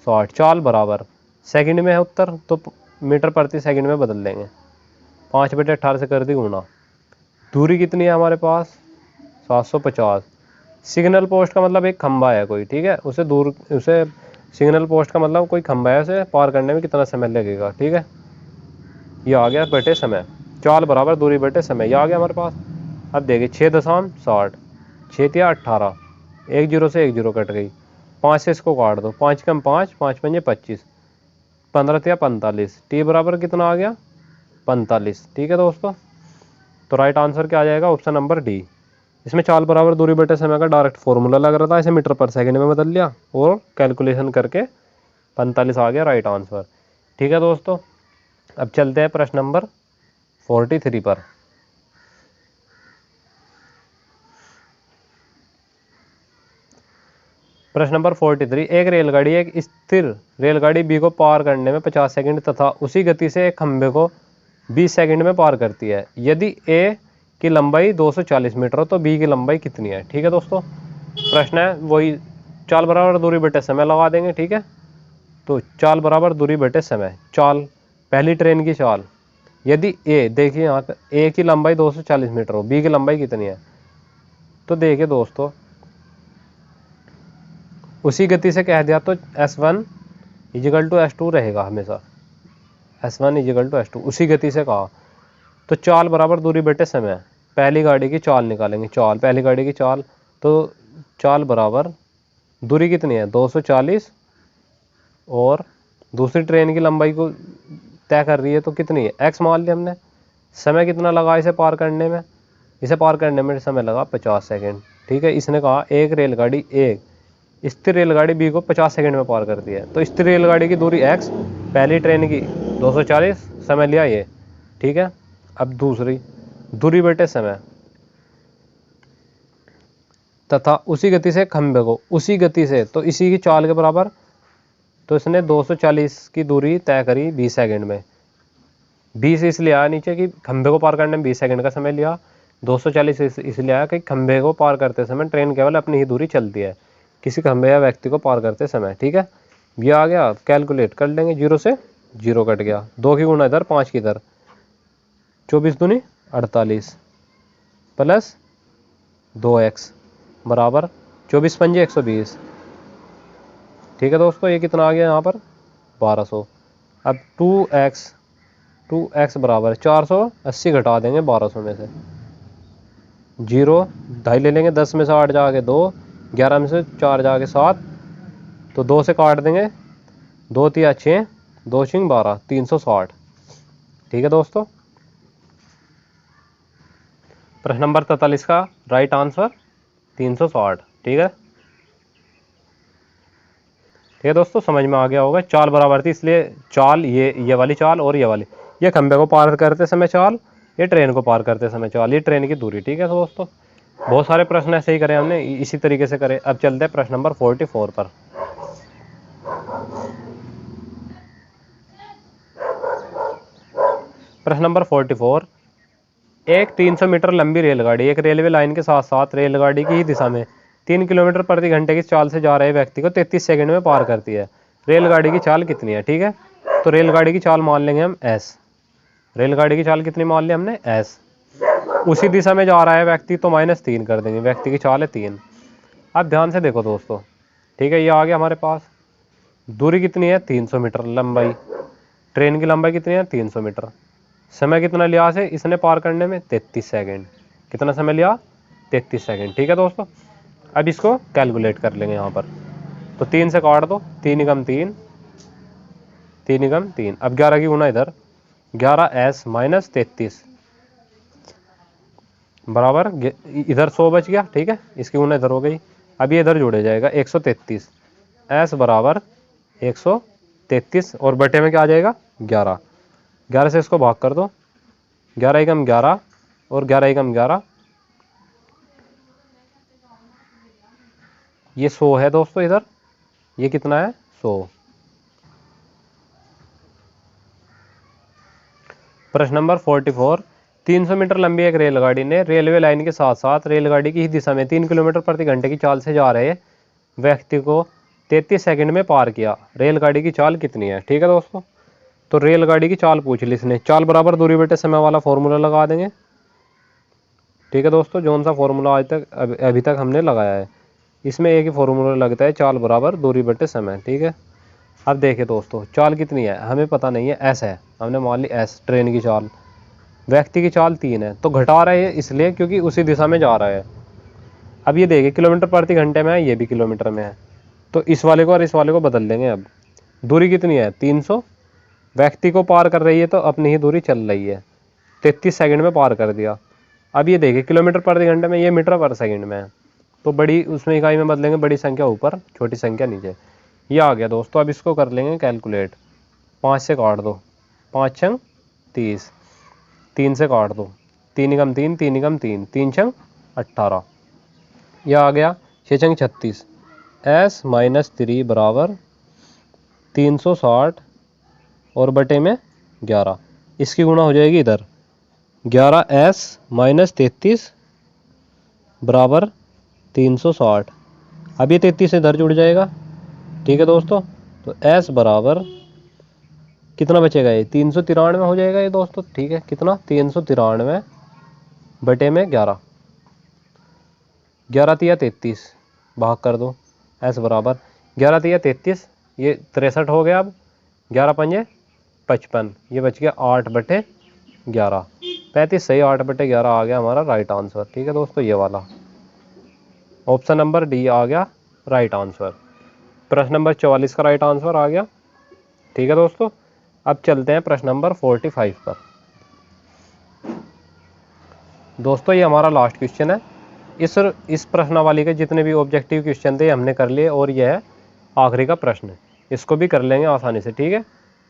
60, चाल बराबर सेकंड में है उत्तर, तो मीटर प्रति सेकंड में बदल देंगे, 5/18 से कर दी गुणा। दूरी कितनी है हमारे पास? 750। सिग्नल पोस्ट का मतलब एक खंबा है कोई, ठीक है, उसे सिग्नल पोस्ट का मतलब कोई खंबा है, उसे पार करने में कितना समय लगेगा। ठीक है, ये आ गया बटे समय, चाल बराबर दूरी बटे समय, ये आ गया हमारे पास। अब देखिए 6.60, 6 या 18, 1 0 से 1 0 कट गई, 5 से इसको काट दो, 5 कम 5, 5 5 25, 15 या 45, टी बराबर कितना आ गया 45। ठीक है दोस्तों, तो राइट आंसर क्या आ जाएगा? Option number D. इसमें चाल बराबर दूरी बटे समय का डायरेक्ट फॉर्मूला लग रहा था, इसे मीटर पर सेकंड में बदल लिया और कैलकुलेशन करके 45 आ गया राइट आंसर। ठीक है दोस्तों, अब चलते हैं प्रश्न नंबर 43 पर। प्रश्न नंबर 43, एक रेलगाड़ी एक स्थिर रेलगाड़ी बी को पार करने में 50 सेकंड तथा उसी गति से एक खंबे को 20 सेकंड में पार करती है। यदि ए की लंबाई 240 मीटर हो तो बी की लंबाई कितनी है? ठीक है दोस्तों, प्रश्न है वही, चाल बराबर दूरी बटे समय लगा देंगे। ठीक है, तो चाल बराबर दूरी बटे समय, चाल पहली ट्रेन की चाल, यदि ए, देखिए यहाँ पे ए की लंबाई 240 मीटर हो, बी की लंबाई कितनी है, तो देखिए दोस्तों उसी गति से कह दिया तो S1 = S2 रहेगा हमेशा, S1 = S2, उसी गति से कहा तो चाल बराबर दूरी बटे समय, पहली गाड़ी की चाल निकालेंगे, चाल पहली गाड़ी की चाल, तो चाल बराबर दूरी कितनी है 240 और दूसरी ट्रेन की लंबाई को तय कर रही है तो कितनी है x मान लिया हमने। समय कितना लगा इसे पार करने में? इसे पार करने में समय लगा 50 सेकंड। ठीक है, इसने कहा एक रेलगाड़ी एक स्थिर रेलगाड़ी बी को 50 सेकंड में पार करती है, तो स्थिर रेलगाड़ी की दूरी x, पहली ट्रेन की 240, समय लिया ये। ठीक है, अब दूसरी दूरी बटे समय तथा उसी गति से खंबे को, उसी गति से तो इसी की चाल के बराबर, तो इसने 240 की दूरी तय करी 20 सेकंड में, 20 इसलिए आया नीचे कि खंबे को पार करने में 20 सेकंड का समय लिया, 240 इसलिए आया कि खंबे को पार करते समय ट्रेन केवल अपनी ही दूरी चलती है, किसी खंबे या व्यक्ति को पार करते समय। ठीक है, ये आ गया, कैलकुलेट कर लेंगे, 0 से 0 कट गया, 2 की गुणा इधर 5 की इधर, 24 दूनी 48 प्लस 2x बराबर 24 पंजे 120। ठीक है दोस्तों, ये कितना आ गया यहाँ पर 1200। अब 2x बराबर 480 घटा देंगे 1200 में से, 0 ढाई ले लेंगे, 10 में से 8 जाके 2, 11 में से 4 जाके 7, तो 2 से काट देंगे, 2 तिया 6, 2 छिंग 12, 360। ठीक है दोस्तों, प्रश्न नंबर 43 का राइट आंसर 360। ठीक है, ठीक है दोस्तों, समझ में आ गया होगा। चाल बराबर थी, इसलिए चाल ये वाली चाल और ये वाली, ये खंबे को पार करते समय चाल, ये ट्रेन को पार करते समय चाल, ये ट्रेन की दूरी। ठीक है दोस्तों, बहुत सारे प्रश्न ऐसे ही करे हमने, इसी तरीके से करे। अब चलते हैं प्रश्न नंबर 44 पर। प्रश्न नंबर 44, एक 300 मीटर लंबी रेलगाड़ी एक रेलवे लाइन के साथ साथ रेलगाड़ी की ही दिशा में 3 किलोमीटर प्रति घंटे की चाल से जा रहे व्यक्ति को 33 सेकंड में पार करती है। रेलगाड़ी की चाल कितनी है? ठीक है, तो रेलगाड़ी की चाल मान लेंगे हम s। रेलगाड़ी की चाल कितनी मान ली हमने? s। उसी दिशा में जा रहा है व्यक्ति, तो -3 कर देंगे, व्यक्ति की चाल है 3। अब ध्यान से देखो दोस्तों, ठीक है, ये आ गया हमारे पास। दूरी कितनी है? 300 मीटर लंबाई। ट्रेन की लंबाई कितनी है? 300 मीटर। समय कितना लिया से इसने पार करने में? 33 सेकंड। कितना समय लिया? 33 सेकंड। ठीक है दोस्तों, अब इसको कैलकुलेट कर लेंगे यहाँ पर। तो 3 से काट दो, 3 एकम 3, 3 एकम 3। अब 11 की गुना इधर, 11s माइनस 33 बराबर, इधर 100 बच गया। ठीक है, इसकी गुना इधर हो गई। अब ये इधर जोड़े जाएगा, 133 s बराबर 133, और बटे में क्या आ जाएगा? 11। 11 से इसको भाग कर दो, 11 एकम 11 और 11 एकम 11, ये 100 है दोस्तों इधर, ये कितना है? 100। प्रश्न नंबर 44, 300 मीटर लंबी एक रेलगाड़ी ने रेलवे लाइन के साथ साथ रेलगाड़ी की ही दिशा में 3 किलोमीटर प्रति घंटे की चाल से जा रहे व्यक्ति को 33 सेकंड में पार किया। रेलगाड़ी की चाल कितनी है? ठीक है दोस्तों, तो रेलगाड़ी की चाल पूछ ली इसने। चाल बराबर दूरी बटे समय वाला फॉर्मूला लगा देंगे। ठीक है दोस्तों, जौन सा फॉर्मूला आज तक अभी तक हमने लगाया है, इसमें एक ही फॉर्मूला लगता है, चाल बराबर दूरी बटे समय। ठीक है, अब देखिए दोस्तों, चाल कितनी है हमें पता नहीं है, s है, हमने मान ली s ट्रेन की चाल। व्यक्ति की चाल 3 है, तो घटा रहे हैं इसलिए क्योंकि उसी दिशा में जा रहा है। अब ये देखिए किलोमीटर प्रति घंटे में है, ये भी किलोमीटर में है, तो इस वाले को और इस वाले को बदल देंगे। अब दूरी कितनी है? 300। व्यक्ति को पार कर रही है तो अपनी ही दूरी चल रही है, 33 सेकंड में पार कर दिया। अब ये देखिए किलोमीटर प्रति घंटे में, ये मीटर पर सेकंड में है, तो बड़ी उसमें इकाई में बदलेंगे, बड़ी संख्या ऊपर छोटी संख्या नीचे। ये आ गया दोस्तों, अब इसको कर लेंगे कैलकुलेट। 5 से काट दो, 5 छंग 30, 3 से काट दो, 3 एकम 3, 3 एकम 3, 3 छंग 18। यह आ गया 6 छंग 36, s माइनस 3 बराबर 360 और बटे में 11। इसकी गुणा हो जाएगी इधर, 11s माइनस 33 बराबर 360। अब ये 33 इधर जुड़ जाएगा। ठीक है दोस्तों, तो s बराबर कितना बचेगा? ये 393 हो जाएगा ये दोस्तों। ठीक है, कितना? 393 बटे में 11, 11 तिया 33, भाग कर दो, s बराबर 11 तिया 33, ये 63 हो गया। अब 11 पंजे 55, ये बच गया 8 बटे 11, 35 सही, 8 बटे 11 आ गया हमारा राइट आंसर। ठीक है दोस्तों, ये वाला ऑप्शन नंबर डी आ गया राइट आंसर। प्रश्न नंबर 44 का राइट आंसर आ गया। ठीक है दोस्तों, अब चलते हैं प्रश्न नंबर 45 पर। दोस्तों ये हमारा लास्ट क्वेश्चन है। इस प्रश्नावली के जितने भी ऑब्जेक्टिव क्वेश्चन थे हमने कर लिए, और यह है आखिरी का प्रश्न, इसको भी कर लेंगे आसानी से। ठीक है,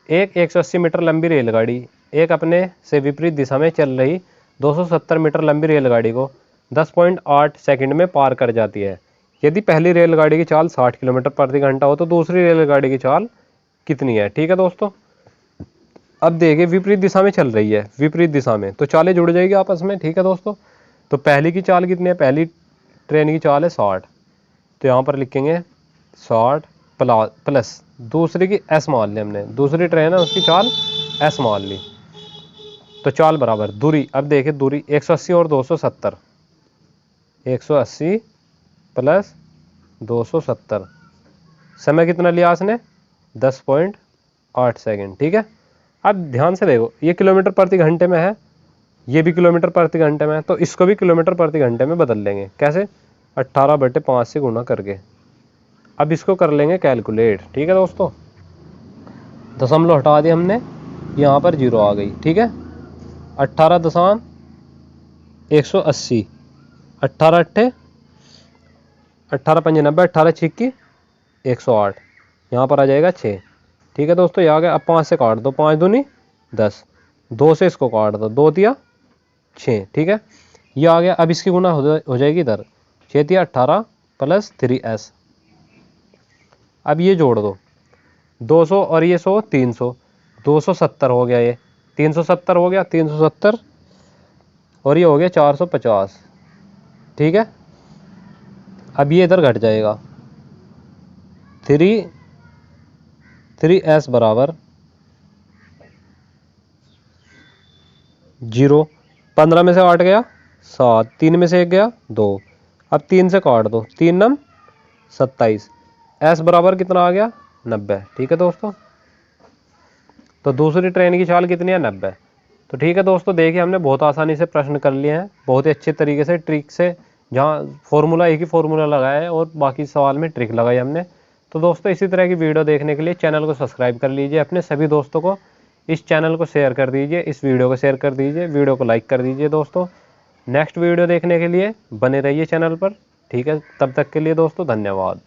एक 180 मीटर लंबी रेलगाड़ी एक अपने से विपरीत दिशा में चल रही 270 मीटर लंबी रेलगाड़ी को 10.8 सेकंड में पार कर जाती है। यदि पहली रेलगाड़ी की चाल 60 किलोमीटर प्रति घंटा हो तो दूसरी रेलगाड़ी की चाल कितनी है? ठीक है दोस्तों, अब देखिए विपरीत दिशा में चल रही है, विपरीत दिशा में, तो चालें जुड़ जाएगी आपस में। ठीक है दोस्तों, तो पहली की चाल कितनी है? पहली ट्रेन की चाल है 60, तो यहाँ पर लिखेंगे 60 प्लस दूसरी की एस मान ली हमने, दूसरी ट्रेन है उसकी चाल एस मान ली, तो चाल बराबर दूरी, अब देखिए दूरी 180 और 270, 180 प्लस 270, समय कितना लिया इसने 10.8 सेकेंड। ठीक है, अब ध्यान से देखो ये किलोमीटर प्रति घंटे में है, ये भी किलोमीटर प्रति घंटे में है, तो इसको भी किलोमीटर प्रति घंटे में बदल लेंगे। कैसे? 18/5 से गुना करके। अब इसको कर लेंगे कैलकुलेट। ठीक है दोस्तों, दशमलव हटा दिया हमने, यहाँ पर 0 आ गई। ठीक है, 18.180, 18 अट्ठे 18 पंजे 90, 18 छिक्की 108, यहाँ पर आ जाएगा 6। ठीक है दोस्तों, ये आ गया। अब 5 से काट दो, 5 दूनी 10, 2 से इसको काट दो, 2 दिया 6। ठीक है, ये आ गया। अब इसकी गुना हो जाएगी इधर, 6 दिया 18 प्लस 3s। अब ये जोड़ दो, 200 और ये 100, 300, 270 हो गया, ये 370 हो गया, 370 और ये हो गया 450। ठीक है, अब ये इधर घट जाएगा, 3s बराबर 0, 15 में से 8 गया 7, 3 में से 1 गया 2, अब 3 से काट दो, 3 नम 27, s बराबर कितना आ गया 90। ठीक है दोस्तों, तो दूसरी ट्रेन की चाल कितनी है 90। तो ठीक है दोस्तों, देखिए हमने बहुत आसानी से प्रश्न कर लिए हैं, बहुत ही अच्छे तरीके से ट्रिक से, जहाँ फॉर्मूला एक ही फॉर्मूला लगाया है और बाकी सवाल में ट्रिक लगाई हमने। तो दोस्तों इसी तरह की वीडियो देखने के लिए चैनल को सब्सक्राइब कर लीजिए, अपने सभी दोस्तों को इस चैनल को शेयर कर दीजिए, इस वीडियो को शेयर कर दीजिए, वीडियो को लाइक कर दीजिए दोस्तों। नेक्स्ट वीडियो देखने के लिए बने रहिए चैनल पर। ठीक है, तब तक के लिए दोस्तों धन्यवाद।